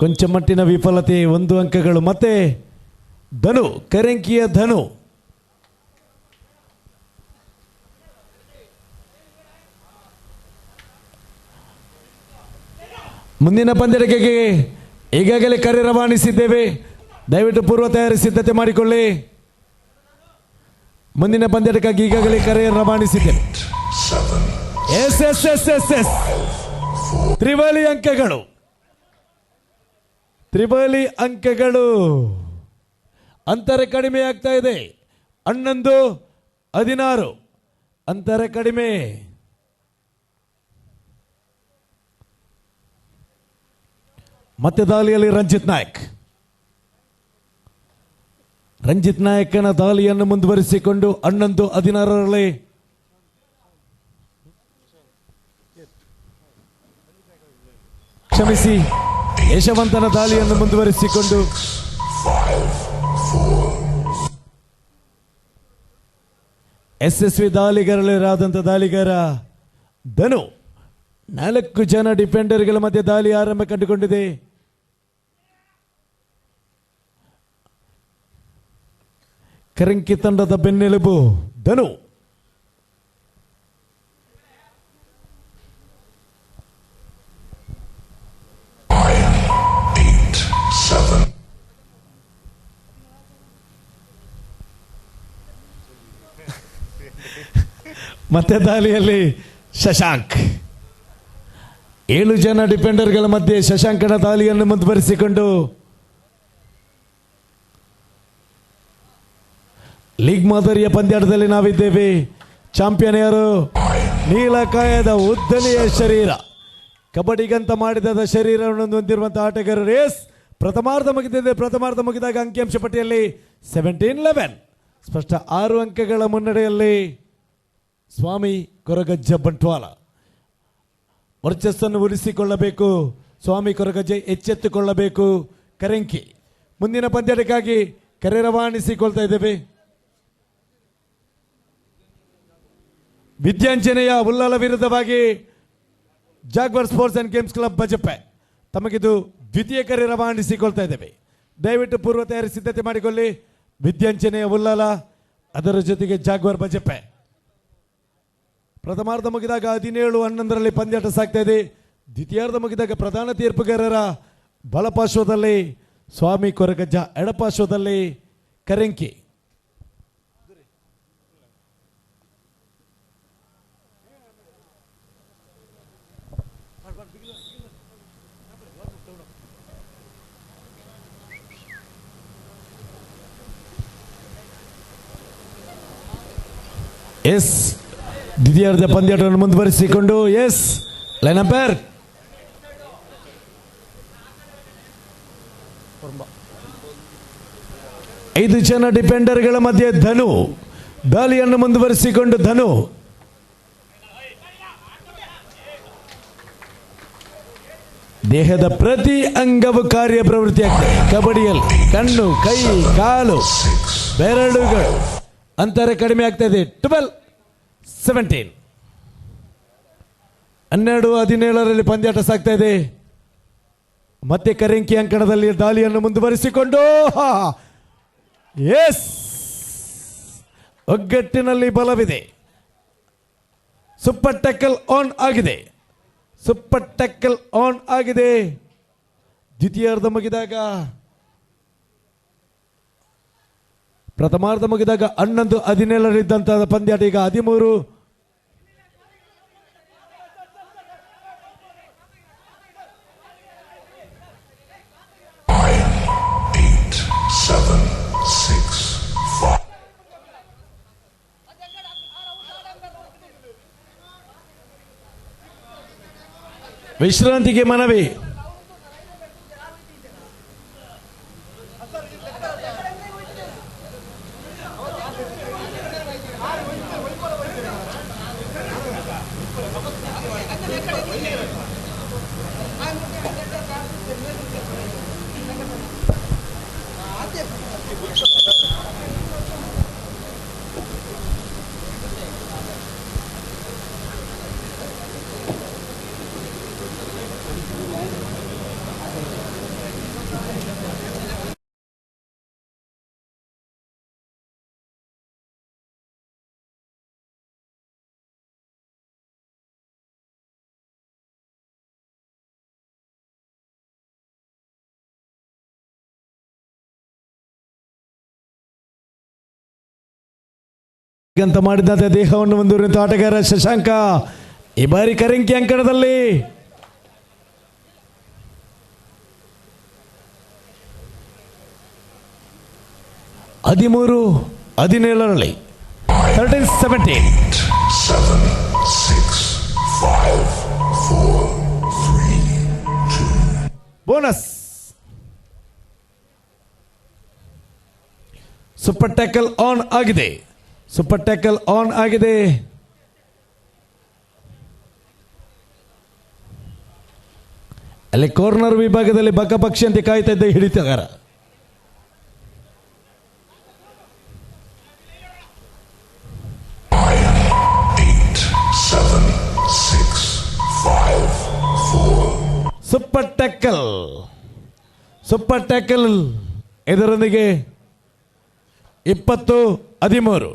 ಕೊಂಚ ಮಟ್ಟಿನ ವಿಫಲತೆ. 1 ಅಂಕಗಳು. ಮತ್ತೆ ಧನು, ಕರೆಂಕಿಯ ಧನು ಮುಂದಿನ ಪಂದ್ಯಕ್ಕೆ ಈಗಾಗಲೇ ಕರೆ ರವಾನಿಸಿದ್ದೇವೆ. ದಯವಿಟ್ಟು ಪೂರ್ವ ತಯಾರಿ ಸಿದ್ಧತೆ ಮಾಡಿಕೊಳ್ಳಿ. ಮುಂದಿನ ಪಂದ್ಯಕ್ಕಾಗಿ ಈಗಾಗಲೇ ಕರೆ ರವಾನಿಸಿದ್ದೇವೆ. ತ್ರಿವಳಿ ಅಂಕಗಳು. ಅಂತರ ಕಡಿಮೆ ಆಗ್ತಾ ಇದೆ. 11-16 ಅಂತರ ಕಡಿಮೆ. ಮತ್ತೆ ದಾಳಿಯಲ್ಲಿ ರಂಜಿತ್ ನಾಯಕನ ದಾಳಿಯನ್ನು ಮುಂದುವರಿಸಿಕೊಂಡು 11-16ರಲ್ಲಿ ಕ್ಷಮಿಸಿ ಯಶವಂತನ ದಾಳಿಯನ್ನು ಮುಂದುವರಿಸಿಕೊಂಡು ಯಶಸ್ವಿ ದಾಳಿಗಾರರಾದಂಥ ದಾಳಿಗಾರ ಧನು 4 ಜನ ಡಿಫೆಂಡರ್ಗಳ ಮಧ್ಯೆ ದಾಳಿ ಆರಂಭ ಕಂಡುಕೊಂಡಿದೆ. ಕರಂಕಿ ತಂಡದ ಬೆನ್ನೆಲುಬು ಧನು. ಮತ್ತೆ ದಾಳಿಯಲ್ಲಿ ಶಶಾಂಕ್. 7 ಜನ ಡಿಫೆಂಡರ್ಗಳ ಮಧ್ಯೆ ಶಶಾಂಕನ ದಾಳಿಯನ್ನು ಮುಂದುವರಿಸಿಕೊಂಡು ಲೀಗ್ ಮಾದರಿಯ ಪಂದ್ಯಾಟದಲ್ಲಿ ನಾವಿದ್ದೇವೆ. ಚಾಂಪಿಯನ್ ಯಾರು? ನೀಲಕಾಯದ ಉದ್ದನೆಯ ಶರೀರ, ಕಬಡ್ಡಿಗಂತ ಮಾಡಿದ ಶರೀರವನ್ನು ಹೊಂದಿರುವಂತಹ ಆಟಗಾರರು. ಪ್ರಥಮಾರ್ಧ ಮುಗಿದಿದೆ. ಪ್ರಥಮಾರ್ಧ ಮುಗಿದಾಗ ಅಂಕಿಅಂಶ ಪಟ್ಟಿಯಲ್ಲಿ 17-11 ಸ್ಪಷ್ಟ 6 ಅಂಕಗಳ ಮುನ್ನಡೆಯಲ್ಲಿ ಸ್ವಾಮಿ ಕೊರಗಜ್ಜ ಬಂಟ್ವಾಳ. ವರ್ಚಸ್ಸನ್ನು ಉಳಿಸಿಕೊಳ್ಳಬೇಕು. ಸ್ವಾಮಿ ಕೊರಗಜ್ಜೆ ಎಚ್ಚೆತ್ತುಕೊಳ್ಳಬೇಕು. ಕರೆಂಕಿ ಮುಂದಿನ ಪಂದ್ಯಕ್ಕಾಗಿ ಕರೆ ರವಾನಿಸಿಕೊಳ್ತಾ ಇದ್ದೇವೆ. ವಿದ್ಯಾಂಜನೆಯ ಉಲ್ಲಾಲ ವಿರುದ್ಧವಾಗಿ Jaguar sports and games club Bajpe ತಮಗಿದು ದ್ವಿತೀಯ ಕರೆ ರವಾನಿಸಿಕೊಳ್ತಾ ಇದ್ದೇವೆ. ದಯವಿಟ್ಟು ಪೂರ್ವ ತಯಾರಿ ಸಿದ್ಧತೆ ಮಾಡಿಕೊಳ್ಳಿ. ವಿದ್ಯಾಂಜನೆಯ ಉಲ್ಲಾಲ, ಅದರ ಜೊತೆಗೆ ಜಾಗ್ವಾರ್ ಬಜಪೆ. ಪ್ರಥಮಾರ್ಧ ಮುಗಿದಾಗ 17-11ರಲ್ಲಿ ಪಂದ್ಯಾಟ ಸಾಗ್ತಾ ಇದೆ. ದ್ವಿತೀಯಾರ್ಧ ಮುಗಿದಾಗ ಪ್ರಧಾನ ತೀರ್ಪುಗಾರರ ಬಲಪಾರ್ಶ್ವದಲ್ಲಿ ಸ್ವಾಮಿ ಕೊರಗಜ್ಜ, ಎಡಪಾರ್ಶ್ವದಲ್ಲಿ ಕರೆಂಕಿ. ಎಸ್ ದ್ವಿತೀಯಾರ್ಧ ಪಂದ್ಯಾಟವನ್ನು ಮುಂದುವರಿಸಿಕೊಂಡು ಎಸ್ ಲೈನ್ ಅಂಪೈರ್ ಐದು ಜನ ಡಿಫೆಂಡರ್ಗಳ ಮಧ್ಯೆ ಧನು ದಾಳಿಯನ್ನು ಮುಂದುವರಿಸಿಕೊಂಡು ಧನು ದೇಹದ ಪ್ರತಿ ಅಂಗವು ಕಾರ್ಯಪ್ರವೃತ್ತಿಯಾಗ್ತದೆ ಕಬಡ್ಡಿಯಲ್ಲಿ ಕಣ್ಣು ಕೈ ಕಾಲು ಬೆರಳುಗಳು ಅಂತರ ಕಡಿಮೆ ಆಗ್ತಾ ಇದೆ 12-17 12-17 ಪಂದ್ಯಾಟ ಸಾಗ್ತಾ ಇದೆ ಮತ್ತೆ ಕರೆಂಕಿ ಅಂಕಣದಲ್ಲಿ ದಾಳಿಯನ್ನು ಮುಂದುವರಿಸಿಕೊಂಡು ಎಸ್ ಒಗ್ಗಟ್ಟಿನಲ್ಲಿ ಬಲವಿದೆ ಸೂಪರ್ ಟ್ಯಾಕಲ್ ಆನ್ ಆಗಿದೆ ಸೂಪರ್ ಟ್ಯಾಕಲ್ ಆನ್ ಆಗಿದೆ ದ್ವಿತೀಯಾರ್ಧ ಮುಗಿದಾಗ ಪ್ರಥಮಾರ್ಧ ಮುಗಿದಾಗ 11-17 ಇದ್ದಂತಹ ಪಂದ್ಯಾಟ ಈಗ 13 ವಿಶ್ರಾಂತಿಗೆ ಮನವಿ ಅಂತ ಮಾಡಿದಂತೆ ದೇಹವನ್ನು ಮುಂದುವರಿದ ಆಟಗಾರ ಶಶಾಂಕ ಈ ಬಾರಿ ಕರೆಂಕಿ ಅಂಕಣದಲ್ಲಿ ಹದಿಮೂರು 17 13-17 ಬೋನಸ್ ಸೂಪರ್ ಟ್ಯಾಕಲ್ ಆನ್ ಆಗಿದೆ ಸೂಪರ್ ಟ್ಯಾಕಲ್ ಆನ್ ಆಗಿದೆ ಅಲ್ಲಿ ಕಾರ್ನರ್ ವಿಭಾಗದಲ್ಲಿ ಬಕಪಕ್ಷಿ ಅಂತ ಕಾಯ್ತಾ ಇದ್ದ ಹಿಡಿತಗಾರ ಸೂಪರ್ ಟ್ಯಾಕಲ್ ಇದರೊಂದಿಗೆ 20-13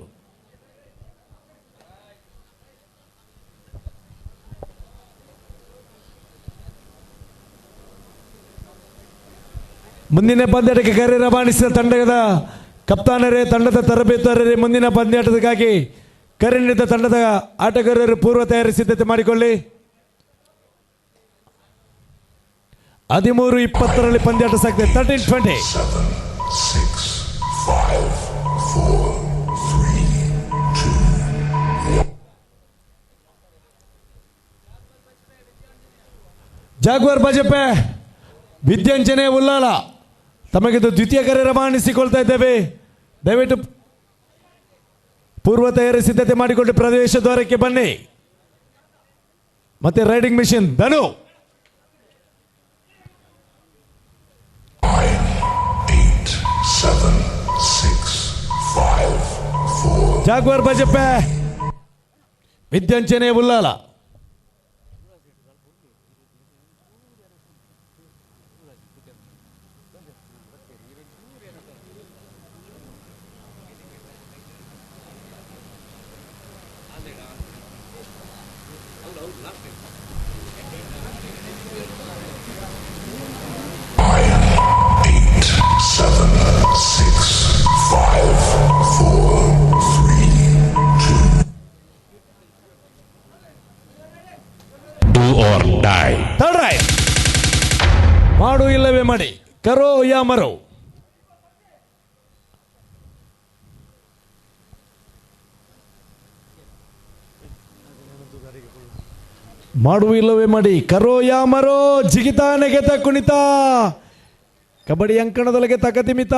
ಮುಂದಿನ ಪಂದ್ಯಾಟಕ್ಕೆ ಕರೆ ರವಾನಿಸಿದ ತಂಡದ ಕಪ್ತಾನರೇ ತಂಡದ ತರಬೇತುದಾರರೇ ಮುಂದಿನ ಪಂದ್ಯಾಟಕ್ಕಾಗಿ ಕರೆ ನೀಡಿದ ತಂಡದ ಆಟಗಾರರು ಪೂರ್ವ ತಯಾರಿ ಸಿದ್ಧತೆ ಮಾಡಿಕೊಳ್ಳಿ 13-20 ಪಂದ್ಯಾಟ ಸಾಗಿದೆ 13-20 ಜಾಗ್ವಾರ್ ಬಜಪೆ ವಿದ್ಯಾಂಚನೆ ಉಲ್ಲಾಲ ತಮಗಿದು ದ್ವಿತೀಯ ಕರೆ ರವಾನಿಸಿಕೊಳ್ತಾ ಇದ್ದೇವೆ ದಯವಿಟ್ಟು ಪೂರ್ವ ತಯಾರಿ ಸಿದ್ಧತೆ ಮಾಡಿಕೊಂಡು ಪ್ರವೇಶ ದ್ವಾರಕ್ಕೆ ಬನ್ನಿ ಮತ್ತೆ raiding mission Dhanu Jaguar Bajpe Vidyanchane Ullal Third right. ಮಾಡು ಇಲ್ಲವೇ ಮಾಡಿ ಕರೋ ಯಾ ಮರೋ ಮಾಡುವಿಲ್ಲವೇ ಮಾಡಿ ಕರೋ ಯಾ ಮರೋ ಜಿಗಿತ ನೆಗೆತ ಕುಣಿತ ಕಬಡ್ಡಿ ಅಂಕಣದೊಳಗೆ ತಕತಿಮಿತ.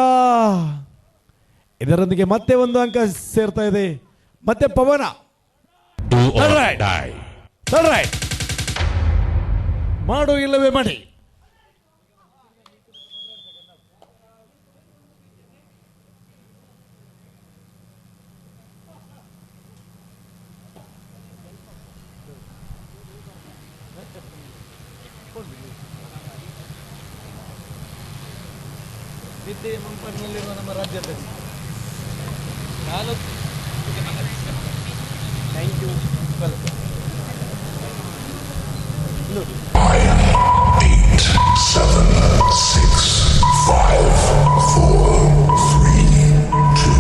ಇದರೊಂದಿಗೆ ಮತ್ತೆ ಒಂದು ಅಂಕ ಸೇರ್ತಾ ಇದೆ. ಮತ್ತೆ ಪವನ Do or Alright. die. Right ಮಾಡು ಇಲ್ಲವೇ ಮಾಡಿ. ನಮ್ಮ ರಾಜ್ಯದಲ್ಲಿ ಥ್ಯಾಂಕ್ ಯು.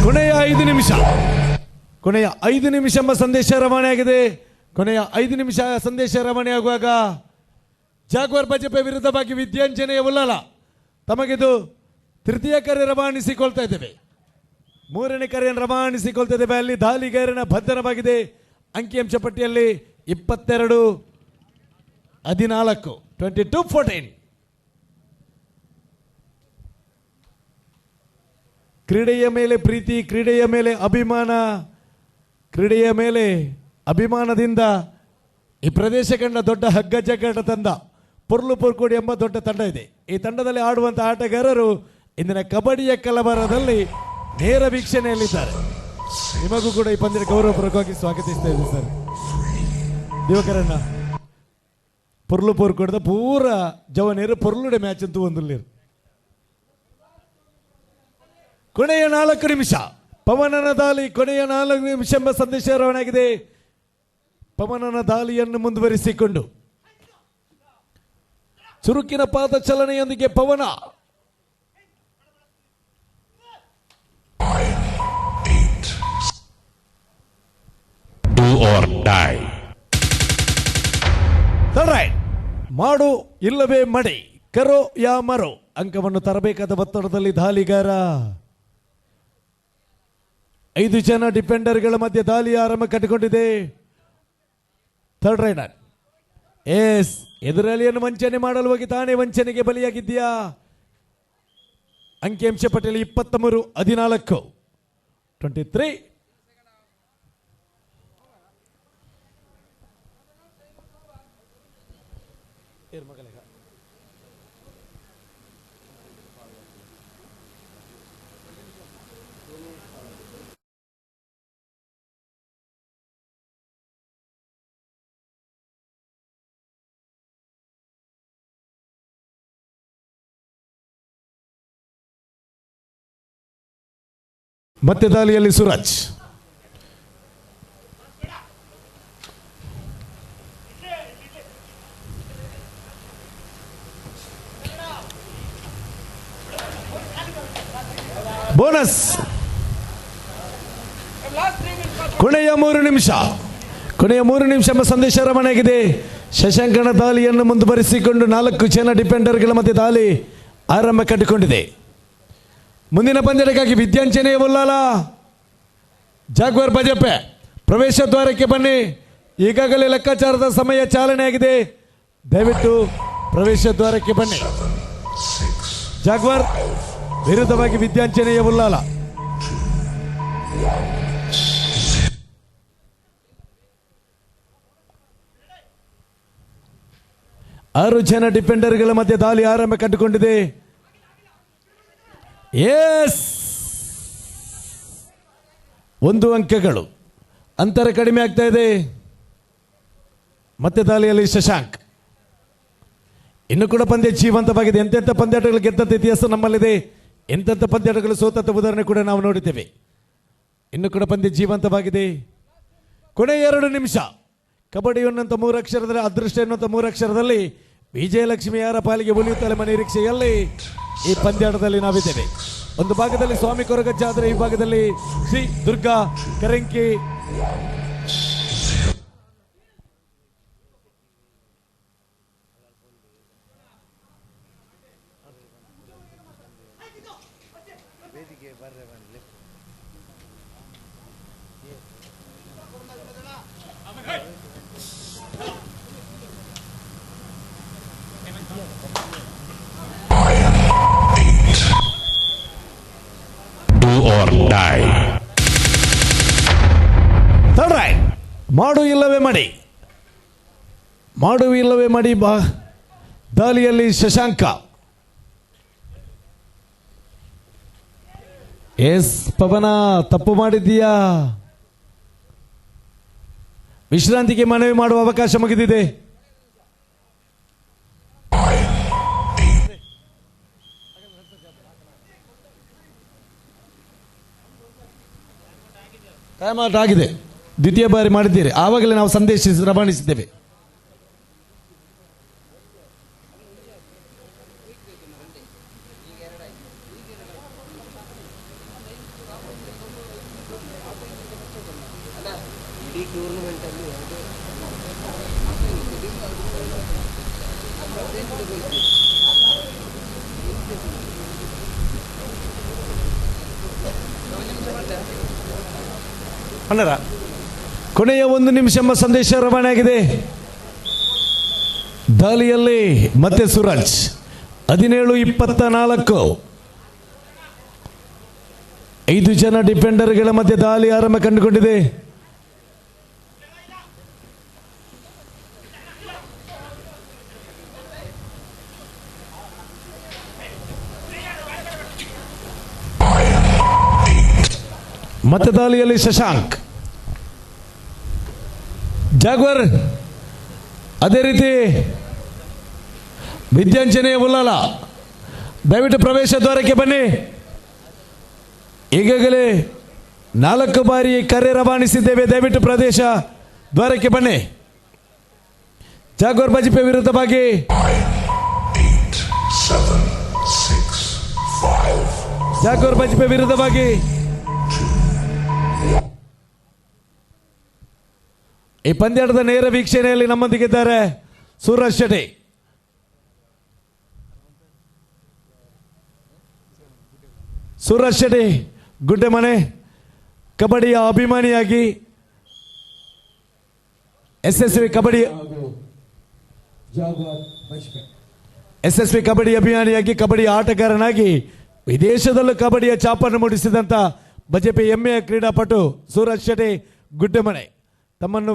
ಕೊನೆಯ 5 ನಿಮಿಷ ಎಂಬ ಸಂದೇಶ ರವಾನೆಯಾಗಿದೆ. ಕೊನೆಯ 5 ನಿಮಿಷ ಸಂದೇಶ ರವಾನೆಯಾಗುವಾಗ ಜಾಗ್ವಾರ್ ಬಜಪೆ ವಿರುದ್ಧವಾಗಿ ವಿದ್ಯಾಂಜನೆಯ ಉಲ್ಲಲ ತಮಗಿದು ತೃತೀಯ ಕರೆ ರವಾನಿಸಿಕೊಳ್ತಾ ಇದ್ದೇವೆ. 3ನೇ ಕರೆಯನ್ನು ರವಾನಿಸಿಕೊಳ್ತಾ ಇದ್ದೇವೆ. ಅಲ್ಲಿ ದಾಲಿಗಾರನ ಬಂಧನವಾಗಿದೆ. ಅಂಕಿಅಂಶ ಪಟ್ಟಿಯಲ್ಲಿ 22-14 22-14. ಕ್ರೀಡೆಯ ಮೇಲೆ ಪ್ರೀತಿ, ಕ್ರೀಡೆಯ ಮೇಲೆ ಅಭಿಮಾನ, ಕ್ರೀಡೆಯ ಮೇಲೆ ಅಭಿಮಾನದಿಂದ ಈ ಪ್ರದೇಶ ಕಂಡ ದೊಡ್ಡ ಹಗ್ಗ ಜಗ್ಗಾಟ ತಂದ ಪೊರ್ಲು ಪೊರ್ಕೋಡಿ ಎಂಬ ದೊಡ್ಡ ತಂಡ ಇದೆ. ಈ ತಂಡದಲ್ಲಿ ಆಡುವಂತಹ ಆಟಗಾರರು ಇಂದಿನ ಕಬಡ್ಡಿಯ ಕಲಬರದಲ್ಲಿ ನೇರ ವೀಕ್ಷಣೆಯಲ್ಲಿದ್ದಾರೆ. ನಿಮಗೂ ಕೂಡ ಈ ಪಂದ್ಯ ಗೌರವಪೂರ್ವಕವಾಗಿ ಸ್ವಾಗತಿಸ್ತಾ ಇದ್ದೀವಿ ಸರ್. ದಿವಕರಣ್ಣ ಪೊರ್ಲು ಪೊರ್ಕೋಡದ ಪೂರ ಜವನೇರು ಪೊರ್ಲುಡೆ ಮ್ಯಾಚ್ ಅಂತೂ ಒಂದಿಲ್ಲ. ಕೊನೆಯ 4 ನಿಮಿಷ ಪವನನ ದಾಳಿ. ಕೊನೆಯ 4 ನಿಮಿಷ ಎಂಬ ಸಂದೇಶ ರವಾನೆಯಾಗಿದೆ. ಪವನನ ದಾಳಿಯನ್ನು ಮುಂದುವರಿಸಿಕೊಂಡು ಚುರುಕಿನ ಪಾದ ಚಲನೆಯೊಂದಿಗೆ ಪವನ Do or die. ರೈಟ್ ಮಾಡು ಇಲ್ಲವೇ ಮಡಿ ಕರೋ ಯಾ ಮರೋ ಅಂಕವನ್ನು ತರಬೇಕಾದ ಒತ್ತಡದಲ್ಲಿ ದಾಳಿಗಾರ. 5 ಜನ ಡಿಫೆಂಡರ್ಗಳ ಮಧ್ಯೆ ದಾಳಿ ಆರಂಭ ಕಟ್ಟಿಕೊಂಡಿದೆ. ಥರ್ಡ್ ರೈಡರ್ ಎದುರಾಳಿಯನ್ನು ವಂಚನೆ ಮಾಡಲು ಹೋಗಿ ತಾನೇ ವಂಚನೆಗೆ ಬಲಿಯಾಗಿದ್ದೀಯಾ. ಅಂಕಿಅಂಶ ಪಟ್ಟಿಯಲ್ಲಿ 23-14 23. ಮತ್ತೆ ದಾಳಿಯಲ್ಲಿ ಸೂರಜ್. ಬೋನಸ್. ಕೊನೆಯ 3 ನಿಮಿಷ ಎಂಬ ಸಂದೇಶ ರವಾನೆಯಾಗಿದೆ. ಶಶಾಂಕನ ದಾಳಿಯನ್ನು ಮುಂದುವರಿಸಿಕೊಂಡು 4 ಜನ ಡಿಫೆಂಡರ್ಗಳ ಮಧ್ಯೆ ದಾಳಿ ಆರಂಭ ಕಟ್ಟಿಕೊಂಡಿದೆ. ಮುಂದಿನ ಪಂದ್ಯಕ್ಕಾಗಿ ವಿದ್ಯಾಂಚನೆಯ ಉಲ್ಲಾಲ. ಜಾಗ್ವಾರ್ ಬಜಪೆ ಪ್ರವೇಶ ದ್ವಾರಕ್ಕೆ ಬನ್ನಿ. ಈಗಾಗಲೇ ಲೆಕ್ಕಾಚಾರದ ಸಮಯ ಚಾಲನೆಯಾಗಿದೆ. ದಯವಿಟ್ಟು ಪ್ರವೇಶ ದ್ವಾರಕ್ಕೆ ಬನ್ನಿ. ಜಾಗ್ವಾರ್ ವಿರುದ್ಧವಾಗಿ ವಿದ್ಯಾಂಚನೆಯ ಉಲ್ಲಾಲ. ಆರು ಜನ ಡಿಫೆಂಡರ್ಗಳ ಮಧ್ಯೆ ದಾಳಿ ಆರಂಭ ಕಟ್ಟಿಕೊಂಡಿದೆ. ಎಸ್ 1 ಅಂಕಗಳು ಅಂತರ ಕಡಿಮೆ ಆಗ್ತಾ ಇದೆ. ಮತ್ತೆ ದಾಳಿಯಲ್ಲಿ ಶಶಾಂಕ್. ಇನ್ನು ಕೂಡ ಪಂದ್ಯ ಜೀವಂತವಾಗಿದೆ. ಎಂತೆಂಥ ಪಂದ್ಯಾಟಗಳು ಗೆದ್ದಂಥ ಇತಿಹಾಸ ನಮ್ಮಲ್ಲಿದೆ. ಎಂತೆಂಥ ಪಂದ್ಯಾಟಗಳು ಸೋತಂಥ ಉದಾಹರಣೆ ಕೂಡ ನಾವು ನೋಡಿದ್ದೇವೆ. ಇನ್ನು ಕೂಡ ಪಂದ್ಯ ಜೀವಂತವಾಗಿದೆ. ಕೊನೆಯ 2 ನಿಮಿಷ. ಕಬಡ್ಡಿ ಎನ್ನುವಂಥ 3 ಅಕ್ಷರದಲ್ಲಿ, ಅದೃಷ್ಟ ಎನ್ನುವಂಥ 3 ಅಕ್ಷರದಲ್ಲಿ ವಿಜಯಲಕ್ಷ್ಮಿ ಯಾರ ಪಾಲಿಗೆ ಉಳಿಯುತ್ತಲೆ ಮನೆ ನಿರೀಕ್ಷೆಯಲ್ಲಿ ಈ ಪಂದ್ಯಾಟದಲ್ಲಿ ನಾವಿದ್ದೇವೆ. ಒಂದು ಭಾಗದಲ್ಲಿ ಸ್ವಾಮಿ ಕೊರಗಜ್ಜ ಆದರೆ ಈ ಭಾಗದಲ್ಲಿ ಶ್ರೀ ದುರ್ಗಾ ಕರಂಕಿ. ಮಾಡು ಇಲ್ಲವೇ ಮಾಡಿ, ಮಾಡು ಇಲ್ಲವೇ ಮಾಡಿ ಬಾ ದಾಳಿಯಲ್ಲಿ ಶಶಾಂಕ. ಎಸ್ ಪವನ, ತಪ್ಪು ಮಾಡಿದ್ದೀಯಾ? ವಿಶ್ರಾಂತಿಗೆ ಮನವಿ ಮಾಡುವ ಅವಕಾಶ ಮುಗಿದಿದೆ. ಟೈಮ್ ಔಟ್ ಆಗಿದೆ. ದ್ವಿತೀಯ ಬಾರಿ ಮಾಡಿದ್ದೀರಿ, ಆವಾಗಲೇ ನಾವು ಸಂದೇಶ ರವಾನಿಸಿದ್ದೇವೆ. ಕೊನೆಯ 1 ನಿಮಿಷ ಎಂಬ ಸಂದೇಶ ರವಾನೆಯಾಗಿದೆ. ದಾಳಿಯಲ್ಲಿ ಮತ್ತೆ ಸೂರಜ್ 17-24. 5 ಜನ ಡಿಫೆಂಡರ್ಗಳ ಮಧ್ಯೆ ದಾಳಿ ಆರಂಭ ಕಂಡುಕೊಂಡಿದೆ. ಮತ್ತೆ ದಾಳಿಯಲ್ಲಿ ಶಶಾಂಕ್, ಜಾಗ್ವರ್, ಅದೇ ರೀತಿ ವಿದ್ಯಾಂಜನೇಯ ಉಲ್ಲಾಲ. ದಯವಿಟ್ಟು ಪ್ರವೇಶ ದ್ವಾರಕ್ಕೆ ಬನ್ನಿ. ಈಗಾಗಲೇ 4 ಬಾರಿ ಕರೆ ರವಾನಿಸಿದ್ದೇವೆ. ದಯವಿಟ್ಟು ಪ್ರದೇಶ ದ್ವಾರಕ್ಕೆ ಬನ್ನಿ. ಜಾಗ್ವರ್ ಬಜಿಪೆ ವಿರುದ್ಧವಾಗಿ 8, 7, 6, 5. ಜಾಗ್ವರ್ ಬಜಿಪೆ ವಿರುದ್ಧವಾಗಿ ಈ ಪಂದ್ಯಾಟದ ನೇರ ವೀಕ್ಷಣೆಯಲ್ಲಿ ನಮ್ಮೊಂದಿಗಿದ್ದಾರೆ ಸೂರಜ್ ಶೆಟ್ಟಿ. ಸೂರಜ್ ಶೆಟ್ಟಿ ಗುಡ್ಡೆಮನೆ ಕಬಡ್ಡಿಯ ಅಭಿಮಾನಿಯಾಗಿ, SSV ಕಬಡ್ಡಿ ಅಭಿಮಾನಿಯಾಗಿ, ಕಬಡ್ಡಿ ಆಟಗಾರನಾಗಿ ವಿದೇಶದಲ್ಲೂ ಕಬಡ್ಡಿಯ ಚಾಪನ್ನು ಮೂಡಿಸಿದಂಥ ಬಜೆಪಿ ಹೆಮ್ಮೆಯ ಕ್ರೀಡಾಪಟು ಸೂರಜ್ ಶೆಟ್ಟಿ ಗುಡ್ಡೆಮನೆ ತಮ್ಮನ್ನು